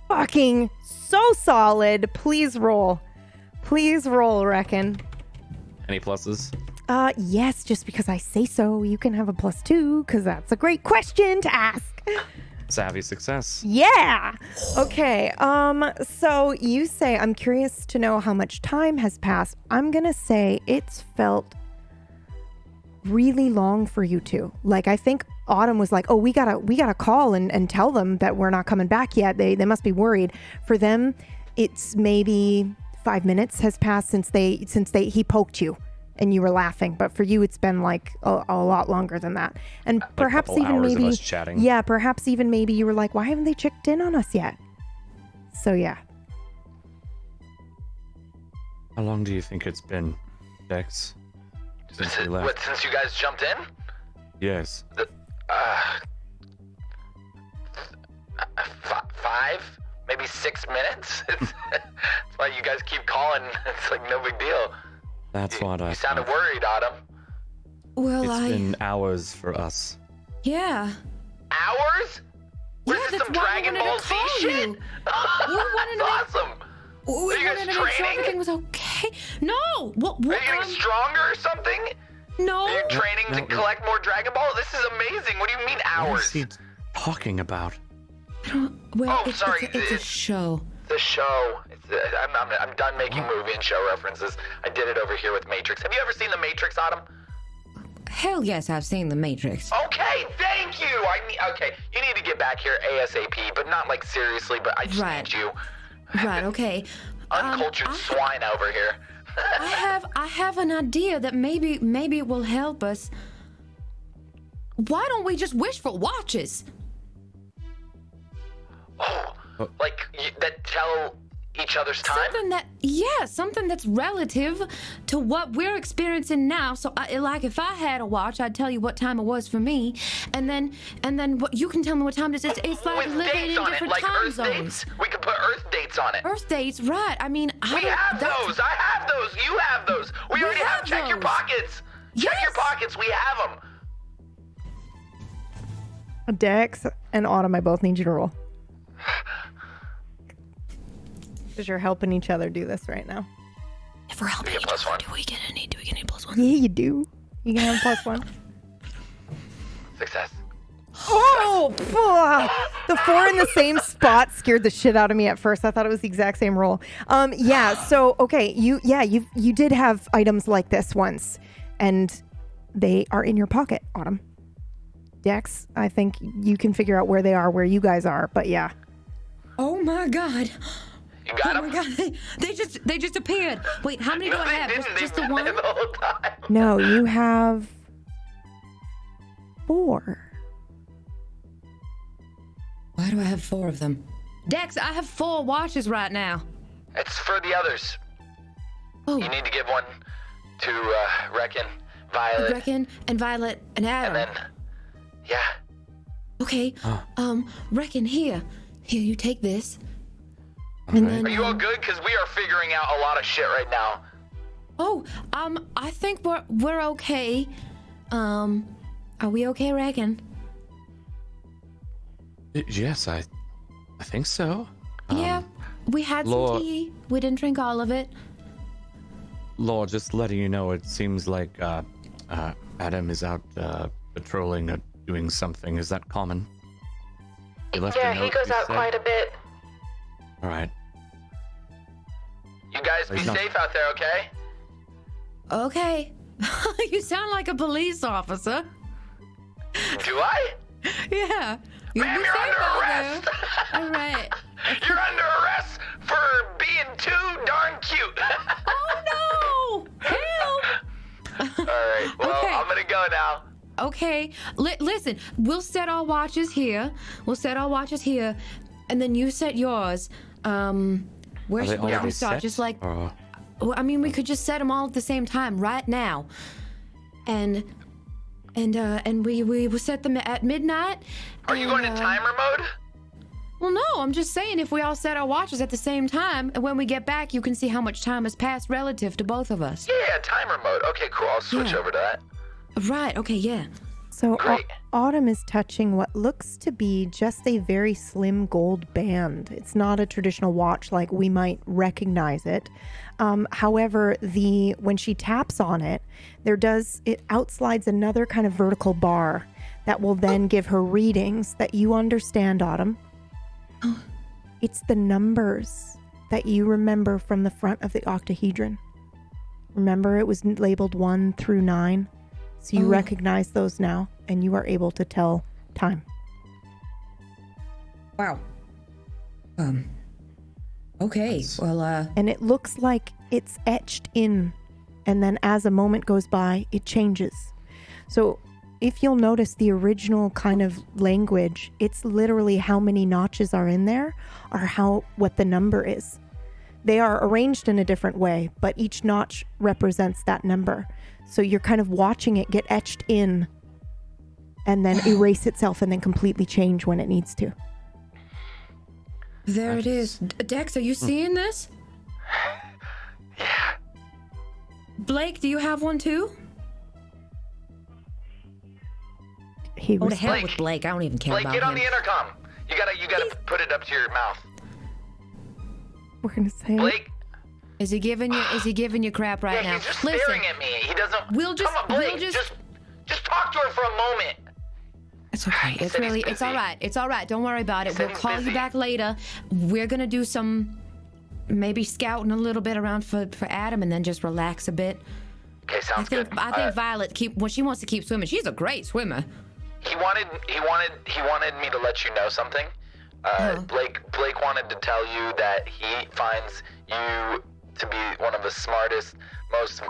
Fucking so solid. Please roll, Reckon. Any pluses? Yes, just because I say so, you can have a +2, because that's a great question to ask. Savvy success. Yeah. Okay. So you say, I'm curious to know how much time has passed. I'm gonna say it's felt really long for you two. Like, I think Autumn was like, oh, we gotta call and tell them that we're not coming back yet. They must be worried. For them, it's maybe 5 minutes has passed since he poked you and you were laughing, but for you it's been like a lot longer than that. And perhaps even maybe chatting. Yeah, perhaps even maybe you were like, why haven't they checked in on us yet? So yeah. How long do you think it's been, Dex? Since we left? Since you guys jumped in? Yes. 5, maybe 6 minutes. That's why you guys keep calling. It's like no big deal. That's what I. You sounded worried, Autumn. Well, It's been hours for us. Yeah. Hours? What is this, some Dragon Ball Z shit? That's awesome. We Are you guys wanted to make sure training? everything was okay. No. What? Are you getting stronger or something? No. Are you training to collect more Dragon Ball? This is amazing. What do you mean What hours? is he talking about? Sorry. It's a show. The show. I'm done making movie and show references. I did it over here with Matrix. Have you ever seen The Matrix, Autumn? Hell yes, I've seen The Matrix. Okay, thank you. You need to get back here ASAP, but not like seriously. But I just need you. Right. Okay. Uncultured swine over here. I have an idea that maybe it will help us. Why don't we just wish for watches? Like that tell each other's time? Something that's relative to what we're experiencing now. So, like, if I had a watch, I'd tell you what time it was for me, and then what you can tell me what time it is. It's like With living dates in on different it, like time Earth zones. dates. We could put Earth dates on it. Earth dates, right? I mean, We have those. I have those. You have those. We already have. Check your pockets. Check your pockets. We have them. Dex and Autumn, I both need you to roll. Because you're helping each other do this right now. If we're helping each other, do we get any plus one? Yeah, you do. You can have a +1. Success. Oh, the 4 in the same spot scared the shit out of me at first. I thought it was the exact same roll. Yeah. So okay, you did have items like this once, and they are in your pocket, Autumn. Dex, I think you can figure out where they are, where you guys are. But yeah. Oh my God. You got them? Oh my God, they just appeared. Wait, how many do I have? Just the one? The whole time. No, you have 4. Why do I have 4 of them? Dex, I have 4 watches right now. It's for the others. Oh. You need to give one to Reckon, Violet. Reckon and Violet and Adam. And then, yeah. Okay. Reckon, here, you take this. And then, Are you all good? Because we are figuring out a lot of shit right now. Oh, I think we're okay. Are we okay, Reckon? Yes, I think so. Yeah, we had some tea. We didn't drink all of it. Law, just letting you know, it seems like Adam is out patrolling or doing something. Is that common? Yeah, he goes out quite a bit. All right. You guys be safe out there, okay? Okay. You sound like a police officer. Do I? Yeah. Ma'am, you're under arrest. All right. You're under arrest for being too darn cute. Oh no! Help! All right. Well, Okay. I'm gonna go now. Okay. Listen, we'll set our watches here. And then you set yours. Where should we start? Just like, well, I mean, we could just set them all at the same time right now, and we will set them at midnight. Are you going in timer mode? Well, no, I'm just saying if we all set our watches at the same time, and when we get back, you can see how much time has passed relative to both of us. Yeah, timer mode. Okay, cool. I'll switch over to that. Right. Okay. Yeah. so Great. Autumn is touching what looks to be just a very slim gold band. It's not a traditional watch like we might recognize it. However, when she taps on it, it outslides another kind of vertical bar that will then give her readings that you understand, Autumn. It's the numbers that you remember from the front of the octahedron. Remember, it was labeled 1 through 9. So you recognize those now, and you are able to tell time. Wow. Okay. Well, And it looks like it's etched in, and then as a moment goes by, it changes. So if you'll notice the original kind of language, it's literally how many notches are in there, or what the number is. They are arranged in a different way, but each notch represents that number. So you're kind of watching it get etched in and then erase itself and then completely change when it needs to. there it is. Dex, are you seeing this? Yeah. Blake, do you have one too? He Oh, was to hell Blake. with Blake. I don't even care Blake, about get on him. the intercom. You gotta put it up to your mouth. we're gonna say Blake. Is he giving you crap right Yeah, now? he's just Listen, staring at me. He doesn't. We'll just- Come on, Blake. we'll just- just talk to her for a moment. it's okay. He It's said he's really, it's busy. all right. It's all right. Don't worry about it. said We'll he's call you busy. back later. We're gonna do some, maybe scouting a little bit around for Adam, and then just relax a bit. Okay, sounds good. I think Violet she wants to keep swimming. She's a great swimmer. He wanted me to let you know something. Blake wanted to tell you that he finds you to be one of the smartest, most.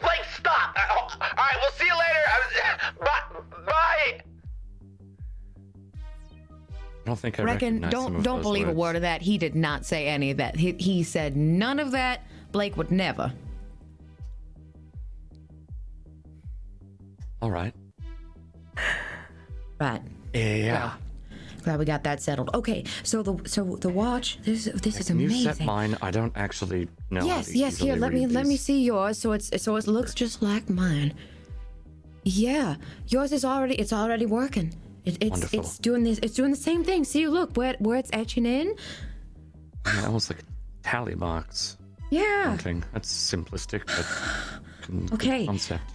Blake, stop! All right, we'll see you later. Bye. don't think I Reckon, recognize some of don't those believe a words. word of that. He did not say any of that. He said none of that. Blake would never. All right. Right. Yeah. Well, glad we got that settled. Okay, so the watch. This is Can amazing. you set mine? I don't actually know. how to Yes. Here, easily let read me these. see yours. So it looks just like mine. Yeah, yours is already working. Wonderful. It's doing this. It's doing the same thing. See, look where it's etching in. Yeah, almost like tally marks. Yeah. Something. That's simplistic, but good Okay. concept.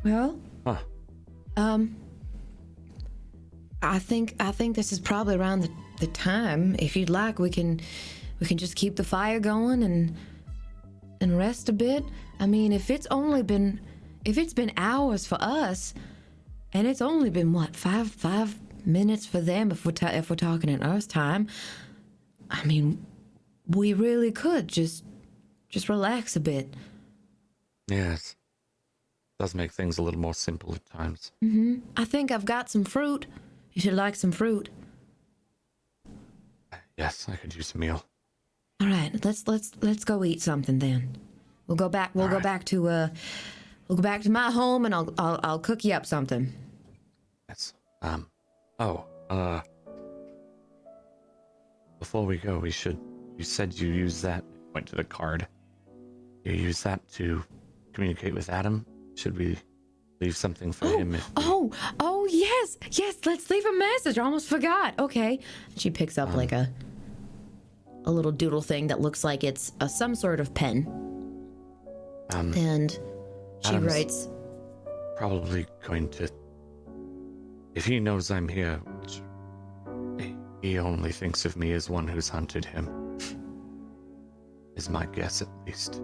Well. Huh. I think this is probably around the time. If you'd like, we can just keep the fire going and rest a bit. I mean, if it's been hours for us, and it's only been what 5 minutes for them if we're talking in Earth time. I mean, we really could just relax a bit. Yes. Does make things a little more simple at times. I think I've got some fruit. You should like some fruit. Yes, I could use a meal. All right, let's go eat something then. We'll go back. We'll go back to my home, and I'll cook you up something. Yes. Before we go, you said you use that, point to the card. You use that to communicate with Adam? Should we leave something for him? Yes, let's leave a message. I almost forgot. Okay. She picks up like a little doodle thing that looks like it's some sort of pen. And she Adam's writes, probably going to, if he knows I'm here, which he only thinks of me as one who's hunted him, is my guess at least.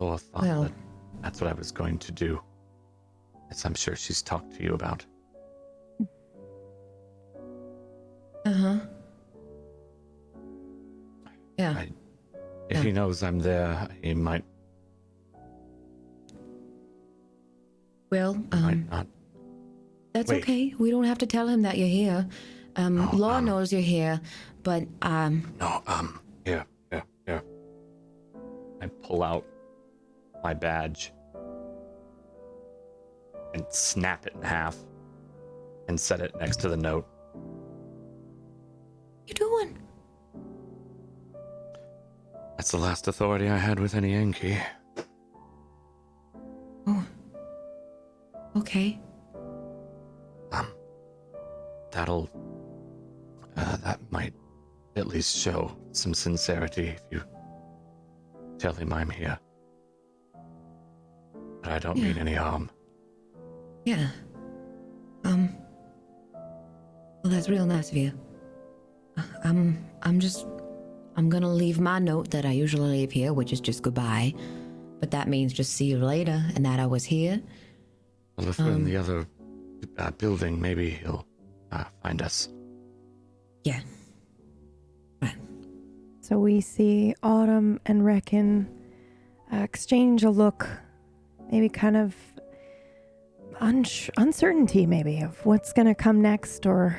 Or thought that that's what I was going to do, as I'm sure she's talked to you about. Yeah. If he knows I'm there, he might not. That's Wait. okay. We don't have to tell him that you're here. Laura knows you're here, but Here. I pull out my badge and snap it in half and set it next to the note. you doing? That's the last authority I had with any Yankee. Oh. Okay. That might at least show some sincerity if you tell him I'm here. But I don't mean any harm. Yeah. Well, that's real nice of you. I'm gonna leave my note that I usually leave here, which is just goodbye. But that means just see you later and that I was here. Well, if we're in the other building, maybe he'll find us. Yeah. Right. So we see Autumn and Reckon exchange a look, maybe kind of uncertainty maybe of what's going to come next or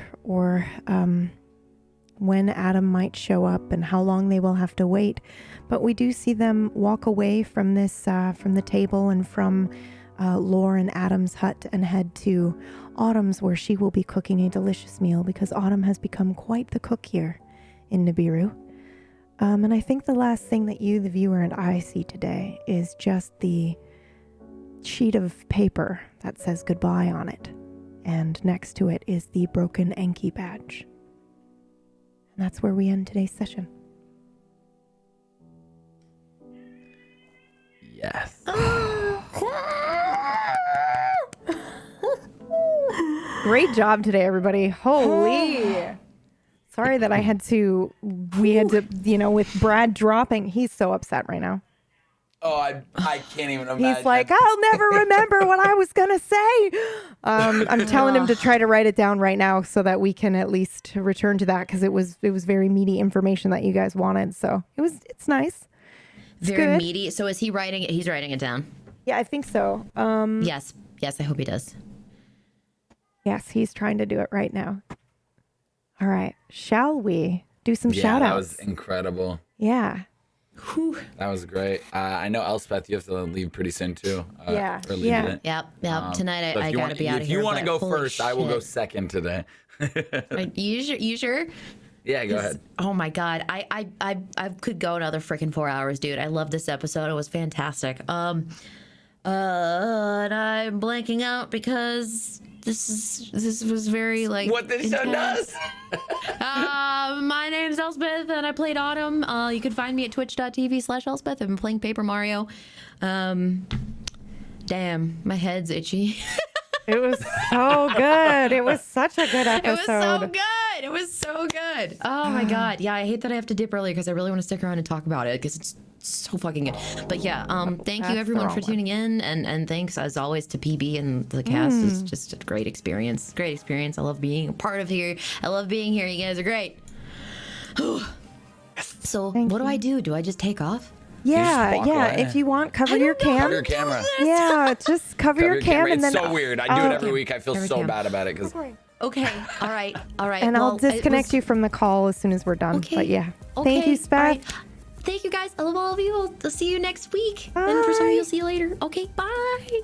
when Adam might show up and how long they will have to wait. But we do see them walk away from this, from the table and from Lore and Adam's hut and head to Autumn's, where she will be cooking a delicious meal because Autumn has become quite the cook here in Nibiru. And I think the last thing that you, the viewer, and I see today is just the sheet of paper that says goodbye on it. And next to it is the broken Enki badge. And that's where we end today's session. Yes. Great job today, everybody. Holy. Sorry that we had to, with Brad dropping. He's so upset right now. Oh, I can't even imagine. He's like, I'll never remember what I was going to say. I'm telling him to try to write it down right now so that we can at least return to that because it was very meaty information that you guys wanted. So it's nice. It's Very good. meaty. So is he writing it? He's writing it down. Yeah, I think so. Yes. Yes, I hope he does. Yes, he's trying to do it right now. All right. Shall we do some shout outs? That was incredible. Yeah. Whew. That was great. I know, Elspeth, you have to leave pretty soon too. Yeah. Or leave it. Yep. Tonight So I gotta be out of If here. you want to but go holy first, I will go shit. second today. You sure? Yeah, go ahead. Oh my god, I could go another freaking 4 hours, dude. I love this episode. It was fantastic. And I'm blanking out because this was very like What this show intense. does. My name's Elspeth and I played Autumn. You can find me at twitch.tv/Elspeth. I've been playing Paper Mario. Damn, my head's itchy. It was so good. It was such a good episode. It was so good. It was so good. Oh my god. Yeah, I hate that I have to dip early because I really want to stick around and talk about it because it's so fucking good. But yeah, thank That's you everyone the for wrong tuning in and thanks as always to PB and the cast. It's just a great experience. Great experience. I love being a part of here. I love being here. You guys are great. So what do I do? Do I just take off? Yeah, walk yeah. away. If you want, cover your cam. Cover your camera. Yeah, just cover your cam, camera. and then It's so weird. I do it every week. I feel Cover so cam. bad about it because Okay. All right. and I'll disconnect you from the call as soon as we're done. Okay. But yeah, Okay. thank you, All Speth. right. Thank you guys. I love all of you. I'll see you next week. And for some of you, I'll see you later. Okay. Bye.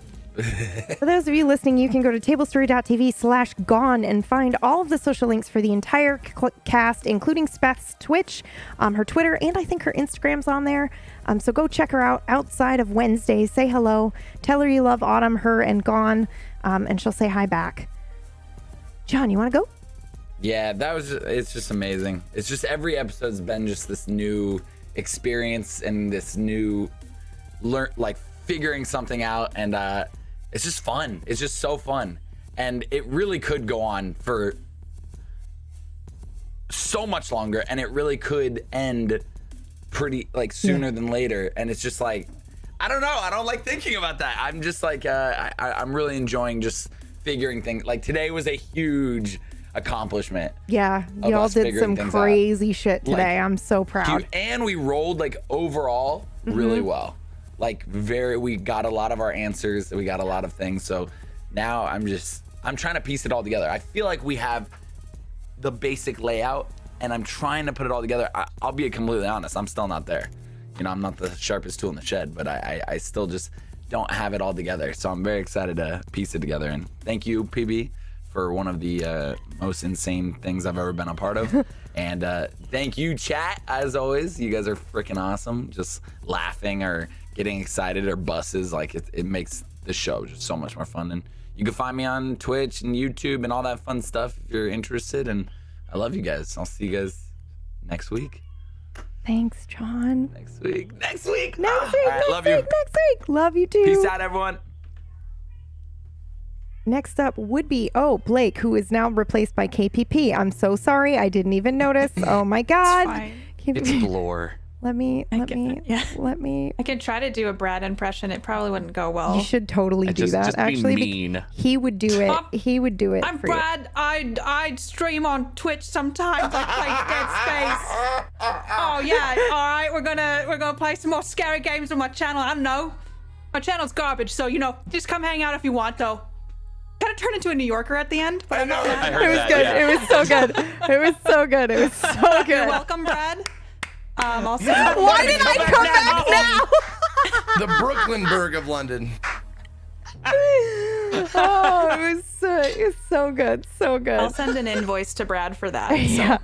For those of you listening, you can go to tablestory.tv/gone and find all of the social links for the entire cast, including Speth's Twitch, her Twitter, and I think her Instagram's on there. So go check her out outside of Wednesdays. Say hello. Tell her you love Autumn, her, and Gone, and she'll say hi back. John, you want to go? Yeah, it's just amazing. It's just every episode's been just this new experience and this new figuring something out, and it's just fun. It's just so fun. And it really could go on for so much longer, and it really could end pretty sooner than later. And it's just like, I don't know. I don't like thinking about that. I'm just like, I'm really enjoying just figuring things. Like today was a huge accomplishment. Yeah, of y'all us did figuring some things out. crazy shit today. I'm so proud. And we rolled overall really well. We got a lot of our answers. We got a lot of things. So now I'm trying to piece it all together. I feel like we have the basic layout and I'm trying to put it all together. I'll be completely honest. I'm still not there. I'm not the sharpest tool in the shed, but I still just don't have it all together. So I'm very excited to piece it together. And thank you, PB, for one of the most insane things I've ever been a part of. And thank you, chat, as always. You guys are freaking awesome. Just laughing or getting excited or buses. It makes the show just so much more fun. And you can find me on Twitch and YouTube and all that fun stuff if you're interested. And I love you guys. I'll see you guys next week. Thanks, John. Next week. Next week. Next week. All right, Next love week. you. Next week. Love you too. Peace out, everyone. Next up would be, Blake, who is now replaced by KPP. I'm so sorry. I didn't even notice. Oh my God. It's Blore. Let me. I can try to do a Brad impression. It probably wouldn't go well. You should totally do that. Just Actually, be mean. He would do it. He would do it. I'm for you. Brad. I stream on Twitch sometimes. I play Dead Space. Oh yeah. All right. We're gonna play some more scary games on my channel. I don't know. My channel's garbage, so just come hang out if you want, though. Kind of turned into a New Yorker at the end, but I'm not mad. It was good. It was so good. It was so good. It was so good. You're welcome, Brad. Also, why did I come back now? The Brooklynburg of London. Oh, it was so good. So good. I'll send an invoice to Brad for that. So. Yeah.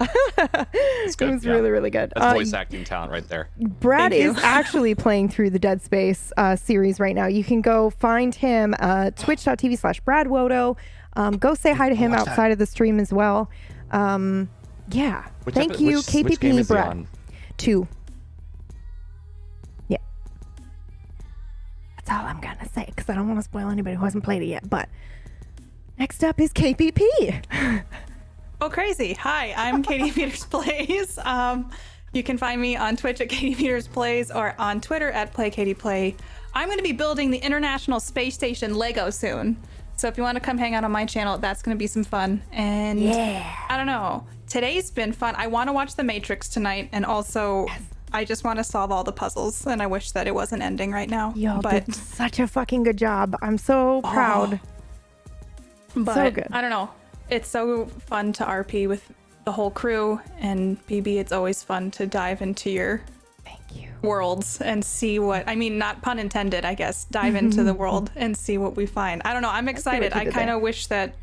It's good. It was really, really good. That's voice acting talent right there. Brad is actually playing through the Dead Space series right now. You can go find him twitch.tv/BradWodo. Go say hi to him outside of the stream as well. Yeah. Thank you, KPP which game is he Brad. on? 2. Yeah. That's all I'm gonna say because I don't want to spoil anybody who hasn't played it yet. But next up is KPP. Oh, crazy. Hi, I'm Katie Peters Plays. You can find me on Twitch at Katie Peters Plays or on Twitter at PlayKatiePlay. I'm going to be building the International Space Station Lego soon. So if you want to come hang out on my channel, that's going to be some fun. And I don't know. Today's been fun. I want to watch The Matrix tonight and also I just want to solve all the puzzles, and I wish that it wasn't ending right now. Y'all but did such a fucking good job. I'm so proud. But so good. I don't know. It's so fun to RP with the whole crew, and BB, it's always fun to dive into your worlds and see what, I mean, not pun intended, I guess, dive into the world and see what we find. I don't know. I'm excited. I kind of wish that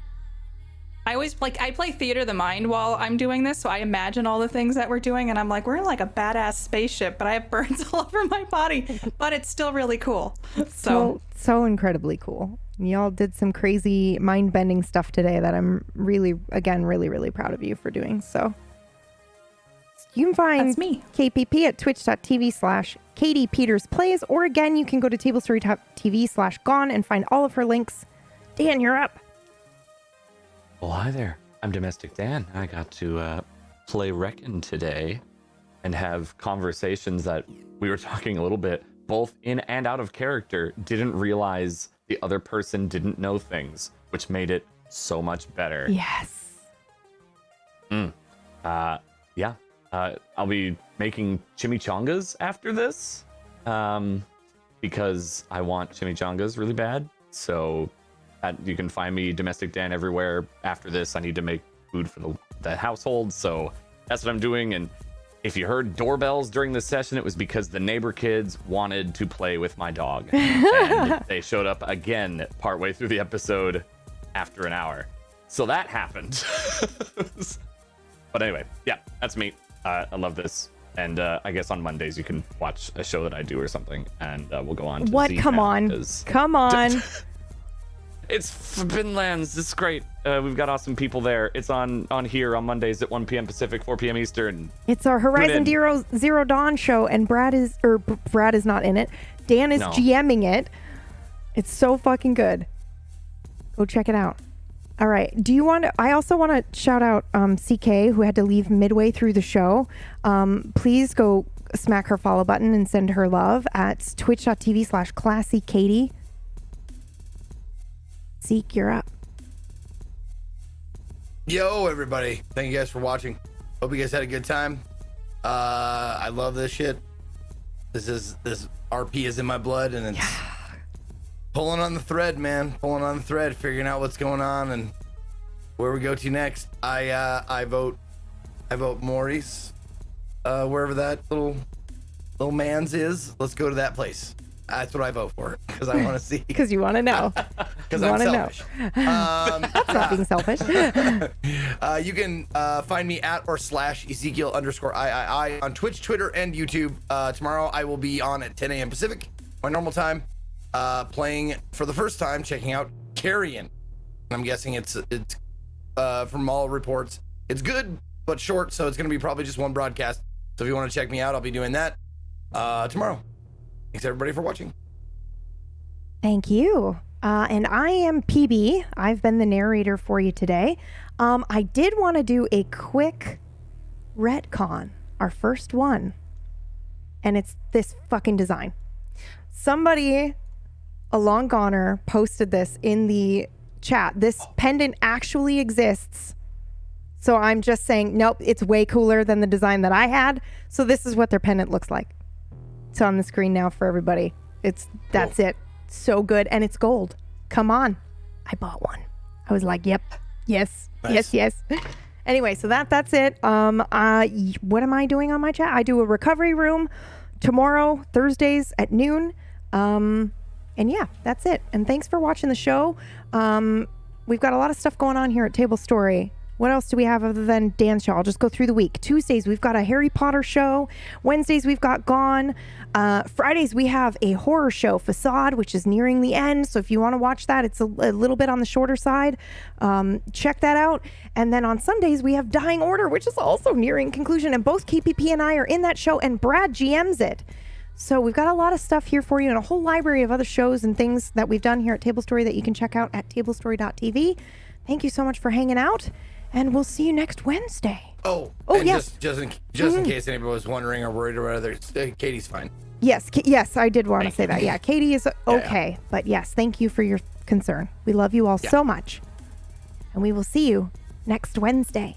I always I play theater of the mind while I'm doing this, so I imagine all the things that we're doing, and I'm like, we're in like a badass spaceship, but I have burns all over my body, but it's still really cool. So incredibly cool. Y'all did some crazy mind-bending stuff today that I'm really, again, really, really proud of you for doing. So you can find That's me. KPP at twitch.tv/Katie Peters Plays, or again, you can go to tablestory.tv/gone and find all of her links. Dan, you're up. Well, hi there. I'm Domestic Dan. I got to play Reckon today and have conversations that we were talking a little bit, both in and out of character, didn't realize the other person didn't know things, which made it so much better. Yes. Yeah. I'll be making chimichangas after this because I want chimichangas really bad. So you can find me Domestic Dan everywhere. After this, I need to make food for the household. So that's what I'm doing. And if you heard doorbells during the session, it was because the neighbor kids wanted to play with my dog. And they showed up again partway through the episode after an hour. So that happened. But anyway, yeah, that's me. I love this. And I guess on Mondays you can watch a show that I do or something. And we'll go on to What? Come on. Come on. It's Finlands. It's great. We've got awesome people there. It's on here on Mondays at 1 p.m. Pacific, 4 p.m. Eastern. It's our Horizon Zero Dawn show, and Brad is not in it. Dan is GMing it. It's so fucking good. Go check it out. All right. I also want to shout out CK, who had to leave midway through the show. Please go smack her follow button and send her love at twitch.tv/ClassyKatie. Zeke, you're up. Yo, everybody. Thank you guys for watching. Hope you guys had a good time. I love this shit. This RP is in my blood, and it's pulling on the thread, man. Pulling on the thread, figuring out what's going on and where we go to next. I vote Maurice. Wherever that little man's is. Let's go to that place. That's what I vote for, because I want to see. Because you want to know. Because I'm selfish. That's not being selfish. You can find me at or /Ezekiel_III on Twitch, Twitter, and YouTube. Tomorrow I will be on at 10 a.m. Pacific, my normal time, playing for the first time, checking out Carrion. I'm guessing it's from all reports, it's good but short, so it's going to be probably just one broadcast. So if you want to check me out, I'll be doing that tomorrow. Thanks everybody for watching. Thank you. And I am PB. I've been the narrator for you today. I did want to do a quick retcon, our first one. And it's this fucking design. Somebody, a long goner, posted this in the chat. This pendant actually exists. So I'm just saying, nope, it's way cooler than the design that I had. So this is what their pendant looks like. It's on the screen now for everybody. That's it. So good. And it's gold. Come on. I bought one. I was like, yep. Yes. Nice. Yes. Anyway, so that's it. What am I doing on my chat? I do a recovery room tomorrow, Thursdays at noon. And yeah, that's it. And thanks for watching the show. We've got a lot of stuff going on here at Tablestory. What else do we have other than dance show? I'll just go through the week. Tuesdays, we've got a Harry Potter show. Wednesdays, we've got Gone. Fridays, we have a horror show, Facade, which is nearing the end. So if you want to watch that, it's a little bit on the shorter side. Check that out. And then on Sundays, we have Dying Order, which is also nearing conclusion. And both KPP and I are in that show, and Brad GMs it. So we've got a lot of stuff here for you, and a whole library of other shows and things that we've done here at Tablestory that you can check out at tablestory.tv. Thank you so much for hanging out. And we'll see you next Wednesday. Yes. Just in case anybody was wondering or worried or whether Katie's fine. Yes, I did want to say that. Yeah, Katie is okay. Yeah. But yes, thank you for your concern. We love you all so much. And we will see you next Wednesday.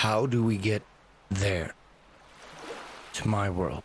How do we get there? To my world.